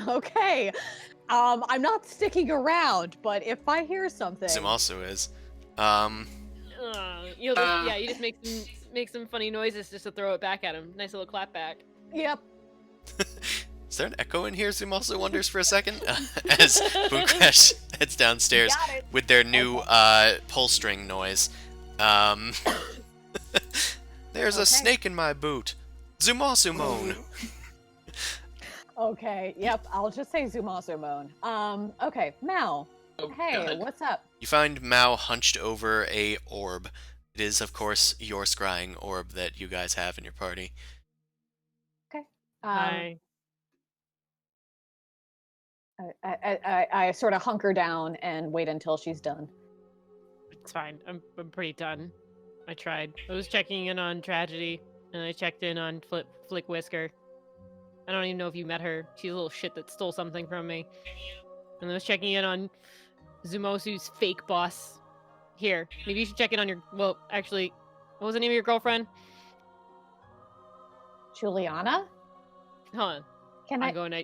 Okay. I'm not sticking around, but if I hear something,
Zumasu is.
You just make some funny noises just to throw it back at him. Nice little clap back.
yep.
Is there an echo in here? Zumasu wonders for a second. As Boom Crash heads downstairs
Got it.
with their new pull string noise. There's a
Okay.
snake in my boot. Zumasu moan.
Okay. Yep. I'll just say Zumasumon. Okay. Mal.
Oh,
Hey,
God.
what's up?
You find Mao hunched over a orb. It is, of course, your scrying orb that you guys have in your party.
Hi.
I sort of hunker down and wait until she's done.
It's fine. I'm pretty done. I tried. I was checking in on Tragedy, and I checked in on Flick Whisker. I don't even know if you met her. She's a little shit that stole something from me. And I was checking in on Zumosu's fake boss. Here, maybe you should check in on your... Well, actually, what was the name of your girlfriend?
Juliana?
Hold on.
Can
I'm
I?
going to...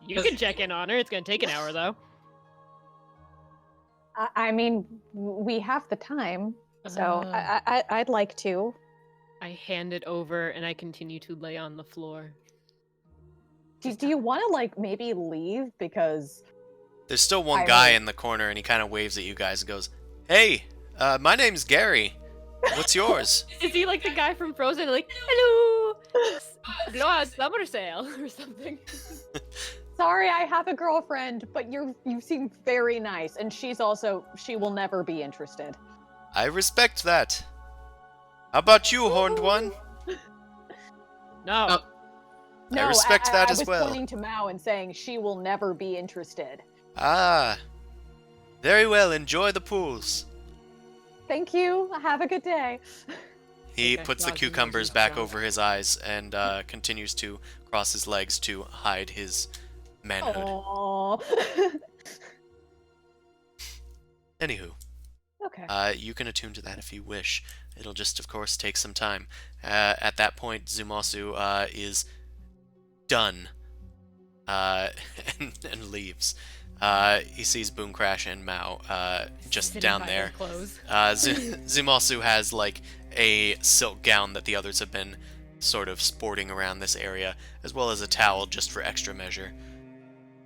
You can check in on her. It's going to take an hour, though.
I mean, we have the time, so
Uh.
I'd like to.
I hand it over, and I continue to lay on the floor.
Do you want to like maybe leave because
There's still one
I
guy
will.
in the corner, and he kind of waves at you guys and goes, "Hey, my name's Gary. What's yours?"
Is he like the guy from Frozen? Like, hello! Blow out summer sale or something.
sorry, I have a girlfriend, but you seem very nice, and she will never be interested.
I respect that. How about you, horned one?
No.
Oh.
No,
respect that as
I was
well.
pointing to Mao and saying she will never be interested.
Ah. Very well, enjoy the pools.
Thank you. Have a good day.
He
Okay,
puts the
Roz, you
cucumbers
just
back
jump.
over his eyes and continues to cross his legs to hide his manhood.
Aww.
Anywho,
Okay.
you can attune to that if you wish. It'll just, of course, take some time. At that point, Zumasu is done and leaves. He sees Boom Crash and Mao just
Sitting
down
by
there.
their clothes.
Zumasu has like a silk gown that the others have been sort of sporting around this area, as well as a towel just for extra measure.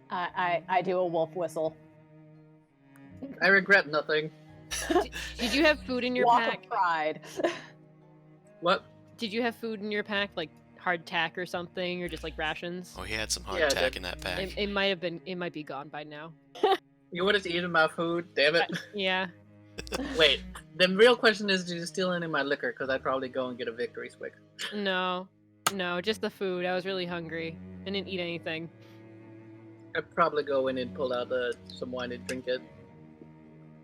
I do a wolf whistle.
I regret nothing.
Did you have food in your
Walk
pack?
of pride.
What?
Did you have food in your pack, like hardtack or something, or just like rations?
Oh, he had some
Yeah, I
hardtack
did.
in that pack.
It might have been. It might be gone by now.
You would have eaten my food, damn it.
Yeah.
Wait, the real question is, did you steal any of my liquor? Because I'd probably go and get a victory swig.
No. No, just the food. I was really hungry. I didn't eat anything.
I'd probably go in and pull out some wine and drink it.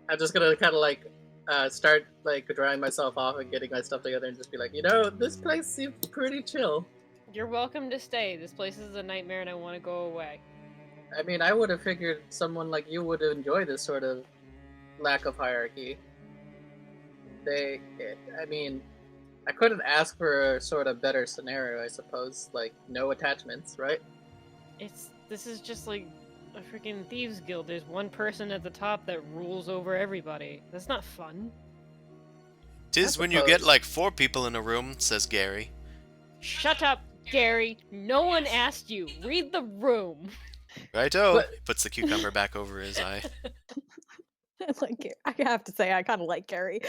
I'm just gonna kind of like start like drying myself off and getting my stuff together and just be like, this place seems pretty chill.
You're welcome to stay. This place is a nightmare, and I want to go away.
I mean, I would have figured someone like you would enjoy this sort of lack of hierarchy. I mean, I couldn't ask for a sort of better scenario, I suppose. Like, no attachments, right?
This is just like a freaking thieves guild. There's one person at the top that rules over everybody. That's not fun.
Tis
I
when you get
suppose.
like 4 people in a room, says Gary.
Shut up, Gary. No one asked you. Read the room.
Righto.
But-
He puts the cucumber back over his eye.
I have to say, I kind of like Gary.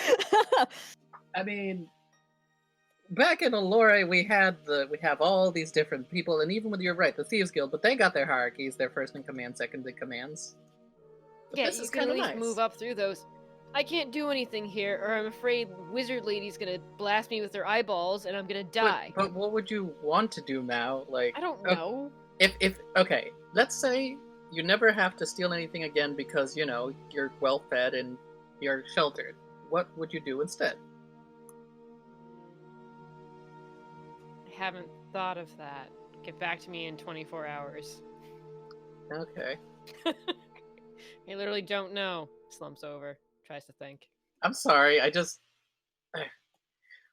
I mean, back in Allure, we have all these different people, and even with you're right, the Thieves Guild, but they got their hierarchies, their first in command, second in commands. But
Yeah,
this
you
is
can at
kind of
least
nice.
move up through those. I can't do anything here, or I'm afraid Wizard Lady's gonna blast me with her eyeballs, and I'm gonna die.
But what would you want to do now? Like,
I don't
okay,
know.
if okay, let's say you never have to steal anything again because you're well fed and you're sheltered. What would you do instead?
I haven't thought of that. Get back to me in 24 hours.
Okay,
I literally don't know. Slumps over. Tries to think.
I'm sorry.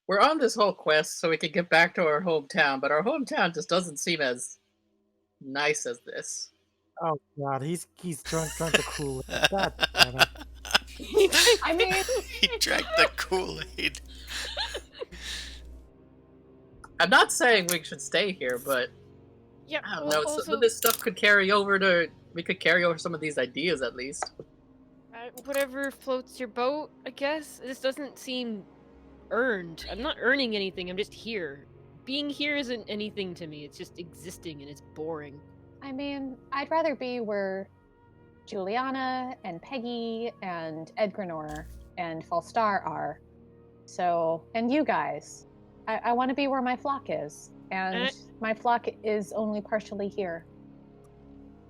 We're on this whole quest so we can get back to our hometown, but our hometown just doesn't seem as nice as this.
Oh god, he's drunk the Kool-Aid. God damn it.
I mean,
He drank the Kool-Aid.
I'm not saying we should stay here, but
Yeah,
I don't
well,
know. Some
also,
of this stuff could carry over to. We could carry over some of these ideas at least.
whatever floats your boat, I guess. This doesn't seem earned. I'm not earning anything, I'm just here. Being here isn't anything to me, it's just existing and it's boring.
I mean, I'd rather be where Juliana and Peggy and Edgrenor and Falstar are. So, and you guys. I want to be where my flock is. And my flock is only partially here.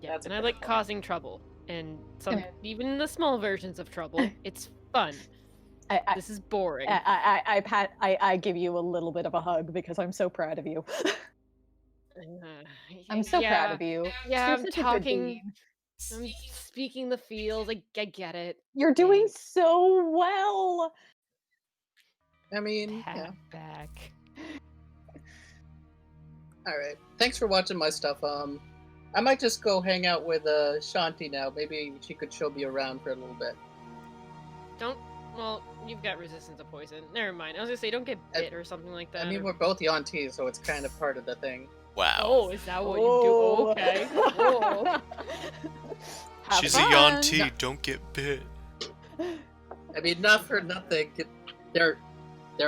Yeah,
That's a
and I
fair
like
point.
causing trouble. And some,
Okay.
even the small versions of trouble, it's fun. This is boring.
I give you a little bit of a hug because I'm so proud of you. I'm so proud of you.
Yeah,
You're
I'm
such a good
talking.
being.
I'm speaking the field. I get it.
You're doing
Thanks.
so well.
I mean, yeah.
Pat back.
All right. Thanks for watching my stuff. I might just go hang out with Shanti now. Maybe she could show me around for a little bit.
Well, you've got resistance to poison. Never mind. I was gonna say, don't get bit or something like that.
I mean,
or-
we're both Yanti, so it's kind of part of the thing.
Wow.
Oh, is that what you do? Okay. Oh.
Have
She's a
fun.
Yanti,
No.
don't get bit.
I mean, not for nothing. There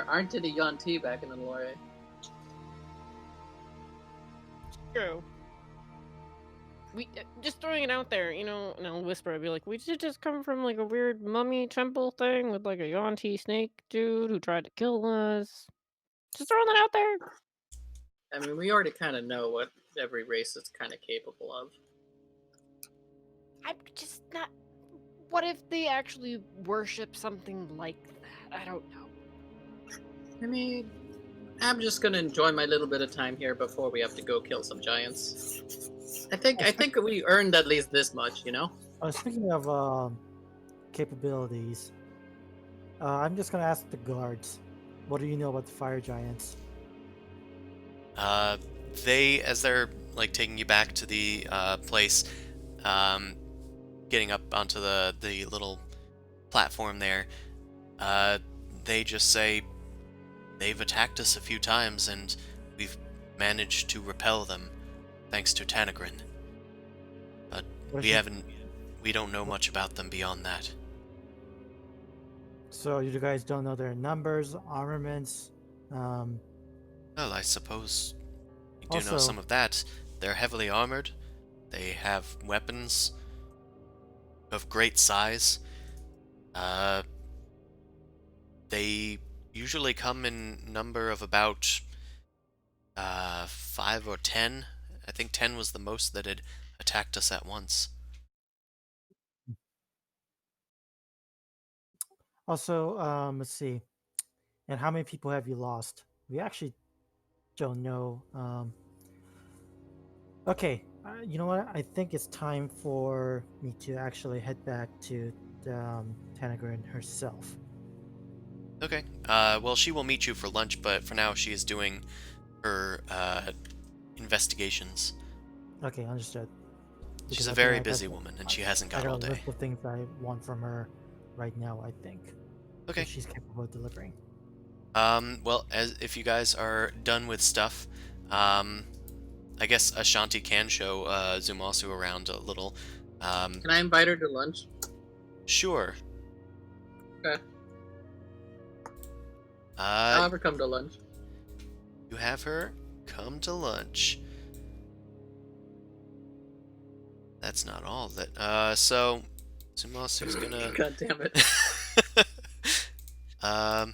aren't any Yanti back in Allure.
True. We just throwing it out there, and I'll whisper. I'll be like, "We did just come from like a weird mummy temple thing with like a Yanti snake dude who tried to kill us." Just throwing that out there.
I mean, we already kind of know what every race is kind of capable of.
I'm just not what if they actually worship something like that? I don't know.
I mean, I'm just gonna enjoy my little bit of time here before we have to go kill some giants. I think we earned at least this much, you know?
Speaking of capabilities, I'm just gonna ask the guards. What do you know about the fire giants?
They, as they're like taking you back to the place, getting up onto the little platform there, they just say they've attacked us a few times and we've managed to repel them, thanks to Tanegryn. But
What
we
if you-
we don't know much about them beyond that.
So you guys don't know their numbers, armaments.
Well, I suppose you do know
Also,
some of that. They're heavily armored. They have weapons of great size. They usually come in number of about 5 or 10. I think 10 was the most that had attacked us at once.
let's see. And how many people have you lost? We actually don't know. Okay, you know what? I think it's time for me to actually head back to Tanegryn herself.
Okay. Well, she will meet you for lunch, but for now she is doing her investigations.
Okay, understood.
She's
Because
a
I think
very
I got
busy woman, and she hasn't
I
got
got
all
a
day.
list of things I want from her right now. I think.
Okay.
That she's capable of delivering.
Well, as if you guys are done with stuff, I guess Ashanti can show Zumasu around a little.
Can I invite her to lunch?
Sure.
Okay. I'll
Uh,
have her come to lunch.
you have her come to lunch. That's not all that. So Zumasu's gonna.
God damn it.
Let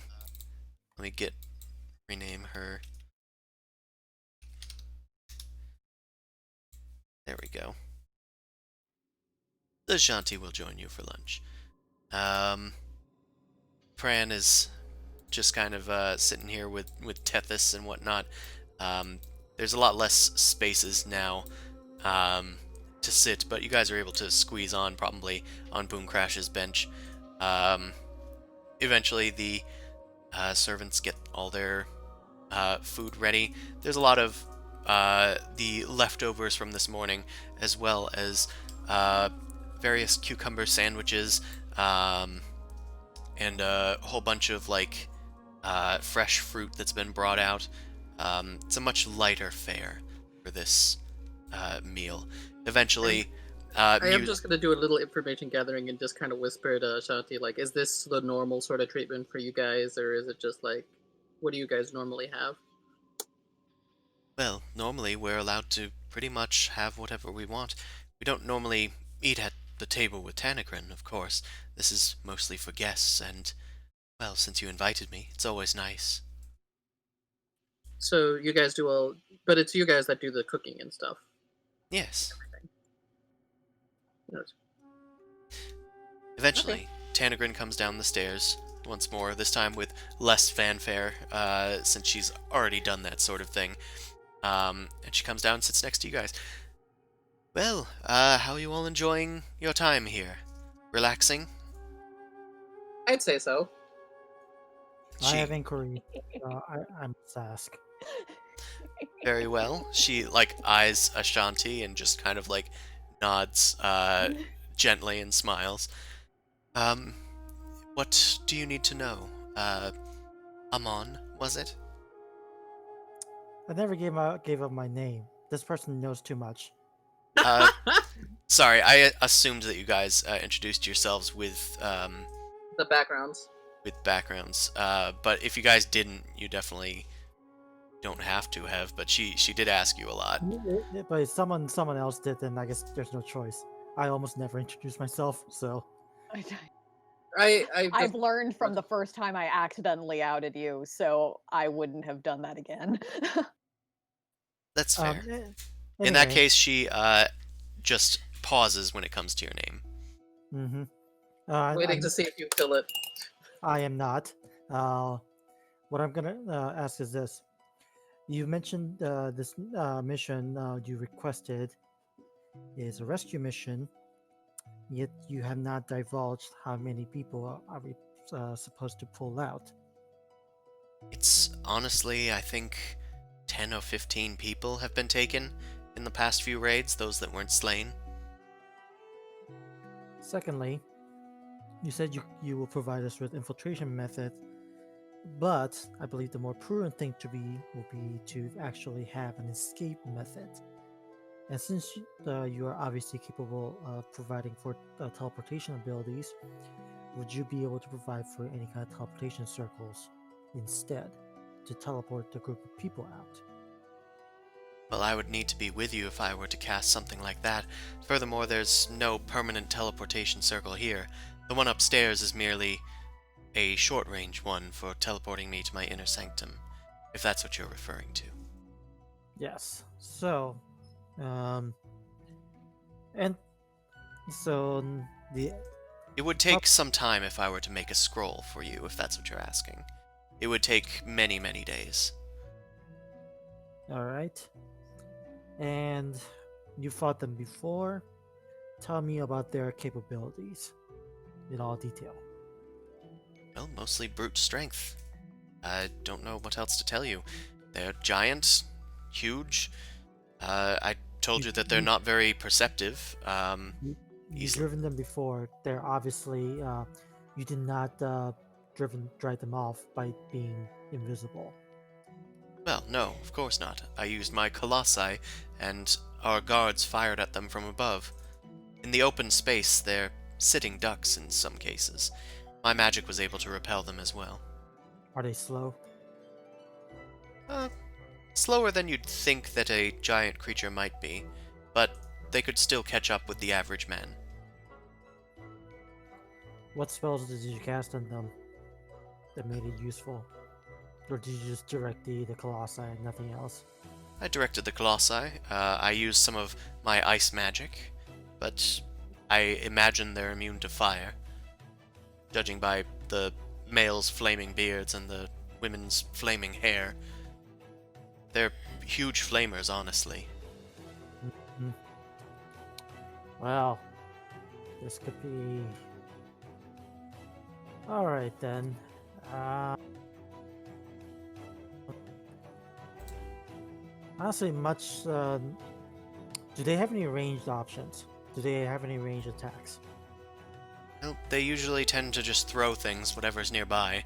me rename her. There we go. The Shanti will join you for lunch. Pran is just kind of sitting here with Tethys and whatnot. There's a lot less spaces now to sit, but you guys are able to squeeze on probably on Boom Crash's bench. Eventually, the servants get all their food ready. There's a lot of the leftovers from this morning, as well as various cucumber sandwiches, and a whole bunch of like fresh fruit that's been brought out. It's a much lighter fare for this meal. Eventually,
I am just gonna do a little information gathering and just kind of whisper to Shanti, like, is this the normal sort of treatment for you guys, or is it just like, what do you guys normally have?
well, normally we're allowed to pretty much have whatever we want. We don't normally eat at the table with Tanegryn, of course. This is mostly for guests, and, well, since you invited me, it's always nice.
So you guys do all, but it's you guys that do the cooking and stuff.
Yes.
Yes.
Eventually, Tanegryn comes down the stairs once more, this time with less fanfare, since she's already done that sort of thing. And she comes down and sits next to you guys. Well, how are you all enjoying your time here? Relaxing?
I'd say so.
I have inquiry. I must ask.
Very well. She, like, eyes Ashanti and just kind of, like, nods gently and smiles. What do you need to know? Amon, was it?
I never gave up my name. This person knows too much.
Sorry, I assumed that you guys introduced yourselves with
The backgrounds.
backgrounds. But if you guys didn't, you definitely don't have to have. But she did ask you a lot.
But if someone else did, then I guess there's no choice. I almost never introduce myself, so.
I've learned from the first time I accidentally outed you, so I wouldn't have done that again.
That's fair. In that
Anyway.
case, she just pauses when it comes to your name.
Mm-hmm.
Waiting to see if you kill it.
I am not. What I'm gonna ask is this: you mentioned this mission you requested is a rescue mission, yet you have not divulged how many people are we supposed to pull out.
It's honestly, I think, 10 or 15 people have been taken in the past few raids, those that weren't slain.
Secondly, you said you will provide us with infiltration method, but I believe the more prudent thing to be will be to actually have an escape method. And since you are obviously capable of providing for teleportation abilities, would you be able to provide for any kind of teleportation circles instead to teleport the group of people out?
Well, I would need to be with you if I were to cast something like that. Furthermore, there's no permanent teleportation circle here. The one upstairs is merely a short-range one for teleporting me to my inner sanctum, if that's what you're referring to.
Yes. So, and so the
It would take some time if I were to make a scroll for you, if that's what you're asking. It would take many, many days.
all right, and you fought them before. Tell me about their capabilities in all detail.
Well, mostly brute strength. I don't know what else to tell you. They're giant, huge. I told you that they're not very perceptive.
You've
Easily.
driven them before. They're obviously you did not drive them off by being invisible.
Well, no, of course not. I used my colossi, and our guards fired at them from above. In the open space, they're sitting ducks in some cases. My magic was able to repel them as well.
Are they slow?
Slower than you'd think that a giant creature might be, but they could still catch up with the average man.
What spells did you cast on them that made it useful? Or did you just direct the colossi and nothing else?
I directed the colossi. I used some of my ice magic, but I imagine they're immune to fire, judging by the males' flaming beards and the women's flaming hair. They're huge flamers, honestly.
Mhm. Well, this could be. Alright then. Honestly, much. Do they have any ranged options? Do they have any ranged attacks?
Well, they usually tend to just throw things, whatever's nearby.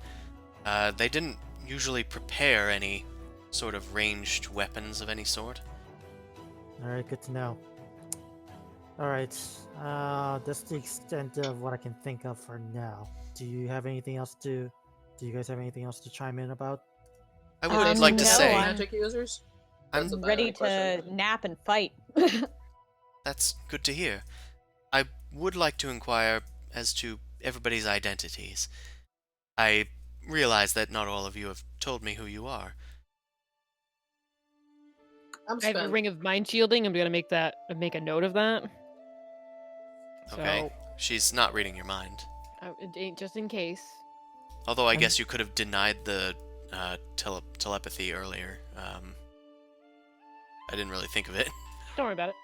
They didn't usually prepare any sort of ranged weapons of any sort.
Alright, good to know. Alright, that's the extent of what I can think of for now. Do you have anything else to... Do you guys have anything else to chime in about?
I would like to
no,
say
I'm-
Magic users?
I'm
That's a
Ready
valid question.
to nap and fight.
that's good to hear. I would like to inquire as to everybody's identities. I realize that not all of you have told me who you are.
I'm
I have a
spent.
ring of mind shielding. I'm gonna make a note of that.
Okay? She's not reading your mind.
Just in case.
Although I
I'm-
guess you could have denied the telepathy earlier. I didn't really think of it.
Don't worry about it.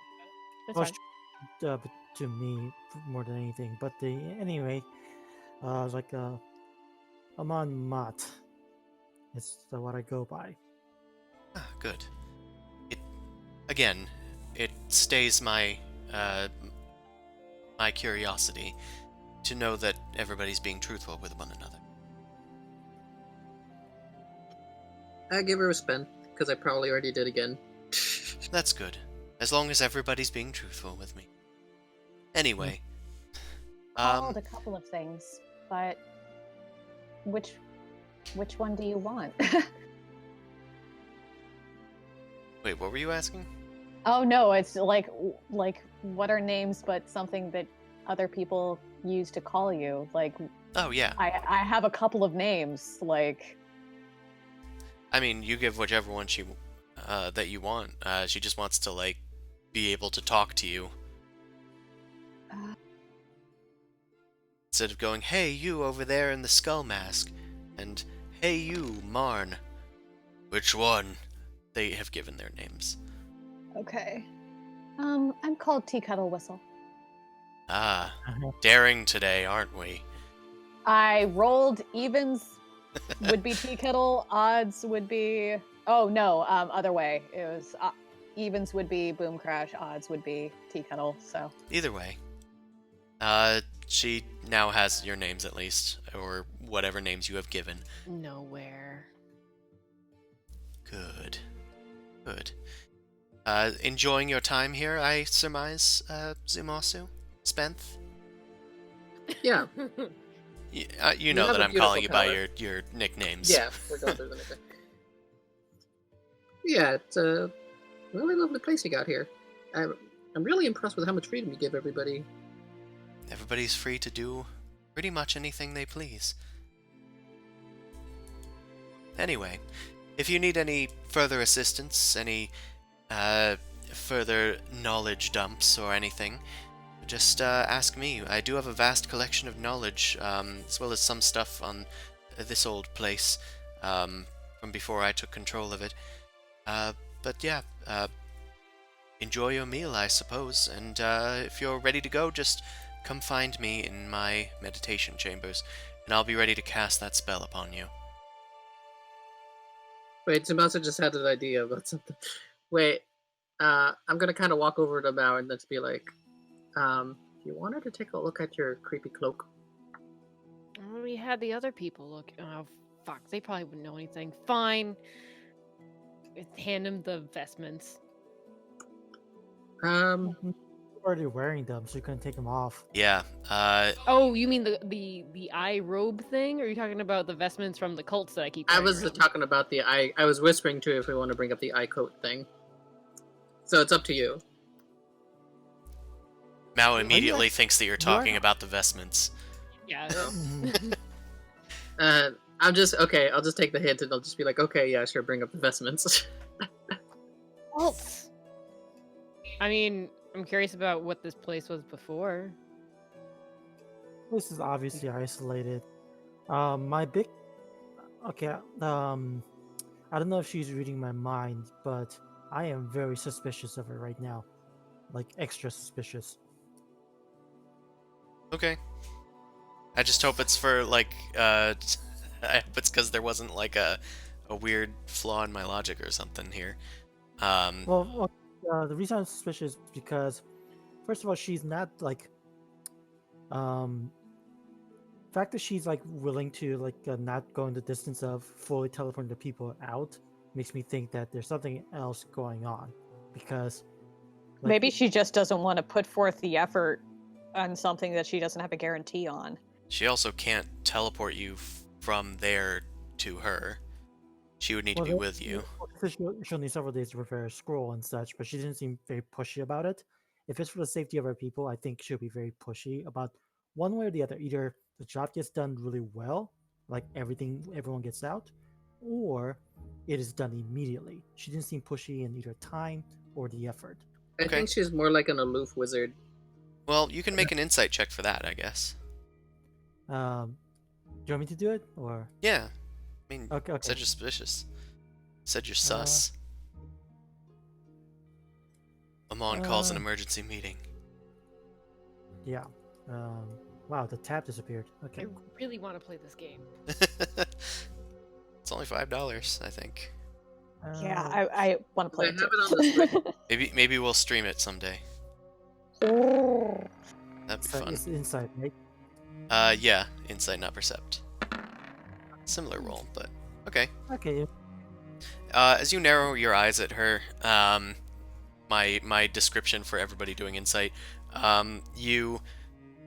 That's
Well,
fine.
but to me more than anything. But anyway, it's like Aman Mat. It's what I go by.
Ah, good. It stays my my curiosity to know that everybody's being truthful with one another.
I give her a spin, because I probably already did again.
That's good, as long as everybody's being truthful with me. Anyway,
Called a couple of things, but which one do you want?
wait, what were you asking?
Oh no, it's like what are names but something that other people use to call you. Like
Oh yeah,
I have a couple of names. Like
I mean, you give whichever one that you want. She just wants to like be able to talk to you. instead of going, "Hey, you over there in the skull mask," and "Hey, you, Marn." Which one? They have given their names.
Okay. I'm called Tea Kettle Whistle.
Ah, daring today, aren't we?
I rolled evens would be tea kettle, odds would be. Oh no, other way. It was evens would be boom crash, odds would be tea kettle. So
Either way. She now has your names at least, or whatever names you have given.
Nowhere.
Good. Good. Enjoying your time here, I surmise, Zumasu? Spenth?
Yeah,
You know
have
that
a
I'm calling you
beautiful
by
power.
your nicknames.
yeah, we're going through the nickname. Yeah, it's a really lovely place you got here. I'm really impressed with how much freedom you give everybody.
Everybody's free to do pretty much anything they please. Anyway, if you need any further assistance, any further knowledge dumps or anything, just ask me. I do have a vast collection of knowledge, as well as some stuff on this old place from before I took control of it. But yeah, enjoy your meal, I suppose, and if you're ready to go, just come find me in my meditation chambers, and I'll be ready to cast that spell upon you.
Wait, Tsubasa just had an idea about something. Wait, I'm gonna kind of walk over to Mao and just be like, do you want her to take a look at your creepy cloak?
We had the other people look. Oh, fuck. They probably wouldn't know anything. Fine. Hand him the vestments.
Um,
You're already wearing them, so you couldn't take them off.
Yeah,
Oh, you mean the eye robe thing? Or are you talking about the vestments from the cults that I keep
I
carrying
was
around?
talking about the eye. I was whispering to if we want to bring up the eye coat thing. So it's up to you.
Mao immediately thinks that you're
you are-
talking about the vestments.
Yeah.
I'm just okay. I'll just take the hint and I'll just be like, okay, yeah, sure, bring up the vestments.
Cults. I mean, I'm curious about what this place was before.
This is obviously isolated. My big. Okay, I don't know if she's reading my mind, but I am very suspicious of her right now. Like, extra suspicious.
Okay. I just hope it's for, like, I hope it's because there wasn't, like, a weird flaw in my logic or something here.
Well, the reason I'm suspicious is because, first of all, she's not like, fact that she's like willing to like not go in the distance of fully teleporting the people out makes me think that there's something else going on, because like,
maybe she just doesn't want to put forth the effort on something that she doesn't have a guarantee on.
She also can't teleport you from there to her. She would need to be
well,
with you.
she'll need several days to prepare a scroll and such, but she didn't seem very pushy about it. If it's for the safety of our people, I think she'll be very pushy about one way or the other. Either the job gets done really well, like everyone gets out, or it is done immediately. She didn't seem pushy in either time or the effort.
I
Okay.
think she's more like an aloof wizard.
Well, you can make an insight check for that, I guess.
Do you want me to do it, or
Yeah. I mean,
okay?
said you're suspicious. Said you're sus. Amon calls an emergency meeting.
Yeah. Wow, the tab disappeared. Okay.
I really want to play this game.
It's only $5, I think.
Yeah, I want to play
I
it
have it on the
too.
Maybe we'll stream it someday.
Ooh.
That'd be
So
fun.
it's inside, right?
Yeah, insight, not percept. Similar roll, but okay.
Okay.
As you narrow your eyes at her, my description for everybody doing insight, you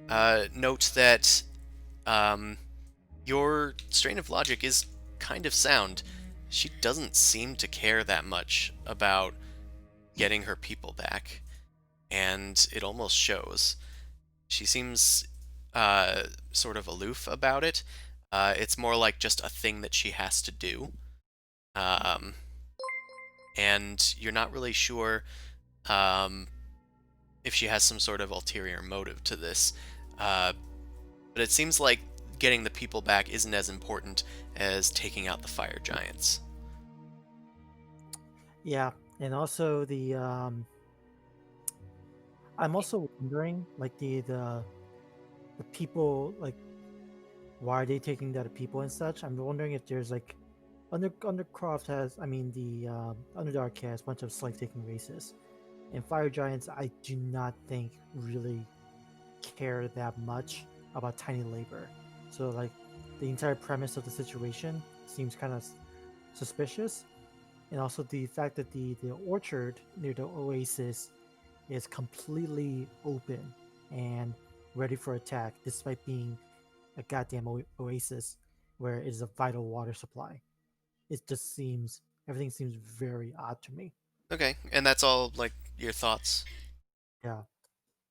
note that your strain of logic is kind of sound. She doesn't seem to care that much about getting her people back, and it almost shows. She seems sort of aloof about it. It's more like just a thing that she has to do. And you're not really sure if she has some sort of ulterior motive to this. But but it seems like getting the people back isn't as important as taking out the fire giants.
Yeah, and also I'm also wondering, like the people, like why are they taking the other people and such? I'm wondering if there's like Undercroft has, I mean the Underdark has a bunch of slave taking races, and fire giants I do not think really care that much about tiny labor. So like the entire premise of the situation seems kind of suspicious, and also the fact that the orchard near the oasis is completely open and ready for attack, despite being a goddamn oasis where it is a vital water supply. It just seems everything seems very odd to me.
Okay, and that's all, like, your thoughts?
Yeah.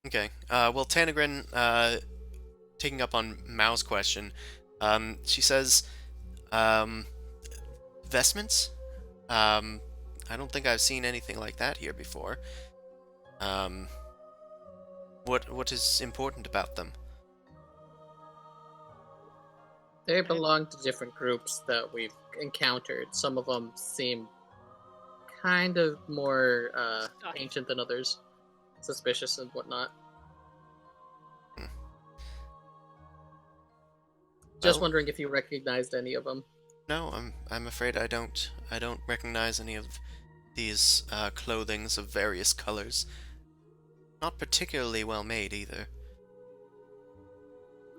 Okay. Well, Tanegryn, taking up on Mao's question, she says, um, vestments? Um, I don't think I've seen anything like that here before. Um, what is important about them?
They belong to different groups that we've encountered. Some of them seem kind of more ancient than others, suspicious and whatnot. Just
Well,
wondering if you recognized any of them.
no, I'm afraid I don't. I don't recognize any of these clothings of various colors. Not particularly well made either.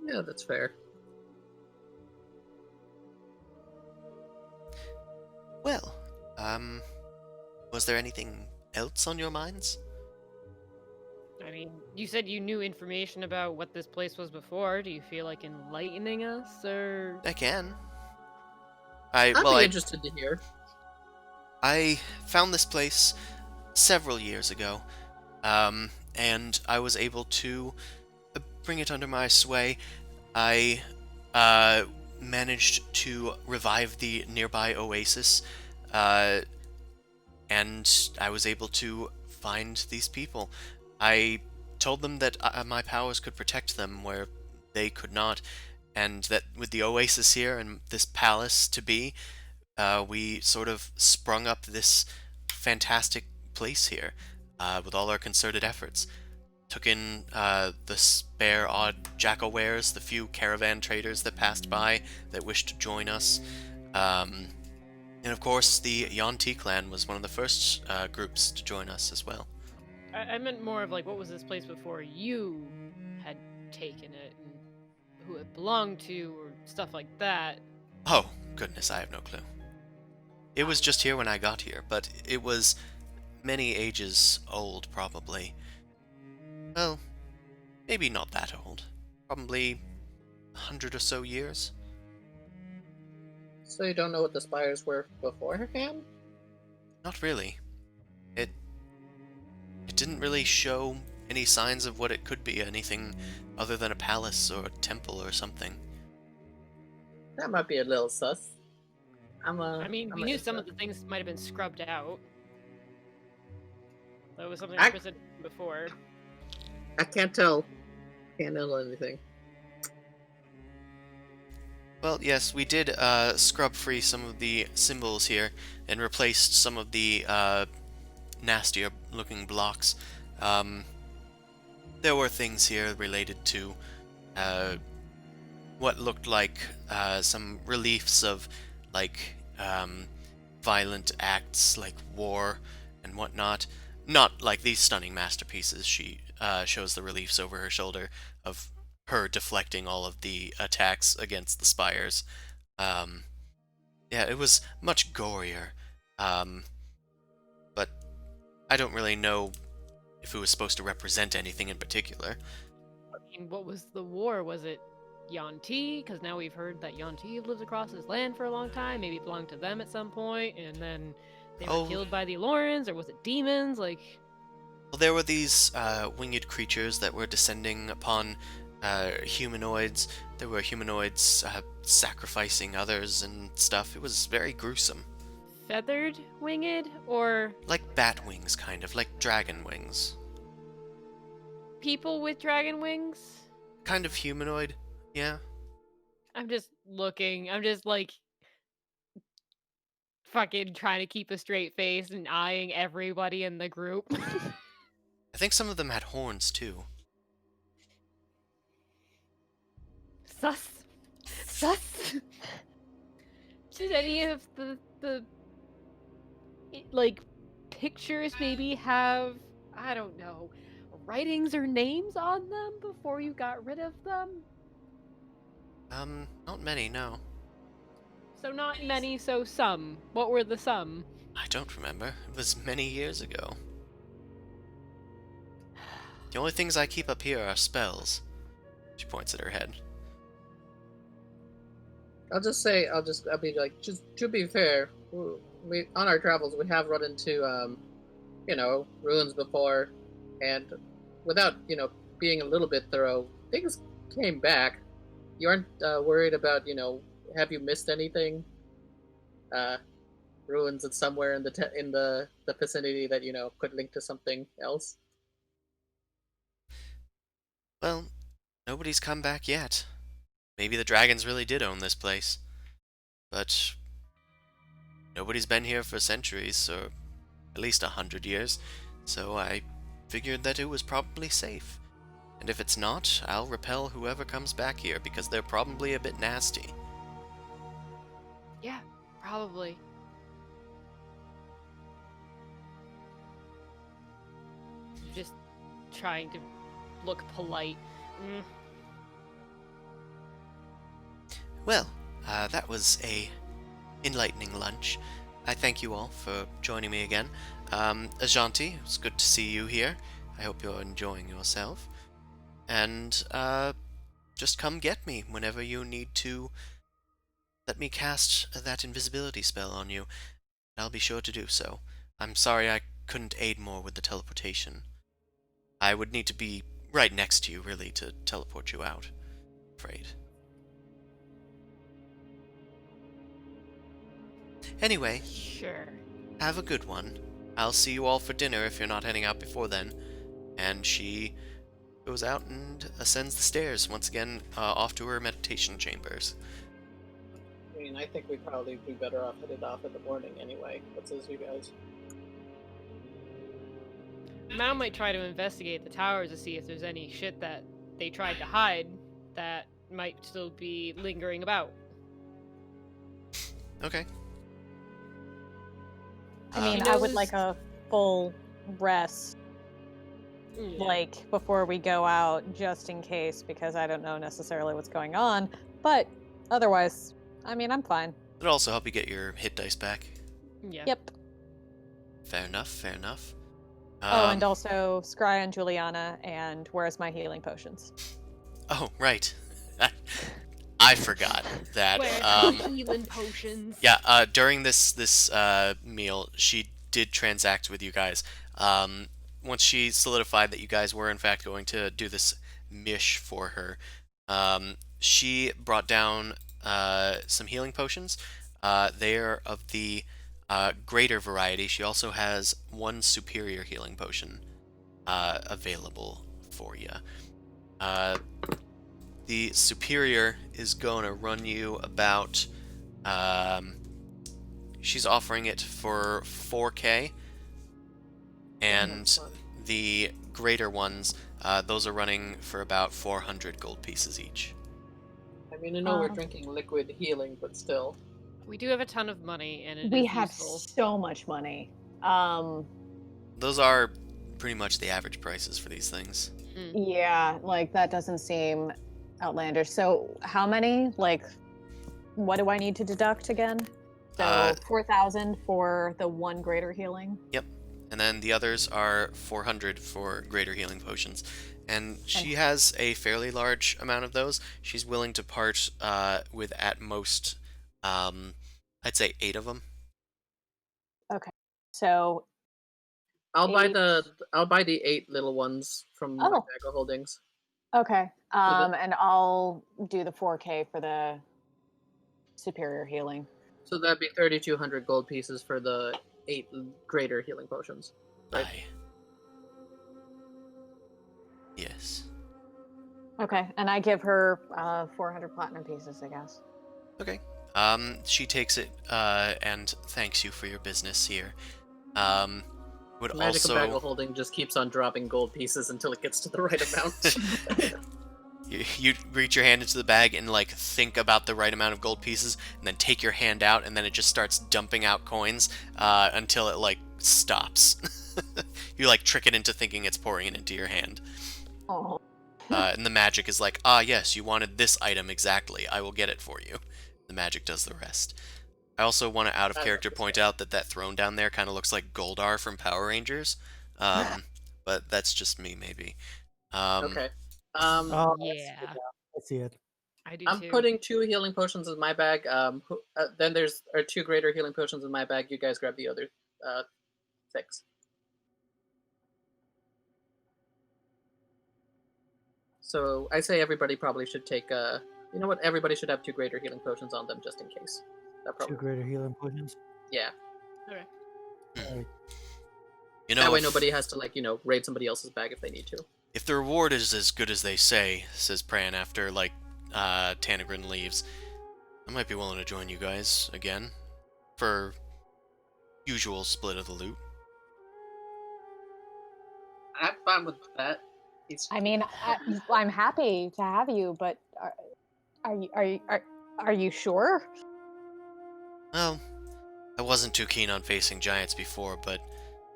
Yeah, that's fair.
Well, was there anything else on your minds?
I mean, you said you knew information about what this place was before. Do you feel like enlightening us, or?
I can.
I'd
Well,
be interested to hear.
I found this place several years ago, and I was able to bring it under my sway. I managed to revive the nearby oasis, uh, and I was able to find these people. I told them that my powers could protect them where they could not, and that with the oasis here and this palace to be, we sort of sprung up this fantastic place here with all our concerted efforts. Took in the spare odd jackal-wares, the few caravan traders that passed by that wished to join us. And of course, the Yanti clan was one of the first groups to join us as well.
I meant more of like, what was this place before you had taken it, and who it belonged to, or stuff like that.
Oh, goodness, I have no clue. It was just here when I got here, but it was many ages old, probably. Well, maybe not that old. Probably 100 or so years.
So you don't know what the Spires were beforehand?
Not really. It didn't really show any signs of what it could be, anything other than a palace or a temple or something.
That might be a little sus.
I mean, we knew some of the things might have been scrubbed out. That was something I presented before.
I can't tell. Can't tell anything.
Well, yes, we did scrub free some of the symbols here and replaced some of the nastier looking blocks. There were things here related to what looked like some reliefs of like violent acts like war and whatnot. Not like these stunning masterpieces. She shows the reliefs over her shoulder of her deflecting all of the attacks against the Spires. Yeah, it was much gorier. But I don't really know if it was supposed to represent anything in particular.
I mean, what was the war? Was it Yanti? Because now we've heard that Yanti lives across this land for a long time. Maybe it belonged to them at some point, and then they were killed by the Alorans, or was it demons? Like,
well, there were these winged creatures that were descending upon humanoids. There were humanoids sacrificing others and stuff. It was very gruesome.
feathered winged, or
Like bat wings, kind of. Like dragon wings.
people with dragon wings?
Kind of humanoid. Yeah.
I'm just looking. I'm just like fucking trying to keep a straight face and eyeing everybody in the group.
I think some of them had horns too.
Sus. Sus. Did any of the like pictures maybe have, I don't know, writings or names on them before you got rid of them?
Not many, no.
So not many, so some. What were the some?
I don't remember. It was many years ago. The only things I keep up here are spells. She points at her head.
I'll be like, just to be fair, we on our travels we have run into ruins before, and without being a little bit thorough, things came back. You aren't worried about have you missed anything? Ruins in somewhere in the vicinity that could link to something else.
Well, nobody's come back yet. Maybe the dragons really did own this place. But nobody's been here for centuries, or at least 100 years, so I figured that it was probably safe. And if it's not, I'll repel whoever comes back here, because they're probably a bit nasty.
Yeah, probably. Just trying to look polite.
Well, that was a enlightening lunch. I thank you all for joining me again. Ajanti, it's good to see you here. I hope you're enjoying yourself. And, just come get me whenever you need to let me cast that invisibility spell on you. I'll be sure to do so. I'm sorry I couldn't aid more with the teleportation. I would need to be right next to you, really, to teleport you out. I'm afraid. Anyway,
Sure.
have a good one. I'll see you all for dinner if you're not heading out before then. And she goes out and ascends the stairs, once again, off to her meditation chambers.
I mean, I think we'd probably be better off headed off in the morning anyway. What says you guys?
Mal might try to investigate the towers to see if there's any shit that they tried to hide that might still be lingering about.
Okay.
I mean,
She
I would
knows-
like a full rest,
Yeah.
like, before we go out, just in case, because I don't know necessarily what's going on. But otherwise, I mean, I'm fine.
It'll also help you get your hit dice back.
Yeah.
Yep.
Fair enough, fair enough.
Oh, and also Scry and Juliana, and where's my healing potions?
Oh, right. I forgot that.
Where healing potions.
Yeah, during this meal, she did transact with you guys. Once she solidified that you guys were in fact going to do this mish for her, she brought down some healing potions. They are of the greater variety. She also has one superior healing potion available for you. The superior is going to run you about. She's offering it for 4K, and the greater ones, those are running for about 400 gold pieces each.
I mean, I know we're drinking liquid healing, but still.
We do have a ton of money, and it
We
is
have
useful.
so much money.
Those are pretty much the average prices for these things.
Yeah, like, that doesn't seem outlandish. So how many? Like, what do I need to deduct again? So 4,000 for the one greater healing.
Yep. And then the others are 400 for greater healing potions. And she has a fairly large amount of those. She's willing to part with at most, I'd say 8 of them.
Okay. So
I'll buy
Eight.
the 8 little ones from my
Oh.
bag of holdings.
okay.
the-
And I'll do the 4K for the superior healing.
So that'd be 3,200 gold pieces for the 8 greater healing potions. Right.
Aye. Yes.
Okay, and I give her 400 platinum pieces, I guess.
Okay. She takes it and thanks you for your business here. Would
Magical bag
also
of holding just keeps on dropping gold pieces until it gets to the right amount.
you reach your hand into the bag and like think about the right amount of gold pieces, and then take your hand out, and then it just starts dumping out coins until it like stops. You like trick it into thinking it's pouring it into your hand.
Oh.
And the magic is like, ah, yes, you wanted this item exactly. I will get it for you. The magic does the rest. I also want to out of character point out that that throne down there kind of looks like Goldar from Power Rangers. But that's just me, maybe.
Okay.
Oh,
Yeah,
I see it.
I do
I'm
too.
putting 2 healing potions in my bag. Then there's 2 greater healing potions in my bag. You guys grab the other 6. So I say everybody probably should take. You know what? Everybody should have 2 greater healing potions on them just in case. That
Two
probably.
greater healing potions.
Yeah.
Okay.
Alright.
You know,
That way
if,
nobody has to raid somebody else's bag if they need to.
if the reward is as good as they say, says Pran after Tanegryn leaves, I might be willing to join you guys again for usual split of the loot.
I'm fine with that.
I mean, I'm happy to have you, but are you sure?
Well, I wasn't too keen on facing giants before, but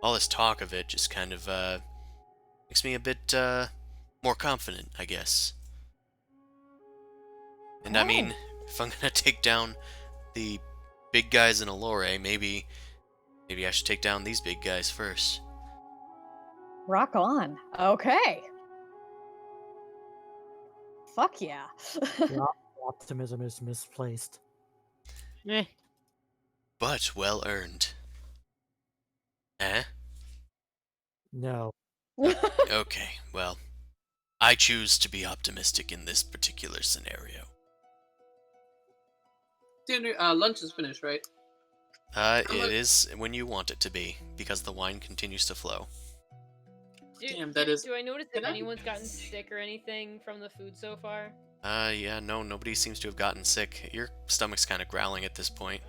all this talk of it just kind of makes me a bit more confident, I guess. And I mean, if I'm gonna take down the big guys in Allure, maybe I should take down these big guys first.
Rock on. Okay. Fuck yeah.
Your optimism is misplaced.
Eh.
But well earned. Eh?
No.
Okay, well, I choose to be optimistic in this particular scenario.
Dinner, lunch is finished, right?
It is when you want it to be, because the wine continues to flow.
Damn, that is-
Do I notice if
Can I-
anyone's gotten sick or anything from the food so far?
Yeah, no, nobody seems to have gotten sick. Your stomach's kind of growling at this point.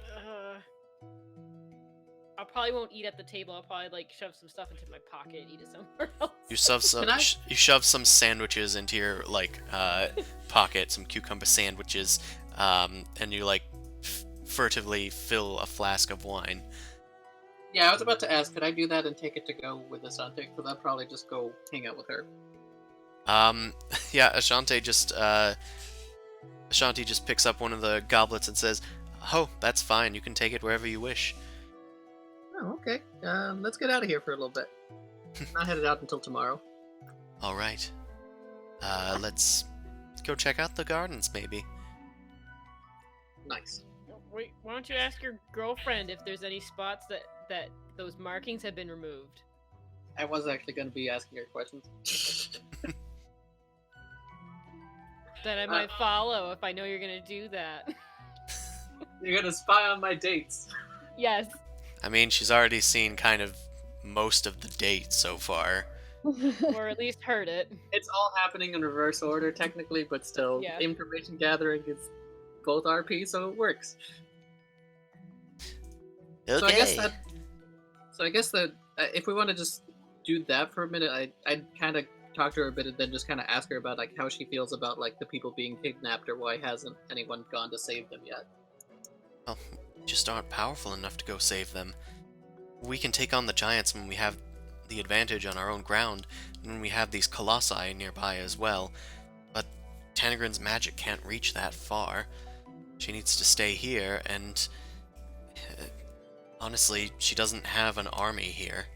I probably won't eat at the table. I'll probably shove some stuff into my pocket and eat it somewhere else.
You shove some sandwiches into your pocket, some cucumber sandwiches, and you furtively fill a flask of wine.
Yeah, I was about to ask, could I do that and take it to go with Asante? Because I'd probably just go hang out with her.
Yeah, Ashanti just picks up one of the goblets and says, "Oh, that's fine. You can take it wherever you wish."
Oh, okay. Let's get out of here for a little bit. Not headed out until tomorrow.
All right. Let's go check out the gardens, maybe.
Nice.
Wait, why don't you ask your girlfriend if there's any spots that those markings have been removed?
I was actually going to be asking her questions.
That I might follow if I know you're gonna do that.
You're going to spy on my dates.
Yes.
I mean, she's already seen kind of most of the dates so far.
Or at least heard it.
It's all happening in reverse order, technically, but still,
Yeah.
information gathering is both RP, so it works.
Okay.
So I guess that if we want to just do that for a minute, I'd kind of talk to her a bit and then just kind of ask her about how she feels about the people being kidnapped, or why hasn't anyone gone to save them yet.
Well, we just aren't powerful enough to go save them. We can take on the giants when we have the advantage on our own ground, and when we have these colossi nearby as well. But Tanegryn's magic can't reach that far. She needs to stay here, and honestly, she doesn't have an army here.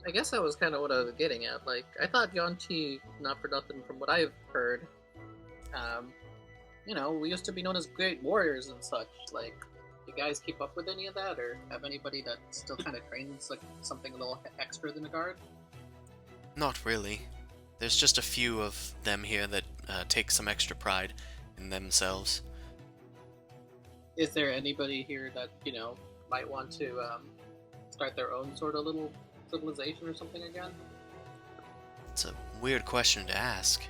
I guess that was kind of what I was getting at. I thought Yanti, not for nothing from what I've heard, we used to be known as great warriors and such. You guys keep up with any of that, or have anybody that still kind of trains something a little extra than a guard?
Not really. There's just a few of them here that take some extra pride in themselves.
Is there anybody here that, might want to start their own sort of little civilization or something again?
It's a weird question to ask.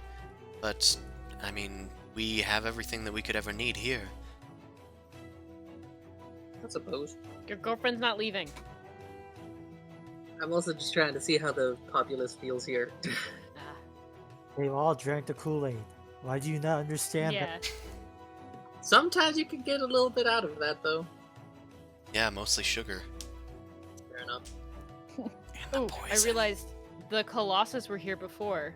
But, I mean, we have everything that we could ever need here.
I suppose.
Your girlfriend's not leaving.
I'm also just trying to see how the populace feels here.
Ah,
They've all drank the Kool-Aid. Why do you not understand
yeah.
that?
Sometimes you can get a little bit out of that, though.
Yeah, mostly sugar.
Fair enough.
And the
Oh, I
poison.
realized the Colossus were here before.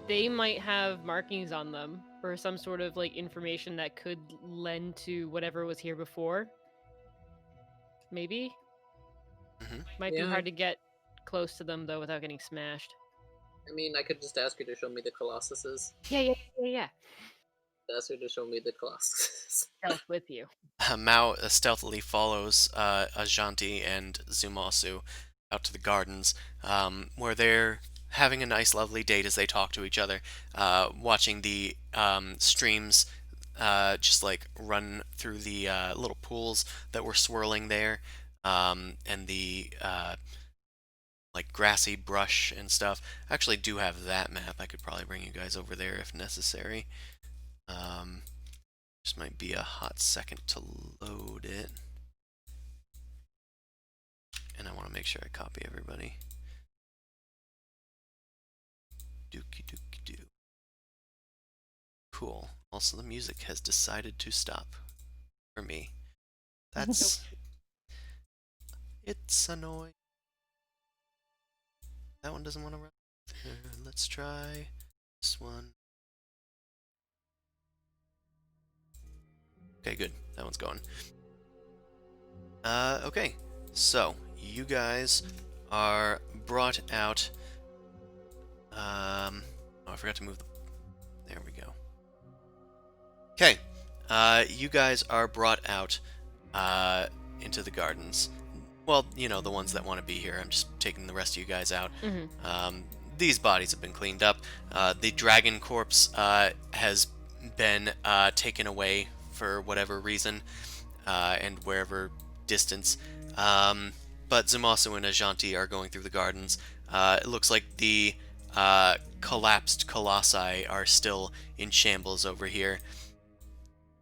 They might have markings on them for some sort of like information that could lend to whatever was here before. Maybe?
Mhm.
Might be
Yeah.
hard to get close to them though without getting smashed.
I mean, I could just ask you to show me the Colossuses.
Yeah.
Ask her to show me the Colossuses.
Stealth with you.
Mao stealthily follows Ajanti and Zumasu out to the gardens, where they're having a nice, lovely date as they talk to each other, watching the streams just like run through the little pools that were swirling there, and the like grassy brush and stuff. I actually do have that map. I could probably bring you guys over there if necessary. Just might be a hot second to load it. And I want to make sure I copy everybody. Dookie dookie doo. Cool. Also, the music has decided to stop for me. That's... It's annoying. That one doesn't want to run. Let's try this one. Okay, good. That one's going. Okay. So, you guys are brought out... oh, I forgot to move the... There we go. Okay. You guys are brought out into the gardens. Well, you know, the ones that want to be here. I'm just taking the rest of you guys out.
Mm-hmm.
These bodies have been cleaned up. The dragon corpse has been taken away for whatever reason, and wherever distance. But Zumasu and Ajanti are going through the gardens. It looks like the collapsed colossi are still in shambles over here.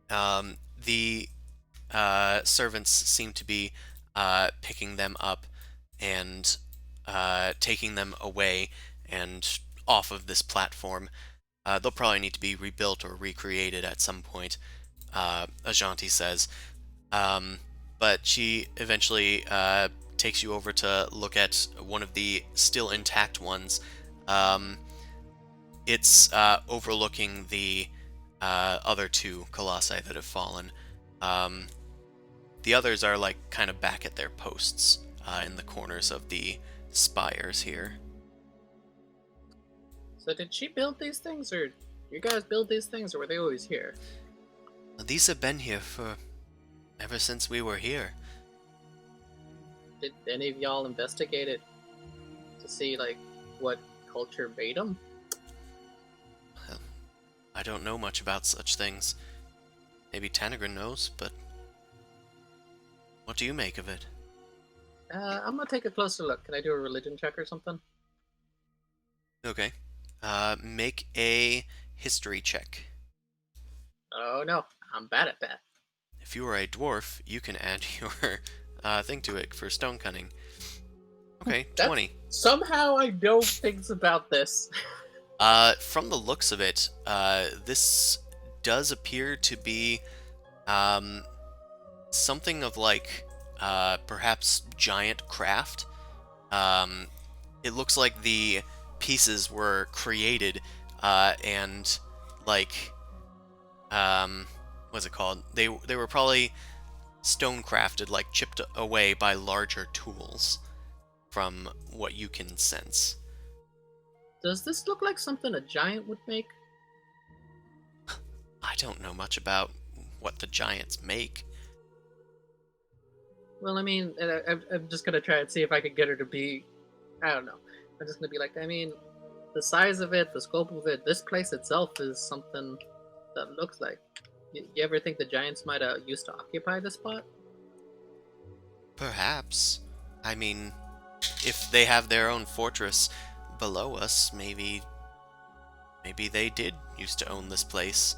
The servants seem to be picking them up and taking them away and off of this platform. They'll probably need to be rebuilt or recreated at some point, Ajanti says. But she eventually takes you over to look at one of the still intact ones. It's overlooking the other two colossi that have fallen. The others are like kind of back at their posts in the corners of the spires here.
So did she build these things, or you guys build these things, or were they always here?
These have been here for ever since we were here.
Did any of y'all investigate it to see, like, what culture made them?
Well, I don't know much about such things. Maybe Tanegryn knows, but what do you make of it?
I'm gonna take a closer look. Can I do a religion check or something?
Okay. Make a history check.
Oh no, I'm bad at that.
If you are a dwarf, you can add your thing to it for stone cunning. Okay,
That's-
20.
Somehow I know things about this.
From the looks of it, this does appear to be something of like perhaps giant craft. It looks like the pieces were created and like what's it called? They were probably stone crafted, like chipped away by larger tools, from what you can sense.
Does this look like something a giant would make?
I don't know much about what the giants make.
Well, I mean, I'm just gonna try and see if I can get her to be... I don't know. I'm just gonna be like, I mean, the size of it, the scope of it, this place itself is something that looks like... You ever think the giants might have used to occupy this spot?
Perhaps. I mean, if they have their own fortress below us, maybe Maybe they did used to own this place.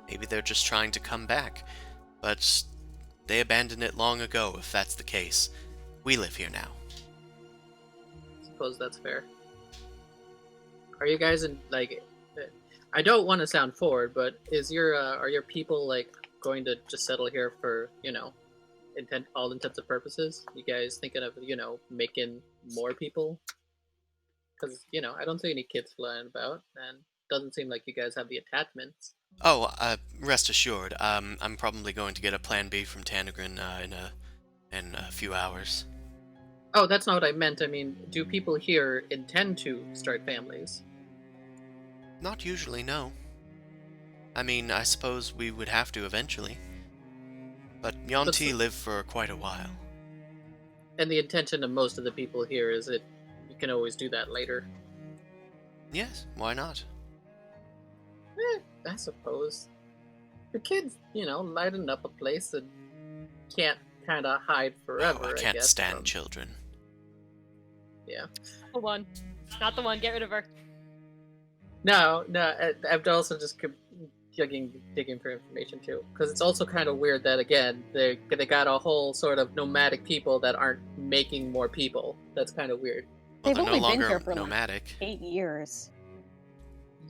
Maybe they're just trying to come back. But they abandoned it long ago, if that's the case. We live here now.
Suppose that's fair. Are you guys in like? I don't want to sound forward, but are your people like going to just settle here for all intents and purposes? You guys thinking of making more people? Because I don't see any kids flying about, and doesn't seem like you guys have the attachments.
Oh, rest assured, I'm probably going to get a plan B from Tanegryn in a few hours.
Oh, that's not what I meant. I mean, do people here intend to start families?
Not usually, no. I mean, I suppose we would have to eventually. But Yuan-Ti lived for quite a while.
And the intention of most of the people here is that you can always do that later.
Yes, why not?
I suppose. The kids, lighten up a place that can't kind of hide forever.
Oh, I
I
can't
guess,
stand children.
Yeah.
The one. Not the one. Get rid of her.
No. I've also just kept digging for information too, because it's also kind of weird that again they got a whole sort of nomadic people that aren't making more people. That's kind of weird.
Well,
They've
they're no
only been
longer
here for
nomadic.
like 8 years.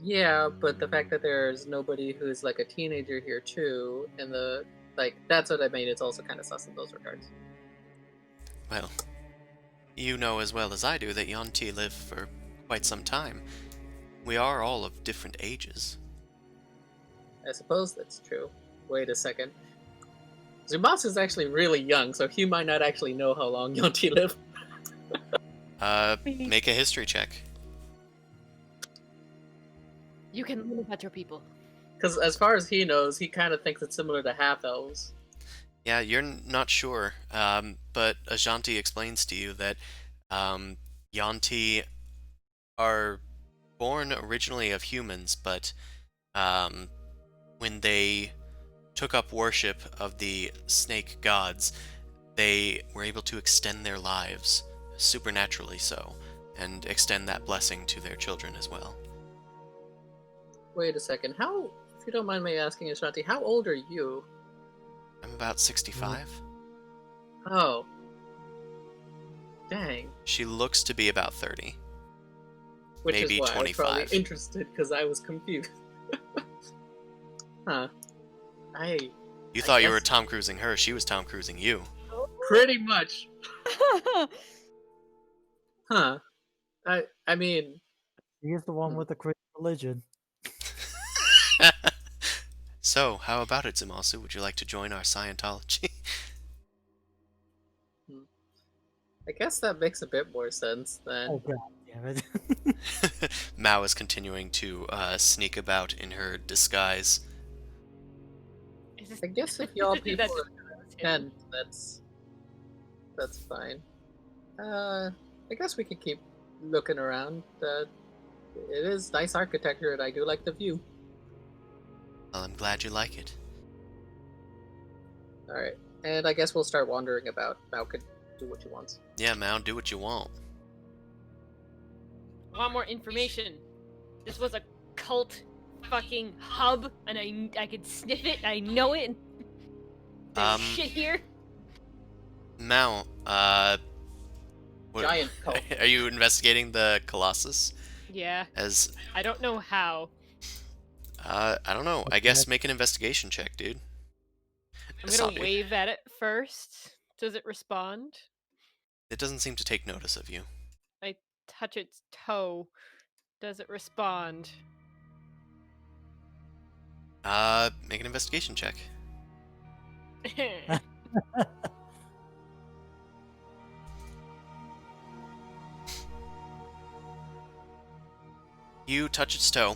Yeah, but the fact that there's nobody who's like a teenager here too, and that's what I mean. It's also kind of sus in those regards.
Well, you know as well as I do that Yuan-Ti lived for quite some time. We are all of different ages.
I suppose that's true. Wait a second. Zubas is actually really young, so he might not actually know how long Yuan-Ti lived.
Make a history check.
You can live at your people.
Because as far as he knows, he kind of thinks it's similar to half-elves.
Yeah, you're not sure, but Ashanti explains to you that Yuan-Ti are born originally of humans, but when they took up worship of the snake gods, they were able to extend their lives, supernaturally so, and extend that blessing to their children as well.
Wait a second. If you don't mind me asking, Ashanti, how old are you?
I'm about 65.
Oh. Dang.
She looks to be about 30.
Which
Maybe
is why
25.
I was probably interested, because I was confused. Huh.
You thought you were
guess-
Tom Cruising her, she was Tom Cruising you.
Pretty much. Huh. I mean,
He is the one with the crazy religion.
So, how about it, Zamasu? Would you like to join our Scientology?
I guess that makes a bit more sense then.
Oh god damn it.
Mao is continuing to sneak about in her disguise.
I guess if y'all people
That's-
are content, that's fine. I guess we could keep looking around. It is nice architecture, and I do like the view.
Well, I'm glad you like it.
All right, and I guess we'll start wandering about. Mao could do what he wants.
Yeah, Mao, do what you want.
I want more information. This was a cult fucking hub, and I could sniff it. I know it. There's shit here.
Mao, what-
Giant cult.
Are you investigating the Colossus?
Yeah.
As,
I don't know how.
I don't know. I guess make an investigation check, dude.
I'm
Sorry.
gonna wave at it first. Does it respond?
It doesn't seem to take notice of you.
I touch its toe. Does it respond?
Make an investigation check. You touch its toe.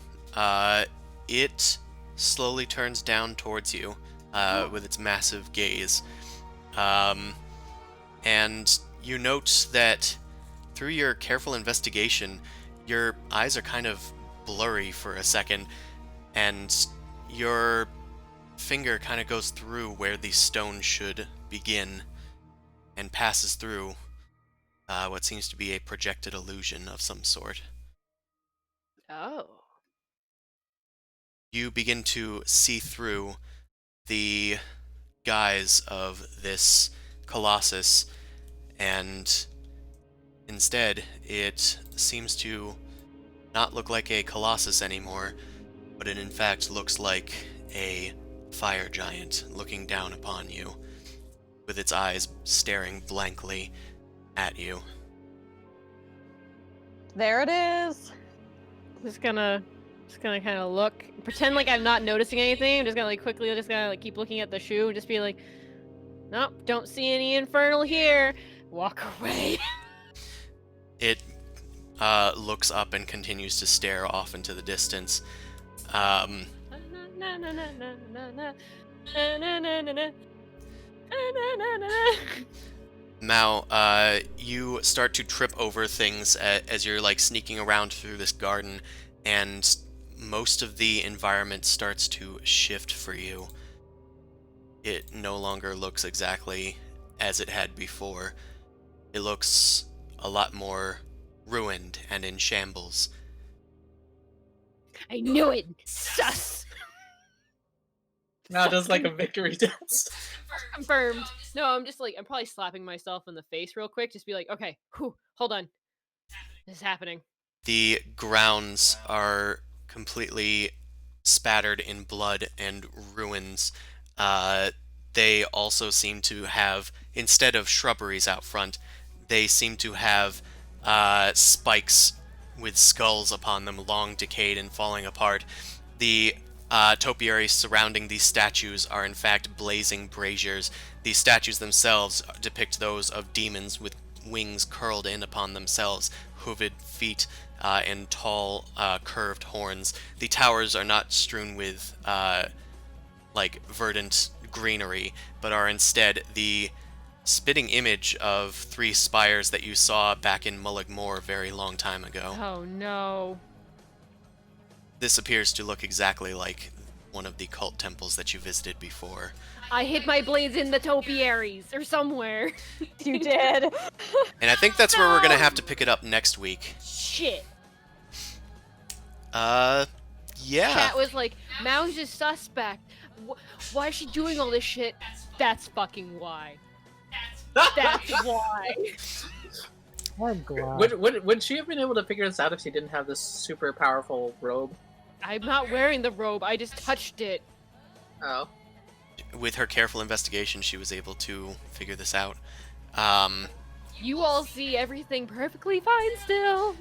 It slowly turns down towards you with its massive gaze. And you note that through your careful investigation, your eyes are kind of blurry for a second, and your finger kind of goes through where the stone should begin and passes through what seems to be a projected illusion of some sort.
Oh.
you begin to see through the guise of this colossus, and instead it seems to not look like a colossus anymore, but it in fact looks like a fire giant looking down upon you, with its eyes staring blankly at you.
There it is.
Just gonna kind of look, pretend like I'm not noticing anything. I'm just gonna like quickly just gonna like keep looking at the shoe and just be like, nope, don't see any infernal here. Walk away.
It looks up and continues to stare off into the distance. Mao, you start to trip over things as you're like sneaking around through this garden, and most of the environment starts to shift for you. It no longer looks exactly as it had before. It looks a lot more ruined and in shambles.
I knew it. Sus.
Now does like a victory dance.
Confirmed. No, I'm probably slapping myself in the face real quick. Just be like, okay, whew, hold on. This is happening.
The grounds are completely spattered in blood and ruins. They also seem to have, instead of shrubberies out front, they seem to have spikes with skulls upon them, long decayed and falling apart. The topiaries surrounding these statues are in fact blazing braziers. These statues themselves depict those of demons with wings curled in upon themselves, hooved feet, and tall, curved horns. The towers are not strewn with like verdant greenery, but are instead the spitting image of 3 spires that you saw back in Mullig Moor a very long time ago.
Oh no.
This appears to look exactly like one of the cult temples that you visited before.
I hid my blades in the topiaries or somewhere.
You did.
And I think that's where we're gonna have to pick it up next week.
Shit.
Yeah.
Cat was like, Mao's a suspect. Why is she doing all this shit? That's fucking why. That's why.
I'm glad.
Would she have been able to figure this out if she didn't have this super powerful robe?
I'm not wearing the robe. I just touched it.
Oh.
With her careful investigation, she was able to figure this out.
You all see everything perfectly fine still.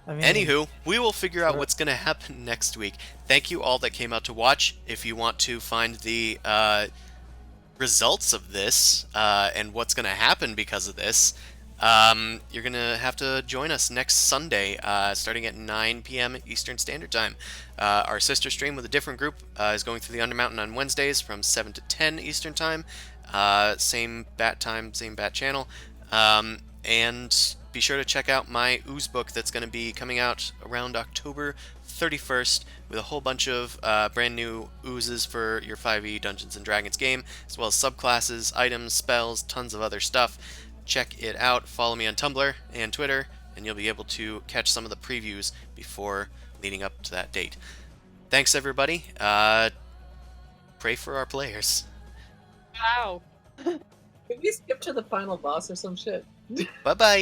I mean,
Anywho, we will figure out
Sure.
what's going to happen next week. Thank you all that came out to watch. If you want to find the results of this and what's going to happen because of this, you're going to have to join us next Sunday, starting at 9 p.m. Eastern Standard Time. Our sister stream with a different group is going through the Undermountain on Wednesdays from 7 to 10 Eastern Time. Same bat time, same bat channel. And be sure to check out my ooze book that's going to be coming out around October 31st with a whole bunch of brand new oozes for your 5e Dungeons & Dragons game, as well as subclasses, items, spells, tons of other stuff. Check it out. Follow me on Tumblr and Twitter, and you'll be able to catch some of the previews before leading up to that date. Thanks, everybody. Pray for our players.
Wow.
Can we skip to the final boss or some shit?
Bye-bye.